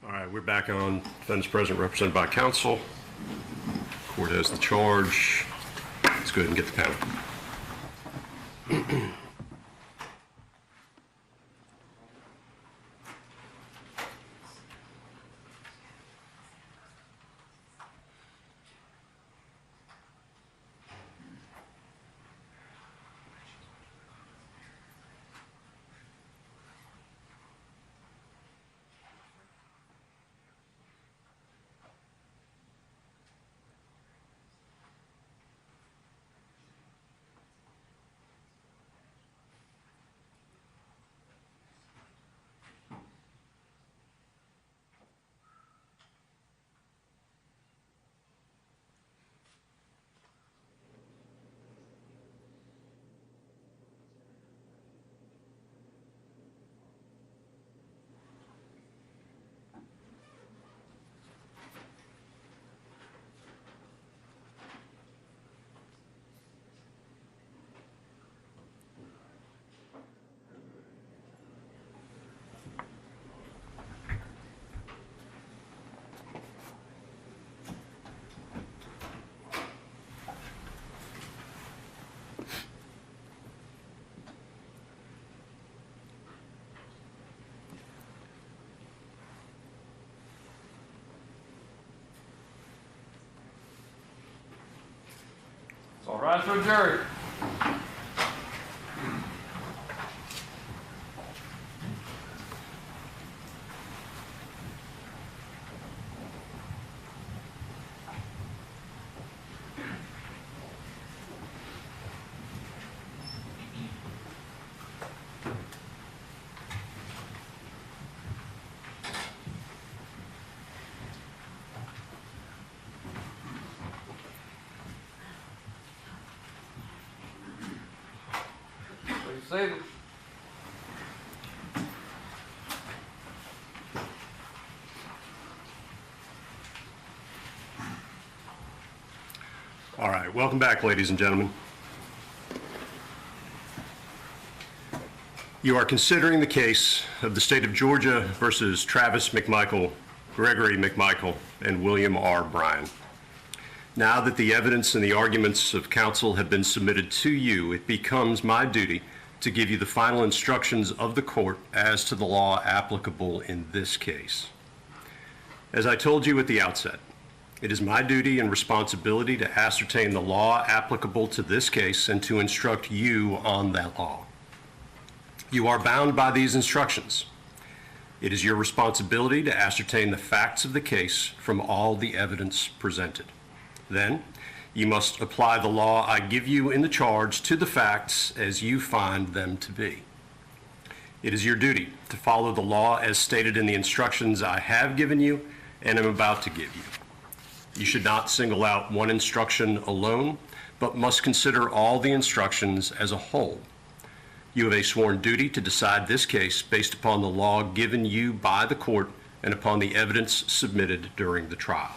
All right, we're back on. Defendants present represented by counsel. Court has the charge. Let's go ahead and get the panel. All rise for a jury. Seated. All right, welcome back, ladies and gentlemen. You are considering the case of the state of Georgia versus Travis McMichael, Gregory McMichael, and William R. Bryan. Now that the evidence and the arguments of counsel have been submitted to you, it becomes my duty to give you the final instructions of the court as to the law applicable in this case. As I told you at the outset, it is my duty and responsibility to ascertain the law applicable to this case and to instruct you on that law. You are bound by these instructions. It is your responsibility to ascertain the facts of the case from all the evidence presented. Then, you must apply the law I give you in the charge to the facts as you find them to be. It is your duty to follow the law as stated in the instructions I have given you and am about to give you. You should not single out one instruction alone, but must consider all the instructions as a whole. You have a sworn duty to decide this case based upon the law given you by the court and upon the evidence submitted during the trial.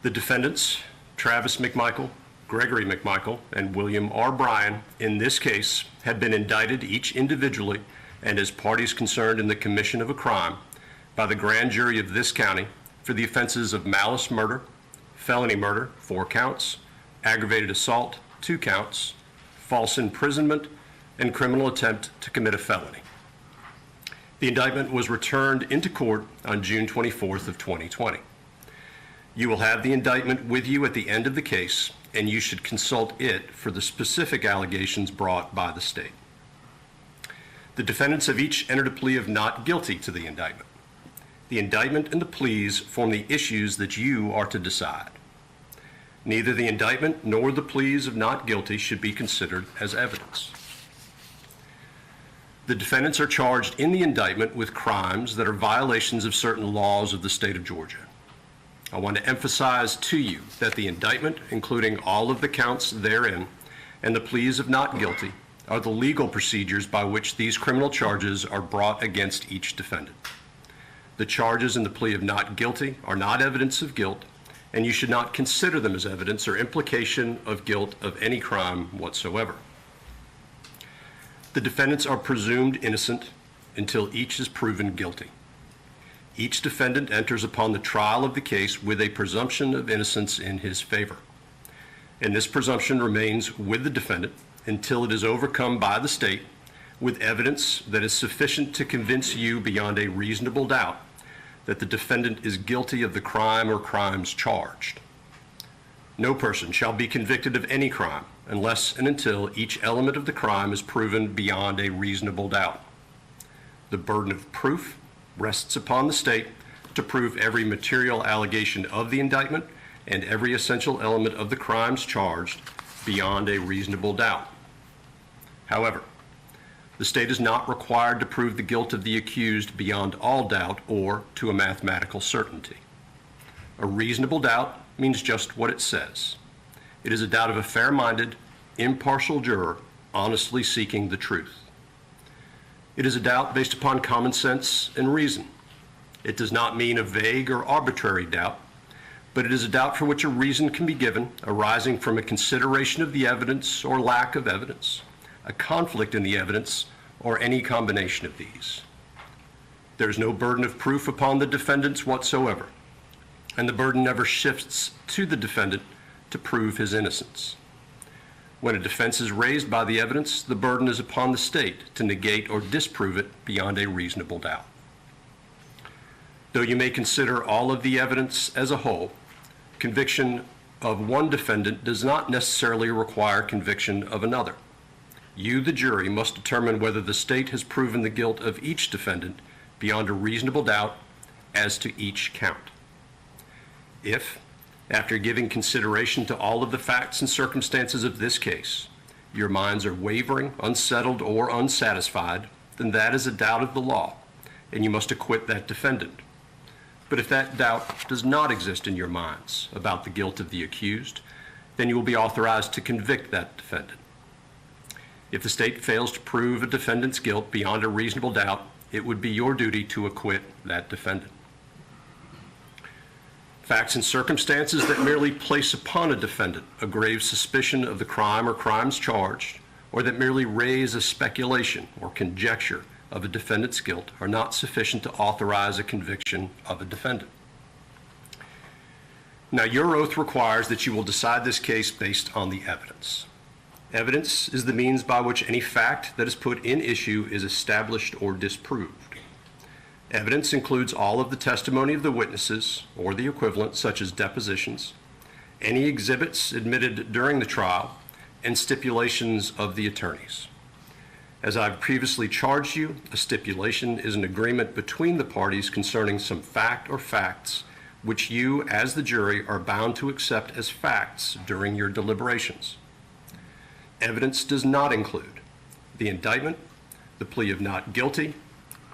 The defendants, Travis McMichael, Gregory McMichael, and William R. Bryan, in this case, have been indicted each individually and as parties concerned in the commission of a crime by the grand jury of this county for the offenses of malice murder, felony murder, 4 counts, aggravated assault, 2 counts, false imprisonment, and criminal attempt to commit a felony. The indictment was returned into court on June 24th of 2020. You will have the indictment with you at the end of the case, and you should consult it for the specific allegations brought by the state. The defendants have each entered a plea of not guilty to the indictment. The indictment and the pleas form the issues that you are to decide. Neither the indictment nor the pleas of not guilty should be considered as evidence. The defendants are charged in the indictment with crimes that are violations of certain laws of the state of Georgia. I want to emphasize to you that the indictment, including all of the counts therein, and the pleas of not guilty, are the legal procedures by which these criminal charges are brought against each defendant. The charges in the plea of not guilty are not evidence of guilt, and you should not consider them as evidence or implication of guilt of any crime whatsoever. The defendants are presumed innocent until each is proven guilty. Each defendant enters upon the trial of the case with a presumption of innocence in his favor. And this presumption remains with the defendant until it is overcome by the state with evidence that is sufficient to convince you beyond a reasonable doubt that the defendant is guilty of the crime or crimes charged. No person shall be convicted of any crime unless and until each element of the crime is proven beyond a reasonable doubt. The burden of proof rests upon the state to prove every material allegation of the indictment and every essential element of the crimes charged beyond a reasonable doubt. However, the state is not required to prove the guilt of the accused beyond all doubt or to a mathematical certainty. A reasonable doubt means just what it says. It is a doubt of a fair-minded, impartial juror honestly seeking the truth. It is a doubt based upon common sense and reason. It does not mean a vague or arbitrary doubt, but it is a doubt for which a reason can be given arising from a consideration of the evidence or lack of evidence, a conflict in the evidence, or any combination of these. There is no burden of proof upon the defendants whatsoever, and the burden never shifts to the defendant to prove his innocence. When a defense is raised by the evidence, the burden is upon the state to negate or disprove it beyond a reasonable doubt. Though you may consider all of the evidence as a whole, conviction of one defendant does not necessarily require conviction of another. You, the jury, must determine whether the state has proven the guilt of each defendant beyond a reasonable doubt as to each count. If, after giving consideration to all of the facts and circumstances of this case, your minds are wavering, unsettled, or unsatisfied, then that is a doubt of the law, and you must acquit that defendant. But if that doubt does not exist in your minds about the guilt of the accused, then you will be authorized to convict that defendant. If the state fails to prove a defendant's guilt beyond a reasonable doubt, it would be your duty to acquit that defendant. Facts and circumstances that merely place upon a defendant a grave suspicion of the crime or crimes charged, or that merely raise a speculation or conjecture of a defendant's guilt, are not sufficient to authorize a conviction of a defendant. Now, your oath requires that you will decide this case based on the evidence. Evidence is the means by which any fact that is put in issue is established or disproved. Evidence includes all of the testimony of the witnesses or the equivalent, such as depositions, any exhibits admitted during the trial, and stipulations of the attorneys. As I've previously charged you, a stipulation is an agreement between the parties concerning some fact or facts which you, as the jury, are bound to accept as facts during your deliberations. Evidence does not include the indictment, the plea of not guilty,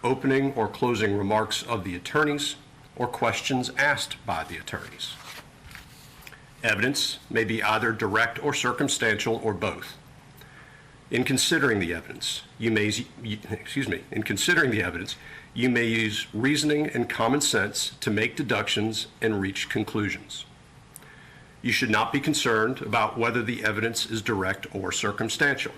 opening or closing remarks of the attorneys, or questions asked by the attorneys. Evidence may be either direct or circumstantial or both. In considering the evidence, you may use reasoning and common sense to make deductions and reach conclusions. You should not be concerned about whether the evidence is direct or circumstantial.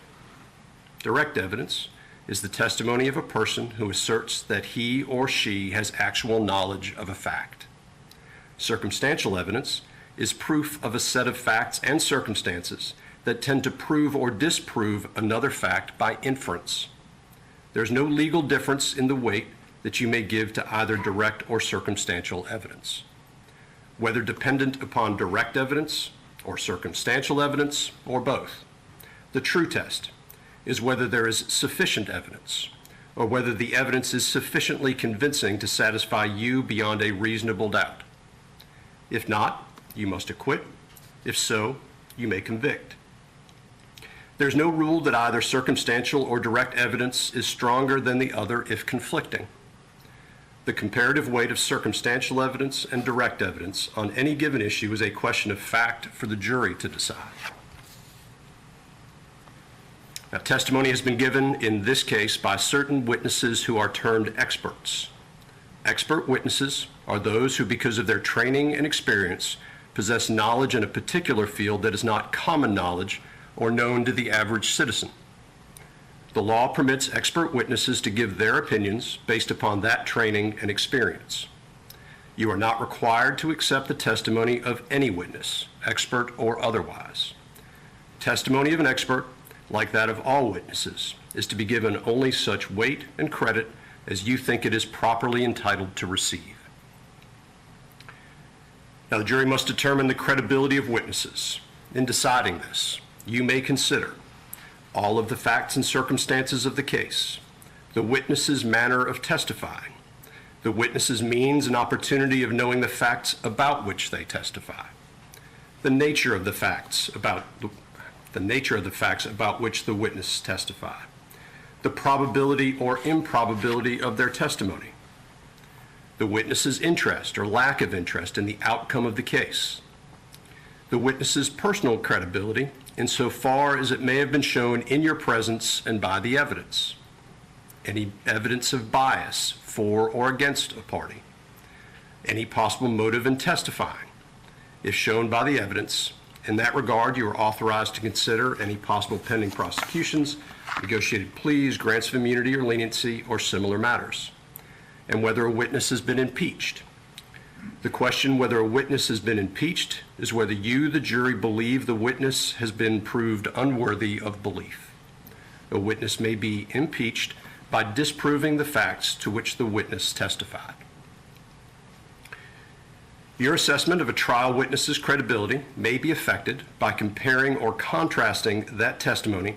Direct evidence is the testimony of a person who asserts that he or she has actual knowledge of a fact. Circumstantial evidence is proof of a set of facts and circumstances that tend to prove or disprove another fact by inference. There's no legal difference in the weight that you may give to either direct or circumstantial evidence. Whether dependent upon direct evidence or circumstantial evidence or both, the true test is whether there is sufficient evidence or whether the evidence is sufficiently convincing to satisfy you beyond a reasonable doubt. If not, you must acquit. If so, you may convict. There's no rule that either circumstantial or direct evidence is stronger than the other if conflicting. The comparative weight of circumstantial evidence and direct evidence on any given issue is a question of fact for the jury to decide. Now, testimony has been given in this case by certain witnesses who are termed experts. Expert witnesses are those who, because of their training and experience, possess knowledge in a particular field that is not common knowledge or known to the average citizen. The law permits expert witnesses to give their opinions based upon that training and experience. You are not required to accept the testimony of any witness, expert or otherwise. Testimony of an expert, like that of all witnesses, is to be given only such weight and credit as you think it is properly entitled to receive. Now, the jury must determine the credibility of witnesses. In deciding this, you may consider all of the facts and circumstances of the case, the witness's manner of testifying, the witness's means and opportunity of knowing the facts about which they testify, the nature of the facts about which the witness testify, the probability or improbability of their testimony, the witness's interest or lack of interest in the outcome of the case, the witness's personal credibility insofar as it may have been shown in your presence and by the evidence, any evidence of bias for or against a party, any possible motive in testifying, if shown by the evidence. In that regard, you are authorized to consider any possible pending prosecutions, negotiated pleas, grants of immunity or leniency, or similar matters, and whether a witness has been impeached. The question whether a witness has been impeached is whether you, the jury, believe the witness has been proved unworthy of belief. A witness may be impeached by disproving the facts to which the witness testified. Your assessment of a trial witness's credibility may be affected by comparing or contrasting that testimony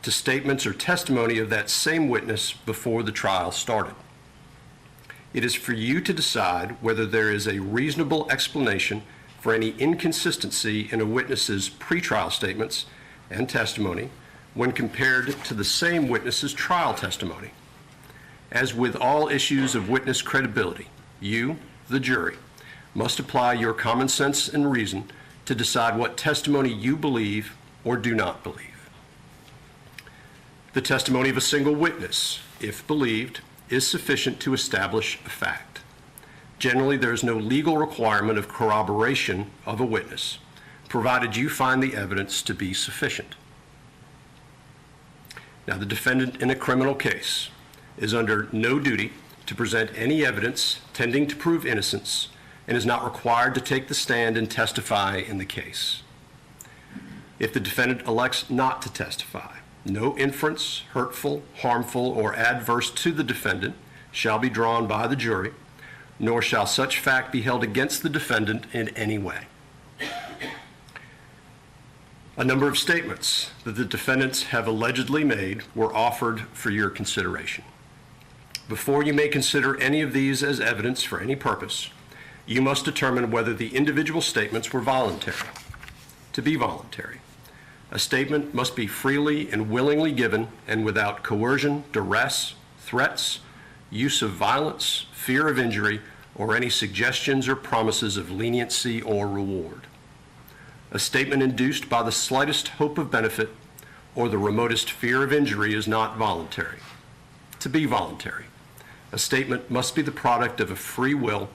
to statements or testimony of that same witness before the trial started. It is for you to decide whether there is a reasonable explanation for any inconsistency in a witness's pretrial statements and testimony when compared to the same witness's trial testimony. As with all issues of witness credibility, you, the jury, must apply your common sense and reason to decide what testimony you believe or do not believe. The testimony of a single witness, if believed, is sufficient to establish a fact. Generally, there is no legal requirement of corroboration of a witness, provided you find the evidence to be sufficient. Now, the defendant in a criminal case is under no duty to present any evidence tending to prove innocence and is not required to take the stand and testify in the case. If the defendant elects not to testify, no inference, hurtful, harmful, or adverse to the defendant shall be drawn by the jury, nor shall such fact be held against the defendant in any way. A number of statements that the defendants have allegedly made were offered for your consideration. Before you may consider any of these as evidence for any purpose, you must determine whether the individual statements were voluntary. To be voluntary, a statement must be freely and willingly given and without coercion, duress, threats, use of violence, fear of injury, or any suggestions or promises of leniency or reward. A statement induced by the slightest hope of benefit or the remotest fear of injury is not voluntary. To be voluntary, a statement must be the product of a free will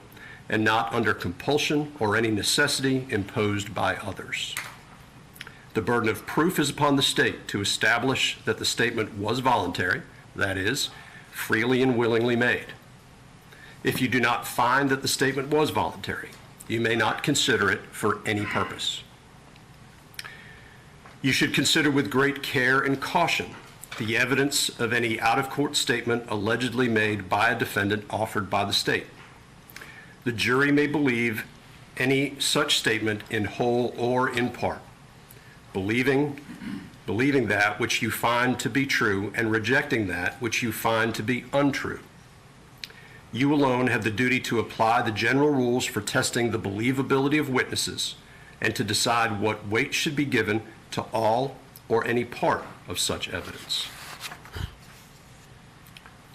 and not under compulsion or any necessity imposed by others. The burden of proof is upon the state to establish that the statement was voluntary, that is, freely and willingly made. If you do not find that the statement was voluntary, you may not consider it for any purpose. You should consider with great care and caution the evidence of any out-of-court statement allegedly made by a defendant offered by the state. The jury may believe any such statement in whole or in part, believing that which you find to be true and rejecting that which you find to be untrue. You alone have the duty to apply the general rules for testing the believability of witnesses and to decide what weight should be given to all or any part of such evidence.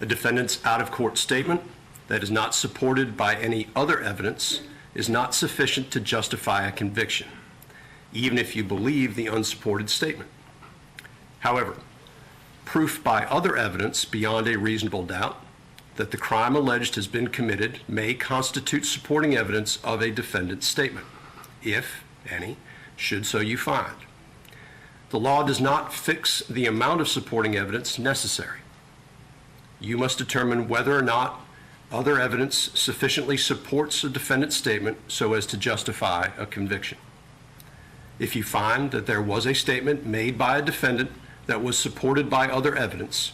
A defendant's out-of-court statement that is not supported by any other evidence is not sufficient to justify a conviction, even if you believe the unsupported statement. However, proof by other evidence beyond a reasonable doubt that the crime alleged has been committed may constitute supporting evidence of a defendant's statement, if any, should so you find. The law does not fix the amount of supporting evidence necessary. You must determine whether or not other evidence sufficiently supports a defendant's statement so as to justify a conviction. If you find that there was a statement made by a defendant that was supported by other evidence,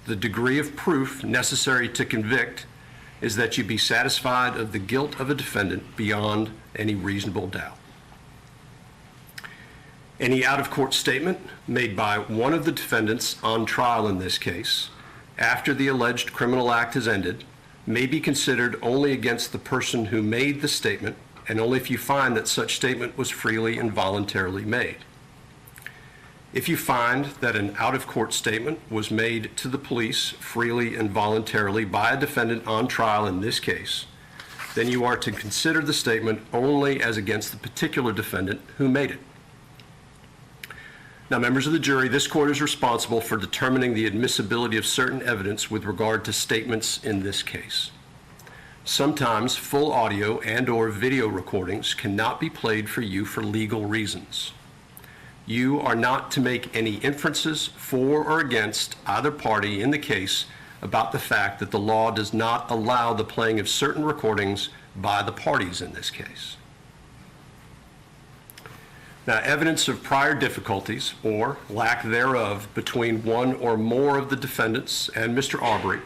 the degree of proof necessary to convict is that you be satisfied of the guilt of a defendant beyond any reasonable doubt. Any out-of-court statement made by one of the defendants on trial in this case, after the alleged criminal act has ended, may be considered only against the person who made the statement, and only if you find that such statement was freely and voluntarily made. If you find that an out-of-court statement was made to the police freely and voluntarily by a defendant on trial in this case, then you are to consider the statement only as against the particular defendant who made it. Now, members of the jury, this court is responsible for determining the admissibility of certain evidence with regard to statements in this case. Sometimes full audio and/or video recordings cannot be played for you for legal reasons. You are not to make any inferences for or against either party in the case about the fact that the law does not allow the playing of certain recordings by the parties in this case. Now, evidence of prior difficulties or lack thereof between one or more of the defendants and Mr. Arbery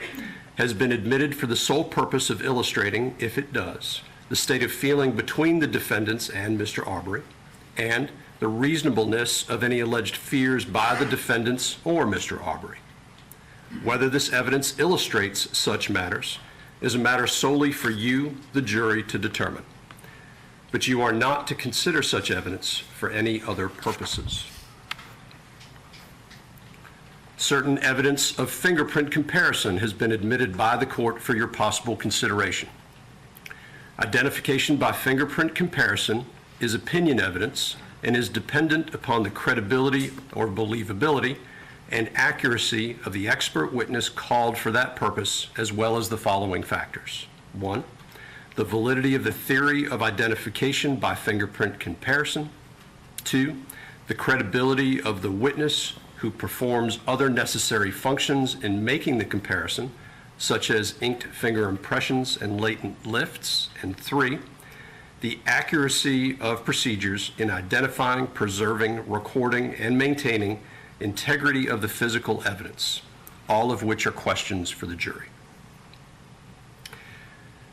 has been admitted for the sole purpose of illustrating, if it does, the state of feeling between the defendants and Mr. Arbery, and the reasonableness of any alleged fears by the defendants or Mr. Arbery. Whether this evidence illustrates such matters is a matter solely for you, the jury, to determine. But you are not to consider such evidence for any other purposes. Certain evidence of fingerprint comparison has been admitted by the court for your possible consideration. Identification by fingerprint comparison is opinion evidence and is dependent upon the credibility or believability and accuracy of the expert witness called for that purpose, as well as the following factors. 1, the validity of the theory of identification by fingerprint comparison. 2, the credibility of the witness who performs other necessary functions in making the comparison, such as inked finger impressions and latent lifts. And 3, the accuracy of procedures in identifying, preserving, recording, and maintaining integrity of the physical evidence, all of which are questions for the jury.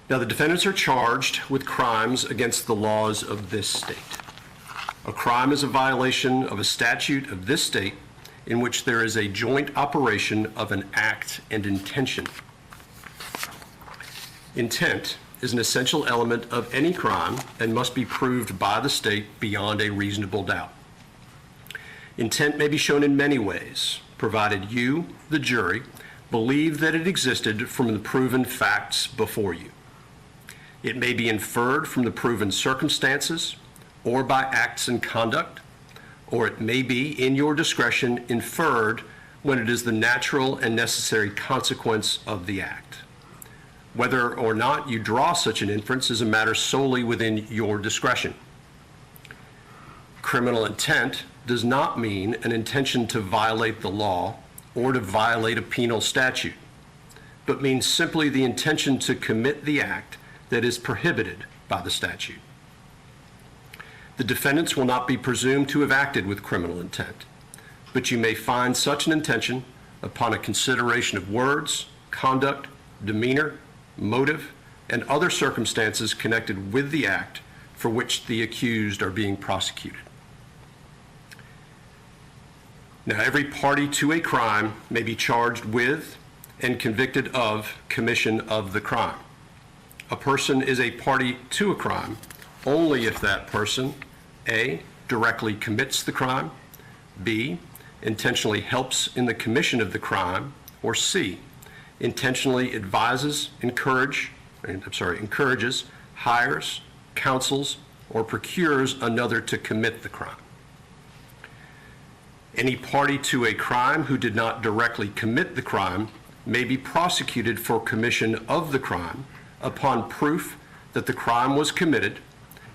Now, the defendants are charged with crimes against the laws of this state. A crime is a violation of a statute of this state in which there is a joint operation of an act and intention. Intent is an essential element of any crime and must be proved by the state beyond a reasonable doubt. Intent may be shown in many ways, provided you, the jury, believe that it existed from the proven facts before you. It may be inferred from the proven circumstances or by acts and conduct, or it may be, in your discretion, inferred when it is the natural and necessary consequence of the act. Whether or not you draw such an inference is a matter solely within your discretion. Criminal intent does not mean an intention to violate the law or to violate a penal statute, but means simply the intention to commit the act that is prohibited by the statute. The defendants will not be presumed to have acted with criminal intent, but you may find such an intention upon a consideration of words, conduct, demeanor, motive, and other circumstances connected with the act for which the accused are being prosecuted. Now, every party to a crime may be charged with and convicted of commission of the crime. A person is a party to a crime only if that person, A, directly commits the crime, B, intentionally helps in the commission of the crime, or C, intentionally advises, encourages, hires, counsels, or procures another to commit the crime. Any party to a crime who did not directly commit the crime may be prosecuted for commission of the crime upon proof that the crime was committed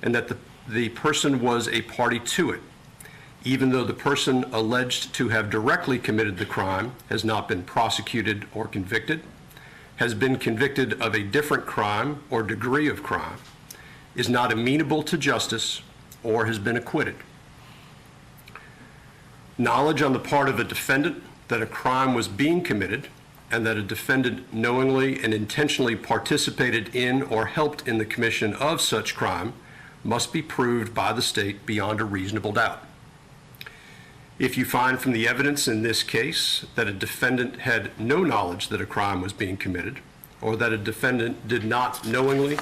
and that the person was a party to it, even though the person alleged to have directly committed the crime has not been prosecuted or convicted, has been convicted of a different crime or degree of crime, is not amenable to justice, or has been acquitted. Knowledge on the part of a defendant that a crime was being committed and that a defendant knowingly and intentionally participated in or helped in the commission of such crime must be proved by the state beyond a reasonable doubt. If you find from the evidence in this case that a defendant had no knowledge that a crime was being committed, or that a defendant did not knowingly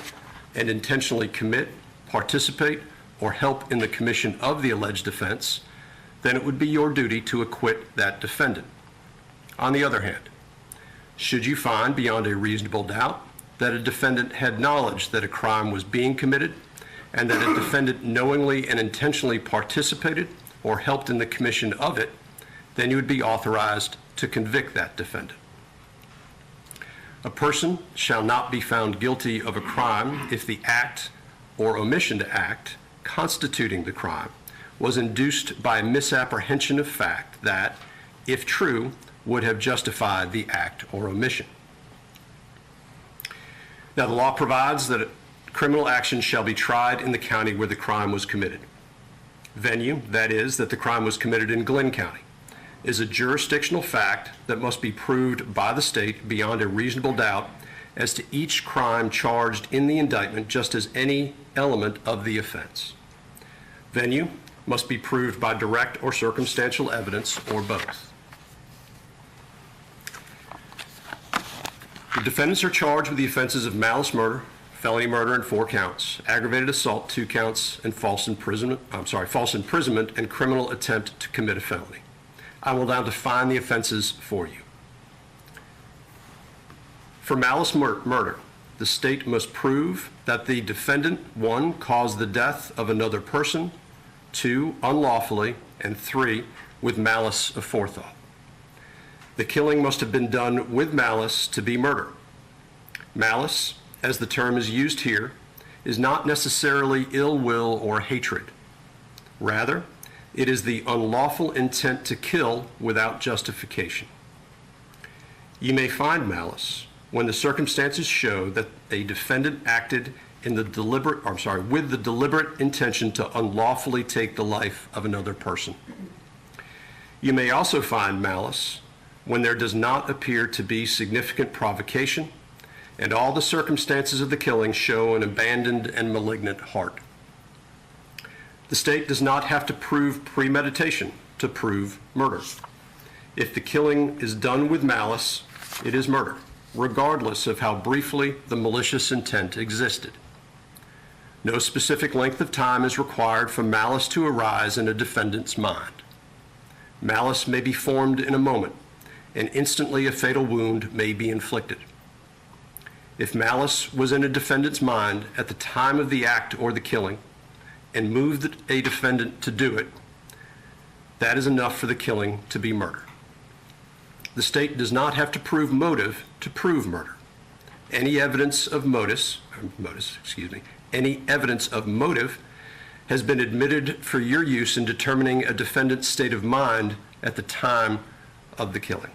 and intentionally commit, participate, or help in the commission of the alleged offense, then it would be your duty to acquit that defendant. On the other hand, should you find beyond a reasonable doubt that a defendant had knowledge that a crime was being committed, and that a defendant knowingly and intentionally participated or helped in the commission of it, then you would be authorized to convict that defendant. A person shall not be found guilty of a crime if the act or omission to act constituting the crime was induced by a misapprehension of fact that, if true, would have justified the act or omission. Now, the law provides that criminal action shall be tried in the county where the crime was committed. Venue, that is, that the crime was committed in Glenn County, is a jurisdictional fact that must be proved by the state beyond a reasonable doubt as to each crime charged in the indictment, just as any element of the offense. Venue must be proved by direct or circumstantial evidence, or both. The defendants are charged with the offenses of malice murder, felony murder in 4 counts, aggravated assault 2 counts, and false imprisonment and criminal attempt to commit a felony. I will now define the offenses for you. For malice murder, the state must prove that the defendant, 1, caused the death of another person, 2, unlawfully, and 3, with malice aforethought. The killing must have been done with malice to be murder. Malice, as the term is used here, is not necessarily ill will or hatred. Rather, it is the unlawful intent to kill without justification. You may find malice when the circumstances show that a defendant acted with the deliberate intention to unlawfully take the life of another person. You may also find malice when there does not appear to be significant provocation and all the circumstances of the killing show an abandoned and malignant heart. The state does not have to prove premeditation to prove murder. If the killing is done with malice, it is murder, regardless of how briefly the malicious intent existed. No specific length of time is required for malice to arise in a defendant's mind. Malice may be formed in a moment, and instantly a fatal wound may be inflicted. If malice was in a defendant's mind at the time of the act or the killing and moved a defendant to do it, that is enough for the killing to be murder. The state does not have to prove motive to prove murder. Any evidence of motive has been admitted for your use in determining a defendant's state of mind at the time of the killing.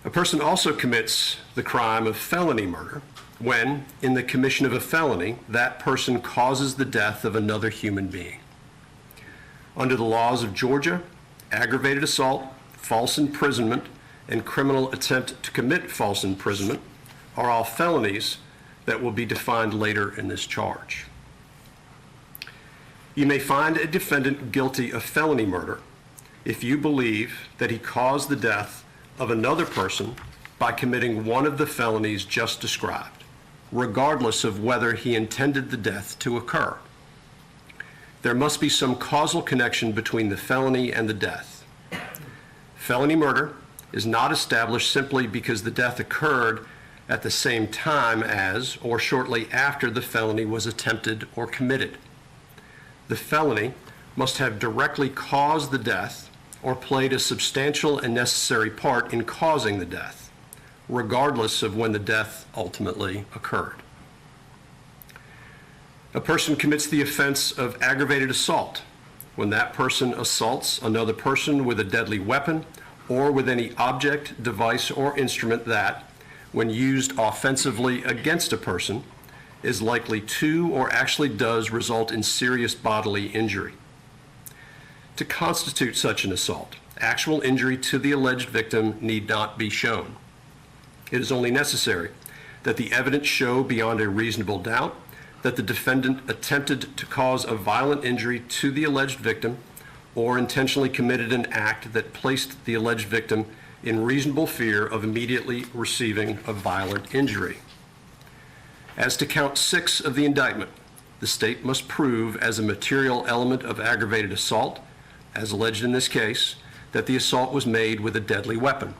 A person also commits the crime of felony murder when, in the commission of a felony, that person causes the death of another human being. Under the laws of Georgia, aggravated assault, false imprisonment, and criminal attempt to commit false imprisonment are all felonies that will be defined later in this charge. You may find a defendant guilty of felony murder if you believe that he caused the death of another person by committing one of the felonies just described, regardless of whether he intended the death to occur. There must be some causal connection between the felony and the death. Felony murder is not established simply because the death occurred at the same time as or shortly after the felony was attempted or committed. The felony must have directly caused the death or played a substantial and necessary part in causing the death, regardless of when the death ultimately occurred. A person commits the offense of aggravated assault when that person assaults another person with a deadly weapon or with any object, device, or instrument that, when used offensively against a person, is likely to or actually does result in serious bodily injury. To constitute such an assault, actual injury to the alleged victim need not be shown. It is only necessary that the evidence show beyond a reasonable doubt that the defendant attempted to cause a violent injury to the alleged victim or intentionally committed an act that placed the alleged victim in reasonable fear of immediately receiving a violent injury. As to count 6 of the indictment, the state must prove as a material element of aggravated assault, as alleged in this case, that the assault was made with a deadly weapon.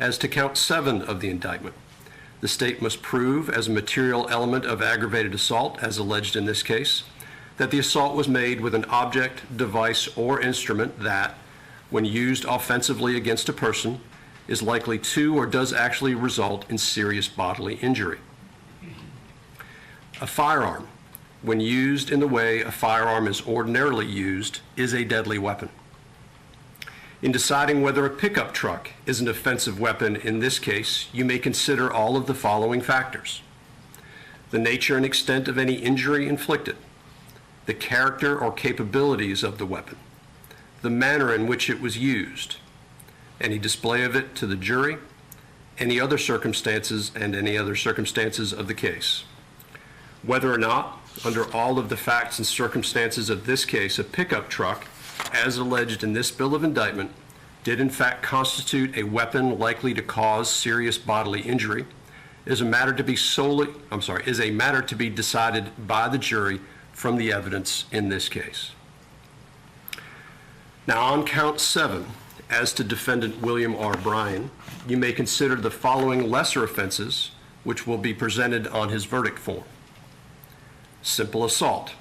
As to count 7 of the indictment, the state must prove as a material element of aggravated assault, as alleged in this case, that the assault was made with an object, device, or instrument that, when used offensively against a person, is likely to or does actually result in serious bodily injury. A firearm, when used in the way a firearm is ordinarily used, is a deadly weapon. In deciding whether a pickup truck is an offensive weapon in this case, you may consider all of the following factors: the nature and extent of any injury inflicted, the character or capabilities of the weapon, the manner in which it was used, any display of it to the jury, any other circumstances, and any other circumstances of the case. Whether or not, under all of the facts and circumstances of this case, a pickup truck, as alleged in this bill of indictment, did in fact constitute a weapon likely to cause serious bodily injury, is a matter to be decided by the jury from the evidence in this case. Now, on count 7, as to defendant William R. Bryan, you may consider the following lesser offenses which will be presented on his verdict form. Simple assault.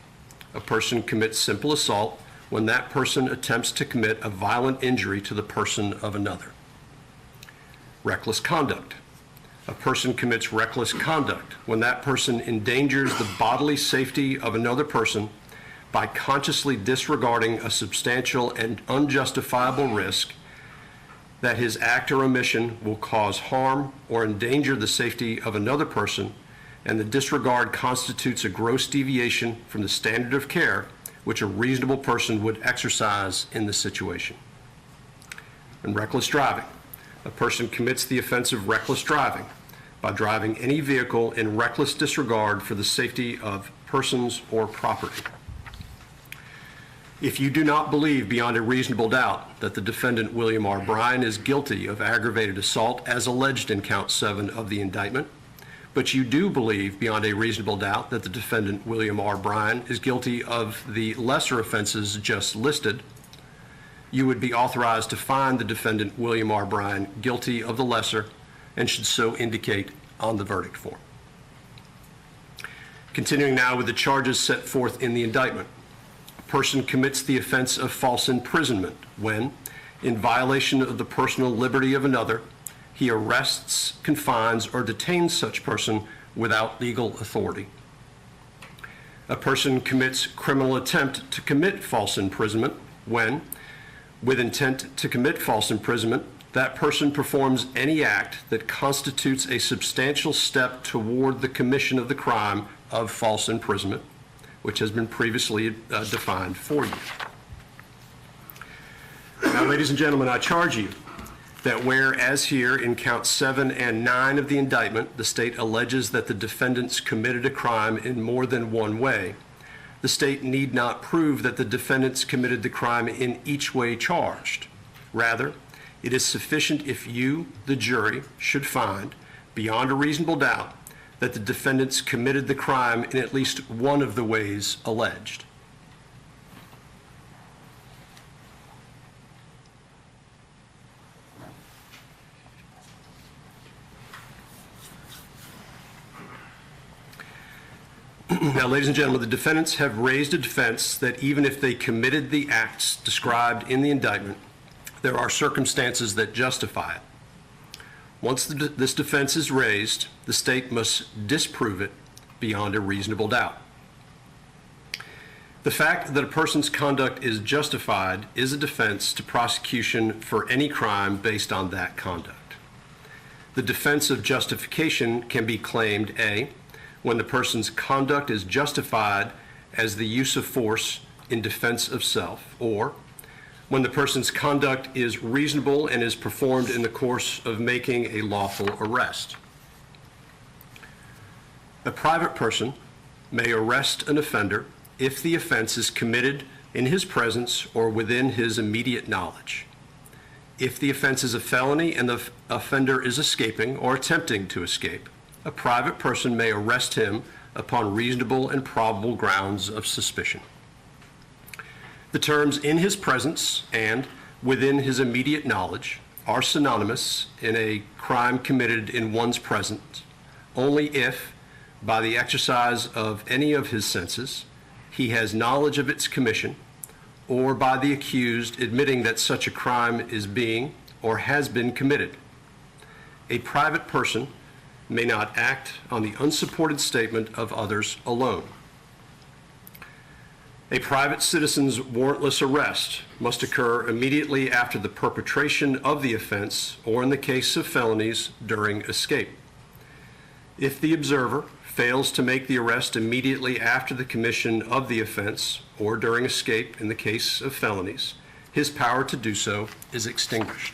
A person commits simple assault when that person attempts to commit a violent injury to the person of another. Reckless conduct. A person commits reckless conduct when that person endangers the bodily safety of another person by consciously disregarding a substantial and unjustifiable risk that his act or omission will cause harm or endanger the safety of another person, and the disregard constitutes a gross deviation from the standard of care which a reasonable person would exercise in the situation. And reckless driving. A person commits the offense of reckless driving by driving any vehicle in reckless disregard for the safety of persons or property. If you do not believe beyond a reasonable doubt that the defendant William R. Bryan is guilty of aggravated assault as alleged in count 7 of the indictment, but you do believe beyond a reasonable doubt that the defendant William R. Bryan is guilty of the lesser offenses just listed, you would be authorized to find the defendant William R. Bryan guilty of the lesser and should so indicate on the verdict form. Continuing now with the charges set forth in the indictment. A person commits the offense of false imprisonment when, in violation of the personal liberty of another, he arrests, confines, or detains such person without legal authority. A person commits criminal attempt to commit false imprisonment when, with intent to commit false imprisonment, that person performs any act that constitutes a substantial step toward the commission of the crime of false imprisonment, which has been previously defined for you. Now, ladies and gentlemen, I charge you that whereas here in count 7 and 9 of the indictment, the state alleges that the defendants committed a crime in more than one way, the state need not prove that the defendants committed the crime in each way charged. Rather, it is sufficient if you, the jury, should find, beyond a reasonable doubt, that the defendants committed the crime in at least one of the ways alleged. Now, ladies and gentlemen, the defendants have raised a defense that even if they committed the acts described in the indictment, there are circumstances that justify it. Once this defense is raised, the state must disprove it beyond a reasonable doubt. The fact that a person's conduct is justified is a defense to prosecution for any crime based on that conduct. The defense of justification can be claimed A, when the person's conduct is justified as the use of force in defense of self, or when the person's conduct is reasonable and is performed in the course of making a lawful arrest. A private person may arrest an offender if the offense is committed in his presence or within his immediate knowledge. If the offense is a felony and the offender is escaping or attempting to escape, a private person may arrest him upon reasonable and probable grounds of suspicion. The terms "in his presence" and "within his immediate knowledge" are synonymous in a crime committed in one's presence only if, by the exercise of any of his senses, he has knowledge of its commission, or by the accused admitting that such a crime is being or has been committed. A private person may not act on the unsupported statement of others alone. A private citizen's warrantless arrest must occur immediately after the perpetration of the offense, or in the case of felonies, during escape. If the observer fails to make the arrest immediately after the commission of the offense, or during escape in the case of felonies, his power to do so is extinguished.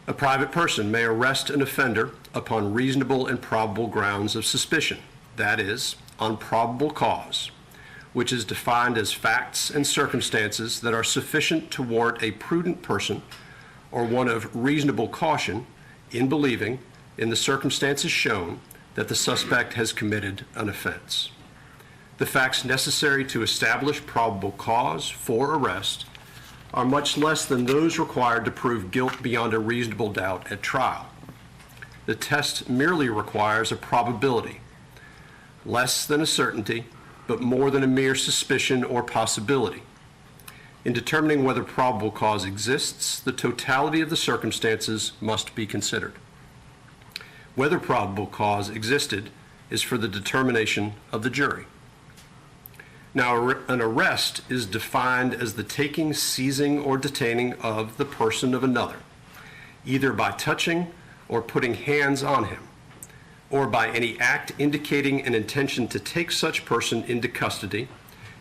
A private person may arrest an offender upon reasonable and probable grounds of suspicion, that is, on probable cause, which is defined as facts and circumstances that are sufficient to warrant a prudent person or one of reasonable caution in believing, in the circumstances shown, that the suspect has committed an offense. The facts necessary to establish probable cause for arrest are much less than those required to prove guilt beyond a reasonable doubt at trial. The test merely requires a probability, less than a certainty, but more than a mere suspicion or possibility. In determining whether probable cause exists, the totality of the circumstances must be considered. Whether probable cause existed is for the determination of the jury. Now, an arrest is defined as the taking, seizing, or detaining of the person of another, either by touching or putting hands on him, or by any act indicating an intention to take such person into custody,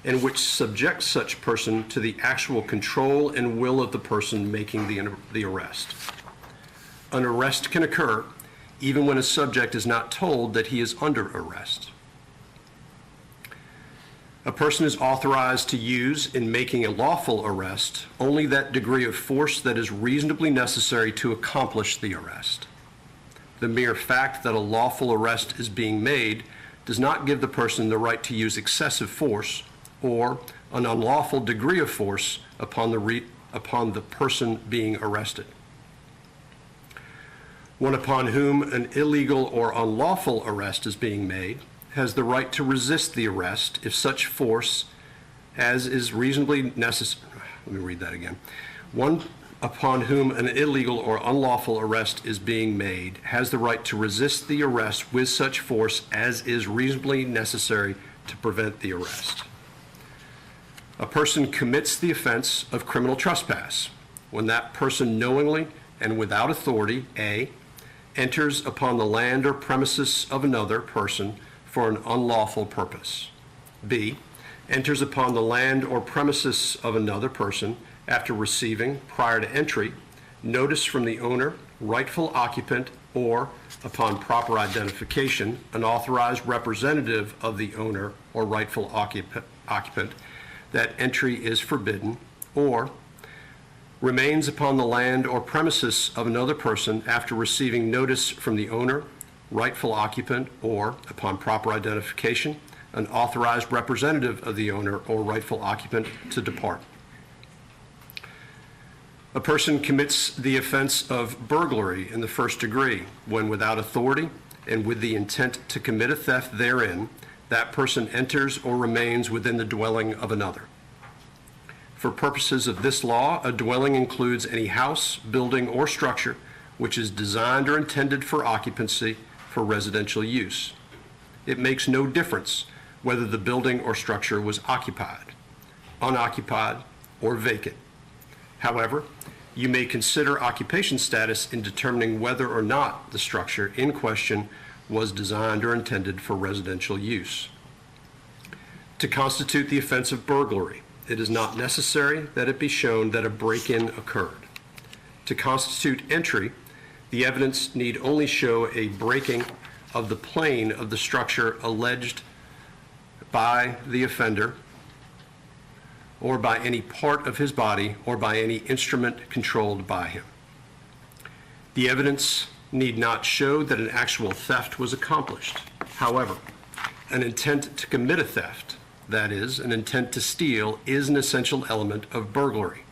and which subjects such person to the actual control and will of the person making the arrest. An arrest can occur even when a subject is not told that he is under arrest. A person is authorized to use, in making a lawful arrest, only that degree of force that is reasonably necessary to accomplish the arrest. The mere fact that a lawful arrest is being made does not give the person the right to use excessive force or an unlawful degree of force upon the person being arrested. One upon whom an illegal or unlawful arrest is being made has the right to resist the arrest if such force as is reasonably necessary. Let me read that again. One upon whom an illegal or unlawful arrest is being made has the right to resist the arrest with such force as is reasonably necessary to prevent the arrest. A person commits the offense of criminal trespass when that person knowingly and without authority, A, enters upon the land or premises of another person for an unlawful purpose. B, enters upon the land or premises of another person after receiving, prior to entry, notice from the owner, rightful occupant, or, upon proper identification, an authorized representative of the owner or rightful occupant that entry is forbidden, or remains upon the land or premises of another person after receiving notice from the owner, rightful occupant, or, upon proper identification, an authorized representative of the owner or rightful occupant to depart. A person commits the offense of burglary in the first degree when, without authority and with the intent to commit a theft therein, that person enters or remains within the dwelling of another. For purposes of this law, a dwelling includes any house, building, or structure which is designed or intended for occupancy for residential use. It makes no difference whether the building or structure was occupied, unoccupied, or vacant. However, you may consider occupation status in determining whether or not the structure in question was designed or intended for residential use. To constitute the offense of burglary, it is not necessary that it be shown that a break-in occurred. To constitute entry, the evidence need only show a breaking of the plane of the structure alleged by the offender, or by any part of his body, or by any instrument controlled by him. The evidence need not show that an actual theft was accomplished. However, an intent to commit a theft, that is, an intent to steal, is an essential element of burglary.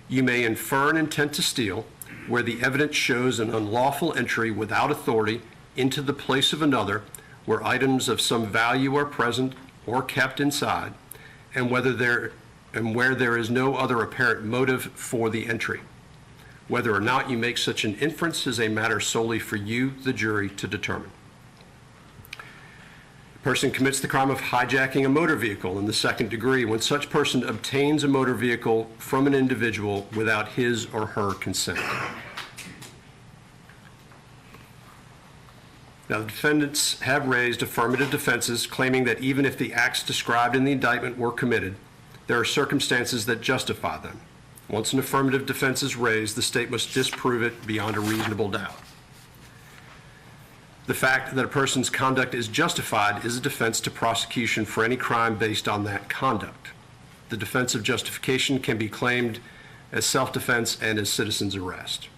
You may infer an intent to steal where the evidence shows an unlawful entry without authority into the place of another where items of some value are present or kept inside, and where there is no other apparent motive for the entry. Whether or not you make such an inference is a matter solely for you, the jury, to determine. A person commits the crime of hijacking a motor vehicle in the second degree when such person obtains a motor vehicle from an individual without his or her consent. Now, the defendants have raised affirmative defenses claiming that even if the acts described in the indictment were committed, there are circumstances that justify them. Once an affirmative defense is raised, the state must disprove it beyond a reasonable doubt. The fact that a person's conduct is justified is a defense to prosecution for any crime based on that conduct. The defense of justification can be claimed as self-defense and as citizen's arrest.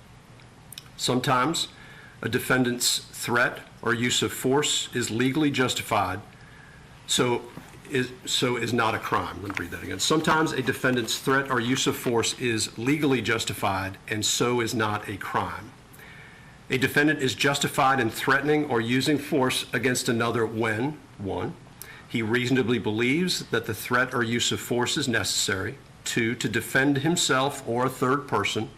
Sometimes a defendant's threat or use of force is legally justified, so is not a crime. Let me read that again. Sometimes a defendant's threat or use of force is legally justified, and so is not a crime. A defendant is justified in threatening or using force against another when, 1, he reasonably believes that the threat or use of force is necessary, 2, to defend himself or a third person,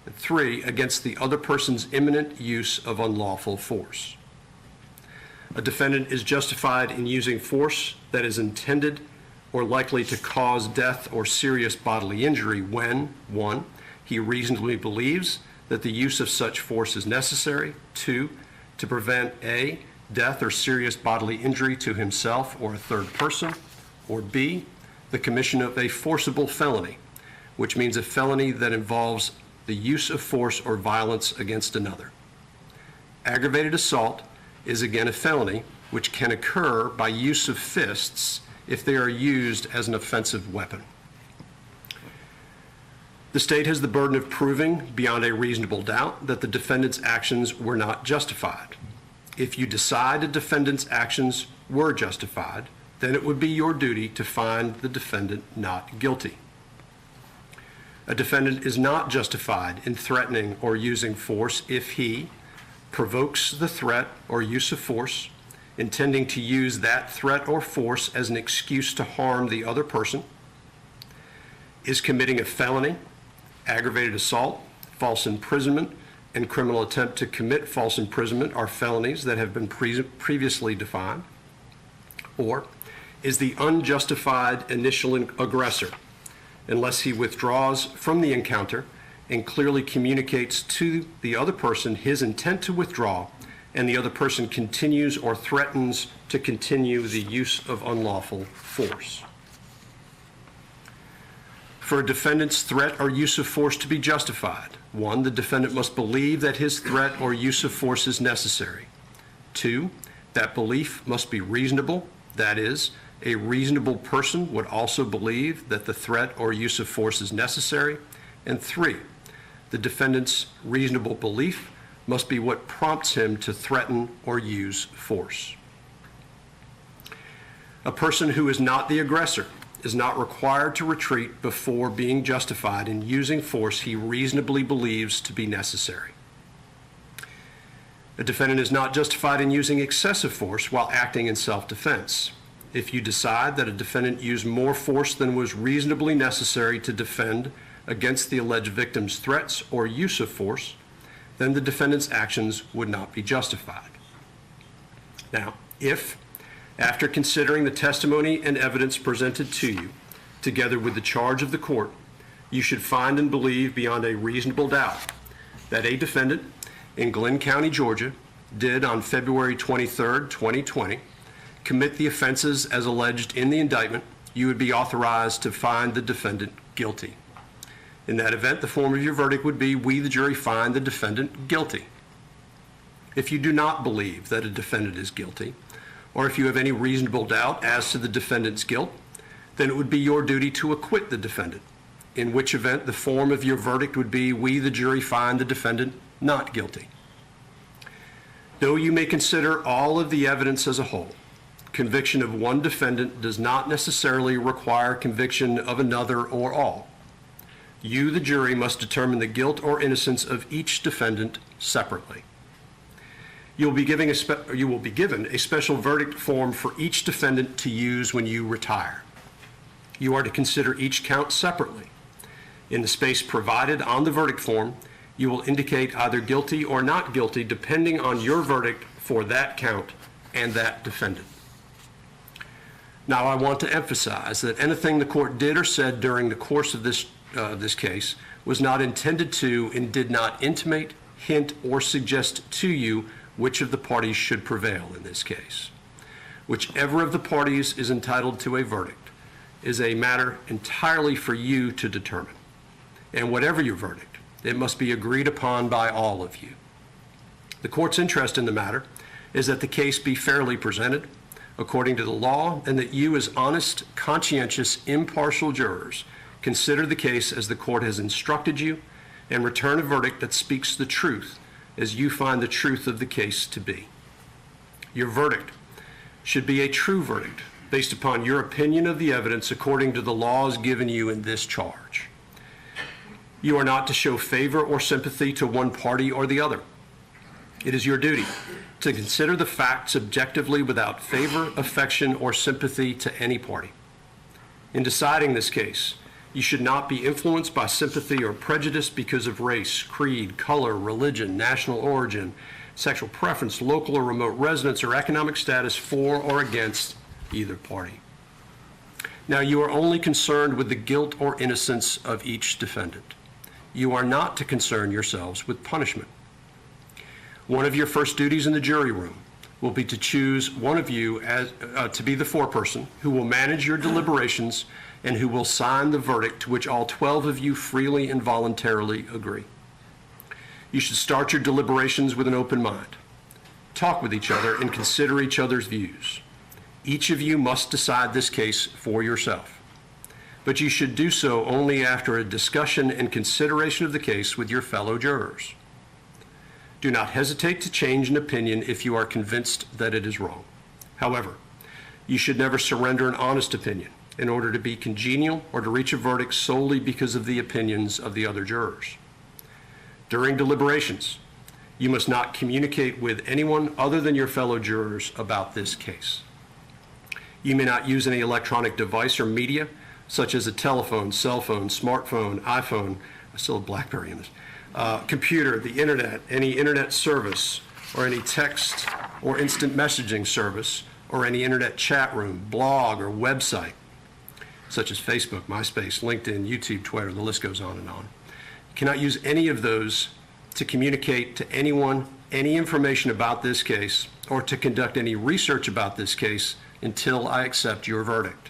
and 3, against the other person's imminent use of unlawful force. A defendant is justified in using force that is intended or likely to cause death or serious bodily injury when, 1, he reasonably believes that the use of such force is necessary, 2, to prevent A, death or serious bodily injury to himself or a third person, or B, the commission of a forcible felony, which means a felony that involves the use of force or violence against another. Aggravated assault is again a felony which can occur by use of fists if they are used as an offensive weapon. The state has the burden of proving beyond a reasonable doubt that the defendant's actions were not justified. If you decide a defendant's actions were justified, then it would be your duty to find the defendant not guilty. A defendant is not justified in threatening or using force if he provokes the threat or use of force, intending to use that threat or force as an excuse to harm the other person, is committing a felony, aggravated assault, false imprisonment, and criminal attempt to commit false imprisonment are felonies that have been previously defined, or is the unjustified initial aggressor, unless he withdraws from the encounter and clearly communicates to the other person his intent to withdraw, and the other person continues or threatens to continue the use of unlawful force. For a defendant's threat or use of force to be justified, 1, the defendant must believe that his threat or use of force is necessary. 2, that belief must be reasonable, that is, a reasonable person would also believe that the threat or use of force is necessary. And 3, the defendant's reasonable belief must be what prompts him to threaten or use force. A person who is not the aggressor is not required to retreat before being justified in using force he reasonably believes to be necessary. A defendant is not justified in using excessive force while acting in self-defense. If you decide that a defendant used more force than was reasonably necessary to defend against the alleged victim's threats or use of force, then the defendant's actions would not be justified. Now, if After considering the testimony and evidence presented to you, together with the charge of the court, you should find and believe beyond a reasonable doubt that a defendant in Glenn County, Georgia, did on February 23, 2020, commit the offenses as alleged in the indictment. You would be authorized to find the defendant guilty. In that event, the form of your verdict would be, we, the jury, find the defendant guilty. If you do not believe that a defendant is guilty, or if you have any reasonable doubt as to the defendant's guilt, then it would be your duty to acquit the defendant, in which event the form of your verdict would be, we, the jury, find the defendant not guilty. Though you may consider all of the evidence as a whole, conviction of one defendant does not necessarily require conviction of another or all. You, the jury, must determine the guilt or innocence of each defendant separately. You will be given a special verdict form for each defendant to use when you retire. You are to consider each count separately. In the space provided on the verdict form, you will indicate either guilty or not guilty depending on your verdict for that count and that defendant. Now, I want to emphasize that anything the court did or said during the course of this case was not intended to and did not intimate, hint, or suggest to you which of the parties should prevail in this case. Whichever of the parties is entitled to a verdict is a matter entirely for you to determine. And whatever your verdict, it must be agreed upon by all of you. The court's interest in the matter is that the case be fairly presented according to the law, and that you, as honest, conscientious, impartial jurors, consider the case as the court has instructed you and return a verdict that speaks the truth as you find the truth of the case to be. Your verdict should be a true verdict based upon your opinion of the evidence according to the laws given you in this charge. You are not to show favor or sympathy to one party or the other. It is your duty to consider the facts objectively without favor, affection, or sympathy to any party. In deciding this case, you should not be influenced by sympathy or prejudice because of race, creed, color, religion, national origin, sexual preference, local or remote residence, or economic status for or against either party. Now, you are only concerned with the guilt or innocence of each defendant. You are not to concern yourselves with punishment. One of your first duties in the jury room will be to choose one of you as, to be the foreperson who will manage your deliberations and who will sign the verdict to which all 12 of you freely and voluntarily agree. You should start your deliberations with an open mind. Talk with each other and consider each other's views. Each of you must decide this case for yourself, but you should do so only after a discussion and consideration of the case with your fellow jurors. Do not hesitate to change an opinion if you are convinced that it is wrong. However, you should never surrender an honest opinion in order to be congenial or to reach a verdict solely because of the opinions of the other jurors. During deliberations, you must not communicate with anyone other than your fellow jurors about this case. You may not use any electronic device or media, such as a telephone, cell phone, smartphone, iPhone, I still have BlackBerry in this, computer, the internet, any internet service, or any text or instant messaging service, or any internet chat room, blog, or website, such as Facebook, MySpace, LinkedIn, YouTube, Twitter, the list goes on and on. You cannot use any of those to communicate to anyone any information about this case or to conduct any research about this case until I accept your verdict.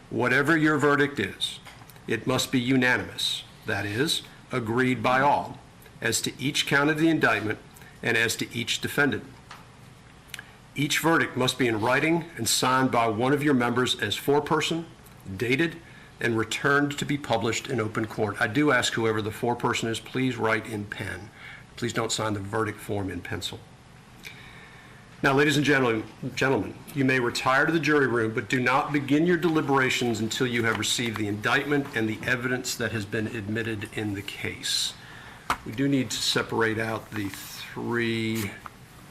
Whatever your verdict is, it must be unanimous, that is, agreed by all, as to each count of the indictment and as to each defendant. Each verdict must be in writing and signed by one of your members as foreperson, dated, and returned to be published in open court. I do ask whoever the foreperson is, please write in pen. Please don't sign the verdict form in pencil. Now, ladies and gentlemen, you may retire to the jury room, but do not begin your deliberations until you have received the indictment and the evidence that has been admitted in the case. We do need to separate out the three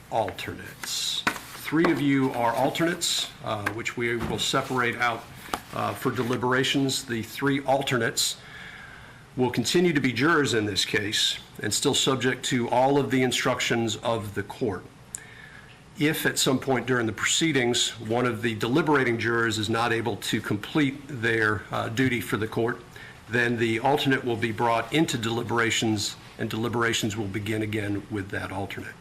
alternates. Three of you are alternates, which we will separate out for deliberations. The three alternates will continue to be jurors in this case and still subject to all of the instructions of the court. If at some point during the proceedings, one of the deliberating jurors is not able to complete their duty for the court, then the alternate will be brought into deliberations, and deliberations will begin again with that alternate.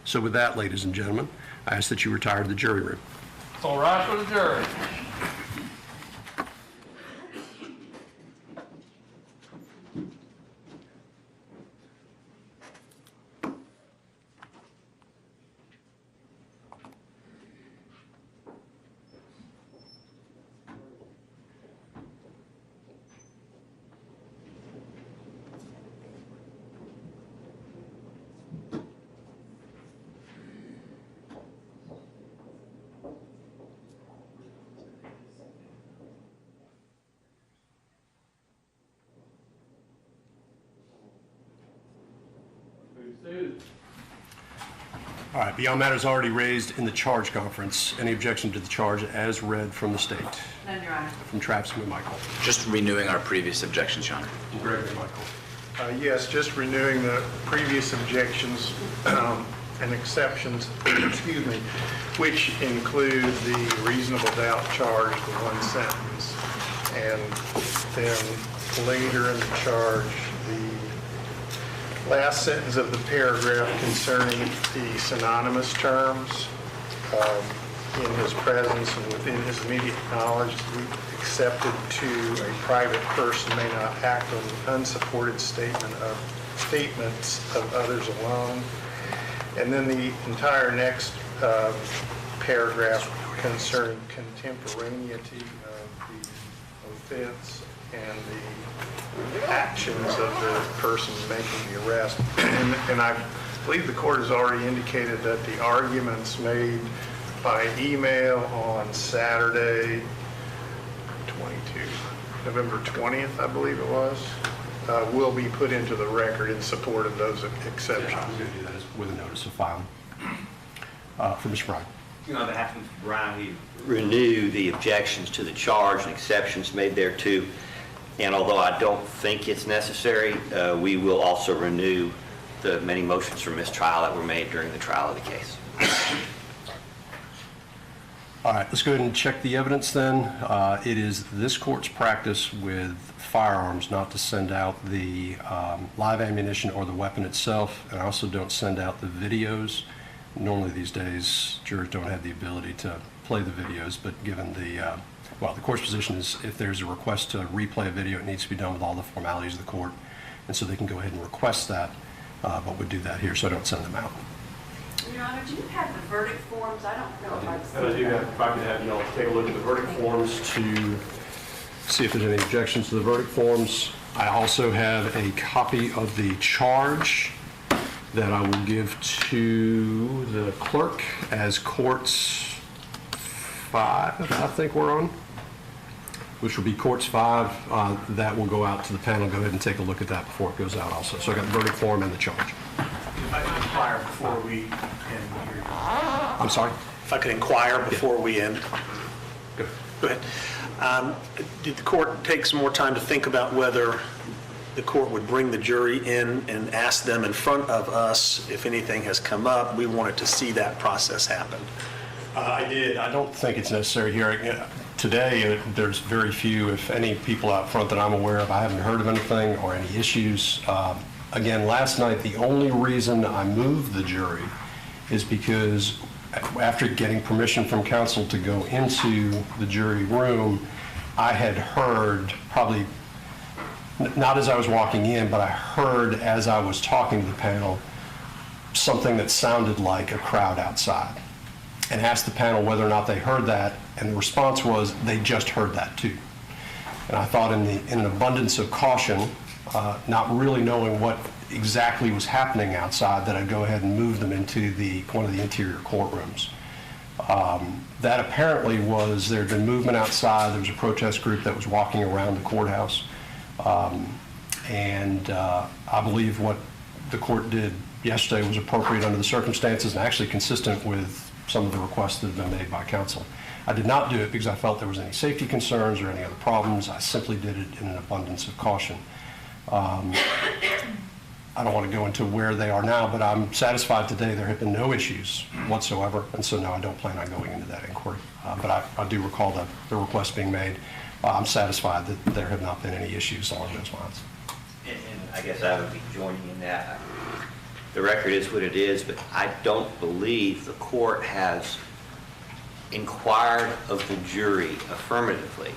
So with that, ladies and gentlemen, I ask that you retire to the jury room. It's all right for the jury. All right, beyond matters already raised in the charge conference, any objection to the charge as read from the state? None, Your Honor. From Travis McMichael. Just renewing our previous objections, Your Honor. From Greg McMichael. Yes, just renewing the previous objections and exceptions, excuse me, which include the reasonable doubt charge, the one sentence, and then later in the charge, the last sentence of the paragraph concerning the synonymous terms in his presence and within his immediate knowledge, we accepted to a private person may not act on the unsupported statements of others alone. And then the entire next paragraph concerning contemporaneity of the offense and the actions of the person making the arrest. And I believe the court has already indicated that the arguments made by email on Saturday, November 20th, I believe it was, will be put into the record in support of those exceptions. Yeah, I'm going to do that with a notice of filing. For Mr. Bryan. On behalf of Mr. Bryan, we renew the objections to the charge and exceptions made thereto. And although I don't think it's necessary, we will also renew the many motions for mistrial that were made during the trial of the case. All right, let's go ahead and check the evidence then. It is this court's practice with firearms not to send out the live ammunition or the weapon itself, and I also don't send out the videos. Normally these days, jurors don't have the ability to play the videos, but given the, well, the court's position is if there's a request to replay a video, it needs to be done with all the formalities of the court, and so they can go ahead and request that, but we do that here, so I don't send them out. Your Honor, do you have the verdict forms? I don't know if I've seen And I do have, if I could have you all take a look at the verdict forms to see if there's any objections to the verdict forms. I also have a copy of the charge that I will give to the clerk as courts 5, I think we're on, which will be courts 5. That will go out to the panel. Go ahead and take a look at that before it goes out also. So I got the verdict form and the charge. If I could inquire before we end here. I'm sorry? If I could inquire before we end. Good. Go ahead. Did the court take some more time to think about whether the court would bring the jury in and ask them in front of us if anything has come up? We wanted to see that process happen. I did. I don't think it's necessary here. Today, there's very few, if any, people out front that I'm aware of. I haven't heard of anything or any issues. Again, last night, the only reason I moved the jury is because after getting permission from counsel to go into the jury room, I had heard, probably not as I was walking in, but I heard as I was talking to the panel, something that sounded like a crowd outside, and asked the panel whether or not they heard that, and the response was they just heard that too. And I thought in an abundance of caution, not really knowing what exactly was happening outside, that I'd go ahead and move them into one of the interior courtrooms. That apparently was, there had been movement outside, there was a protest group that was walking around the courthouse, and I believe what the court did yesterday was appropriate under the circumstances and actually consistent with some of the requests that have been made by counsel. I did not do it because I felt there was any safety concerns or any other problems. I simply did it in an abundance of caution. I don't want to go into where they are now, but I'm satisfied today there have been no issues whatsoever, and so no, I don't plan on going into that inquiry. But I do recall the request being made. I'm satisfied that there have not been any issues along those lines. And I guess I would be joining in that. The record is what it is, but I don't believe the court has inquired of the jury affirmatively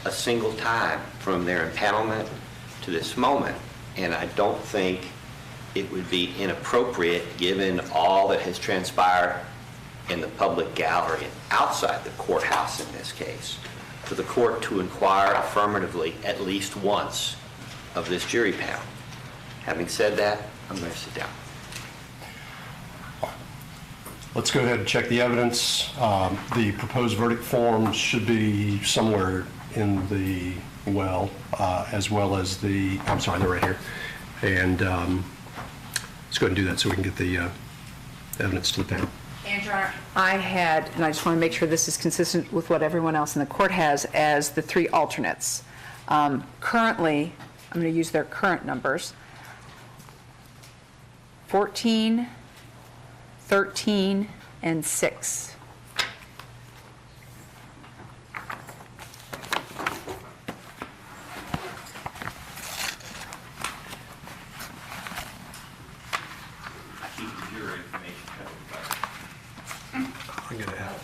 a single time from their impanelment to this moment. And I don't think it would be inappropriate, given all that has transpired in the public gallery and outside the courthouse in this case, for the court to inquire affirmatively at least once of this jury panel. Having said that, I'm going to sit down. Let's go ahead and check the evidence. The proposed verdict form should be somewhere in the as well as the, I'm sorry, they're right here. And let's go ahead and do that so we can get the evidence to the panel. And Your Honor, I had, and I just want to make sure this is consistent with what everyone else in the court has, as the three alternates. Currently, I'm going to use their current numbers: 14, 13, and 6.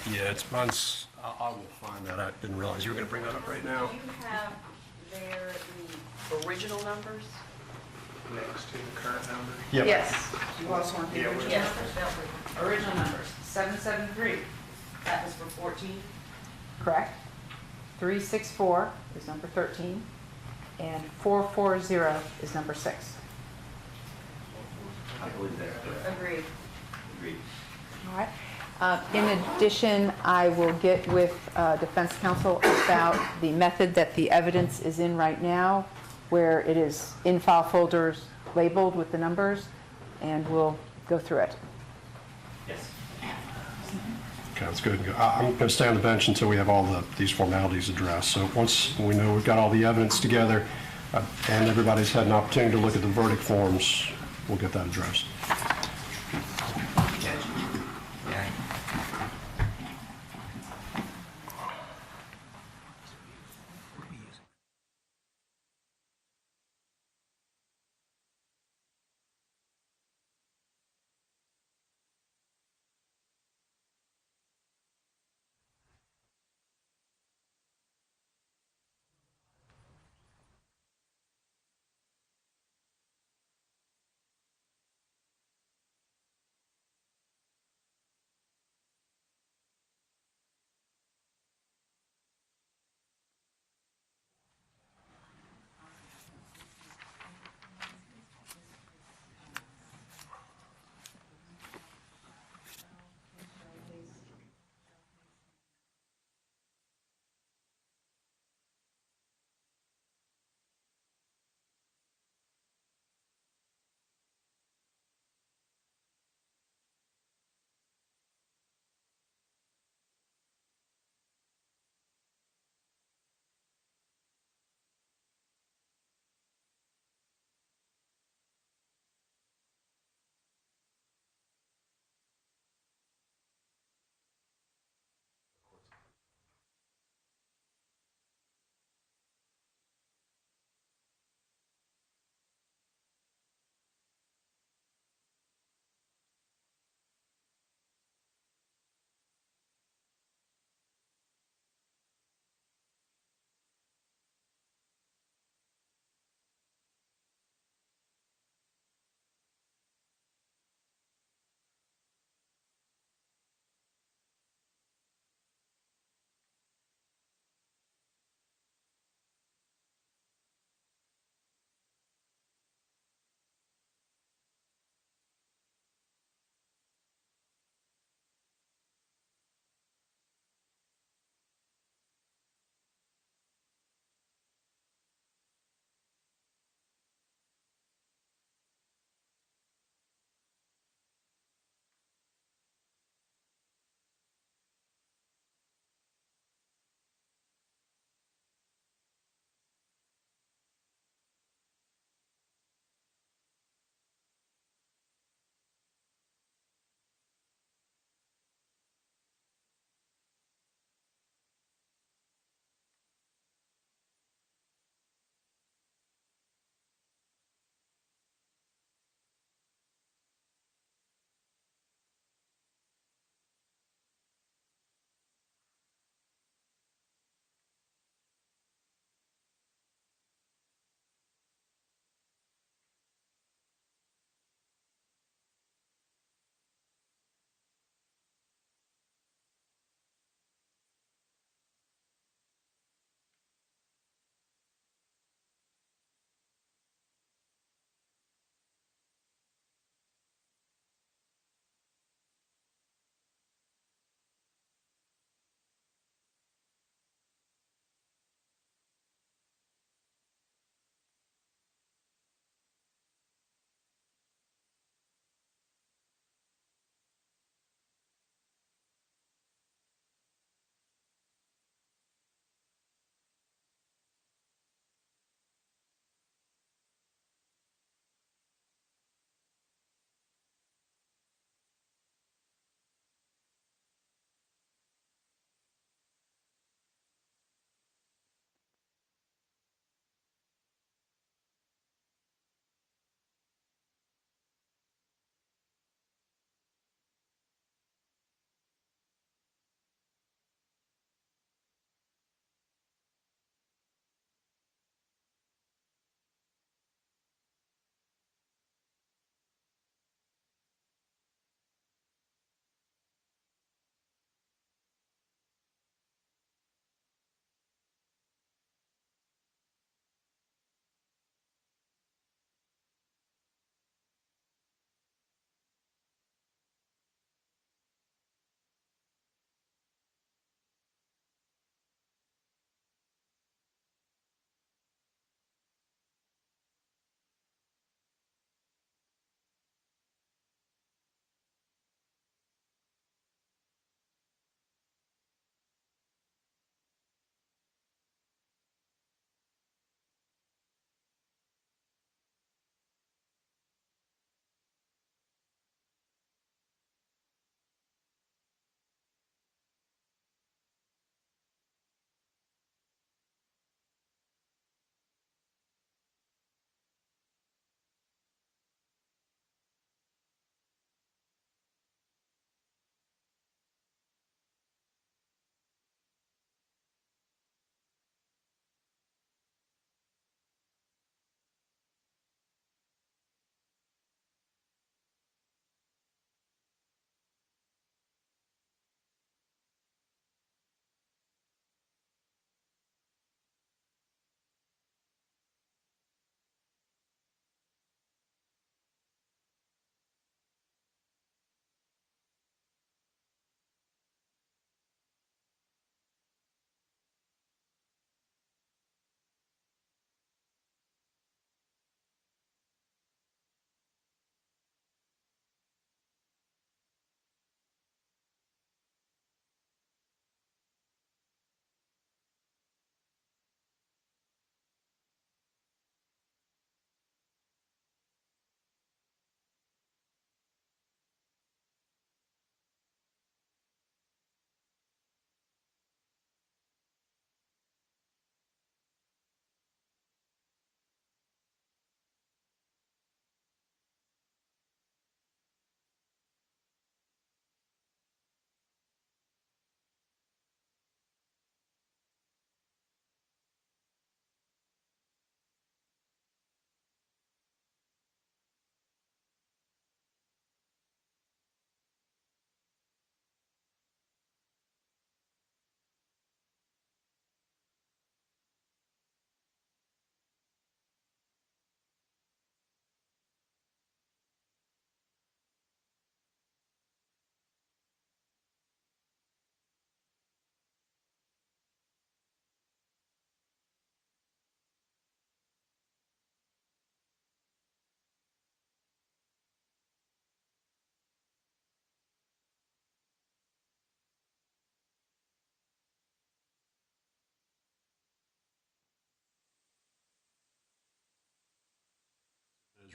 Yeah, it's mine's. I will find that. I didn't realize you were going to bring that up right now. Do you have there the original numbers? Next to the current number. Yep. Yes. You also want the Yeah, original Yes. numbers? Original numbers: 773, That was for 14? correct? 364 is number 13, and 440 is number 6. I believe that's correct. Agreed. Agreed. All right. In addition, I will get with defense counsel about the method that the evidence is in right now, where it is in file folders labeled with the numbers, and we'll go through it. Yes. Okay, let's go ahead and go. I'm going to stay on the bench until we have all these formalities addressed. So once we know we've got all the evidence together and everybody's had an opportunity to look at the verdict forms, we'll get that addressed.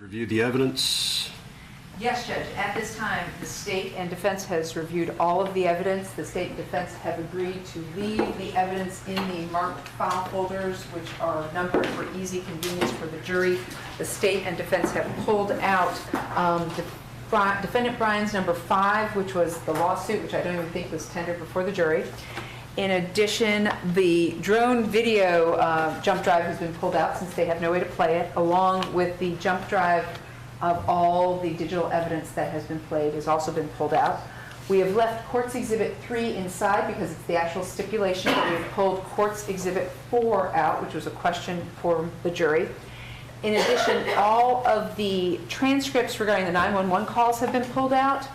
Review the evidence. Yes, Judge. At this time, the state and defense has reviewed all of the evidence. The state and defense have agreed to leave the evidence in the marked file folders, which are numbered for easy convenience for the jury. The state and defense have pulled out Defendant Bryan's number 5, which was the lawsuit, which I don't even think was tendered before the jury. In addition, the drone video jump drive has been pulled out since they have no way to play it, along with the jump drive of all the digital evidence that has been played has also been pulled out. We have left Courts Exhibit 3 inside because it's the actual stipulation, but we have pulled Courts Exhibit 4 out, which was a question for the jury. In addition, all of the transcripts regarding the 911 calls have been pulled out.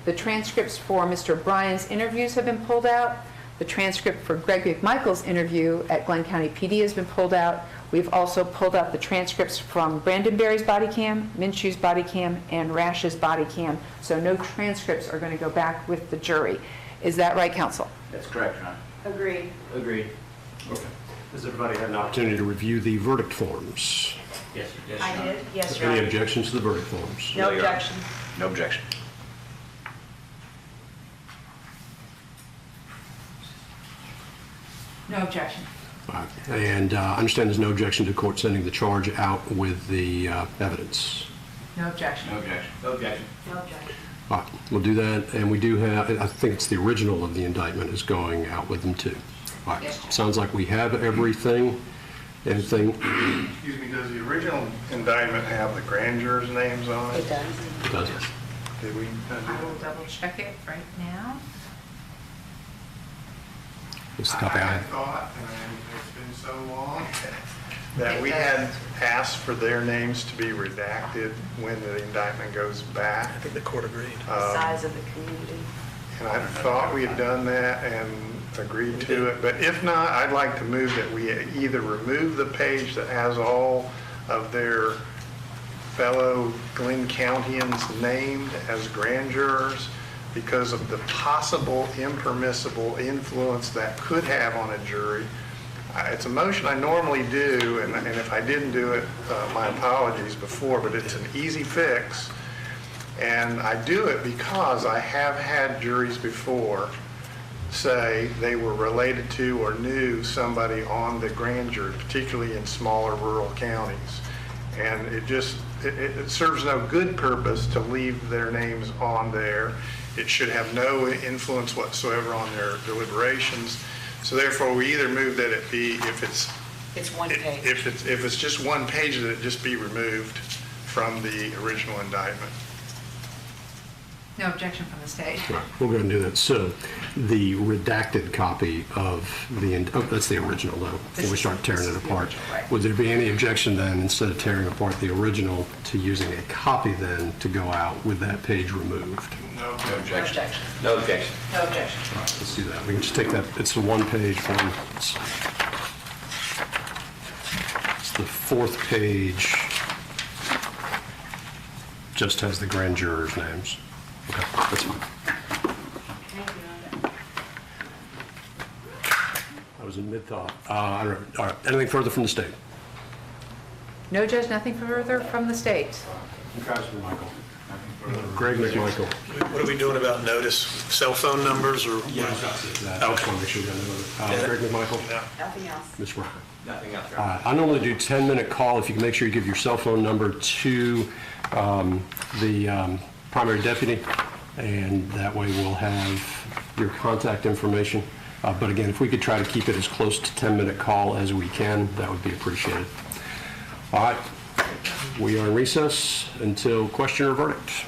The transcripts for Mr. Bryan's interviews have been pulled out. The transcript for Greg McMichael's interview at Glenn County PD has been pulled out. We've also pulled out the transcripts from Brandon Berry's body cam, Minshew's body cam, and Rash's body cam. So no transcripts are going to go back with the jury. Is that right, counsel? That's correct, Your Honor. Agreed. Agreed. Okay. Has everybody had an opportunity to review the verdict forms? Yes, yes. I did, yes, Your Any Honor. objections to the verdict forms? No objection. No objection. No objection. All right. And I understand there's no objection to court sending the charge out with the evidence. No objection. No objection. No objection. No objection. All right, we'll do that, and we do have, I think it's the original of the indictment is going out with them too. All right, sounds like we have everything. Anything? Excuse me, does the original indictment have the grand jurors' names on it? It does. It does. Did we? I will double check it right now. It's the copy I I have. thought, and it's been so long, that we had asked for their names to be redacted when the indictment goes back. I think the court agreed. The size of the community. And I thought we had done that and agreed to it, but if not, I'd like to move that we either remove the page that has all of their fellow Glenn Countyans named as grand jurors because of the possible impermissible influence that could have on a jury. It's a motion I normally do, and if I didn't do it, my apologies before, but it's an easy fix. And I do it because I have had juries before say they were related to or knew somebody on the grand jury, particularly in smaller rural counties. And it serves no good purpose to leave their names on there. It should have no influence whatsoever on their deliberations. So therefore, we either move that it be, if It's one page. if it's just one page, that it just be removed from the original indictment. No objection from the state. Right, we'll go ahead and do that. So the redacted copy of that's the original though, before we start tearing it apart. Right. Would there be any objection then, instead of tearing apart the original, to using a copy then to go out with that page removed? No No objection. objection. No objection. No objection. All right, let's do that. We can just take that, it's the one-page one. It's the fourth page. Just has the grand jurors' names. Okay, that's fine. Thank you, Rhonda. I was in mid-thought. I don't know. All right, anything further from the state? No, Judge, nothing further from the state. Congressman Michael. Greg McMichael. What are we doing about notice? Cell phone numbers or? I just want to make sure we got another. Greg McMichael. Nothing else. Ms. Ryan. Nothing else. I normally do 10-minute call. If you can make sure you give your cell phone number to the primary deputy, and that way we'll have your contact information. But again, if we could try to keep it as close to 10-minute call as we can, that would be appreciated. All right, we are in recess until question or verdict.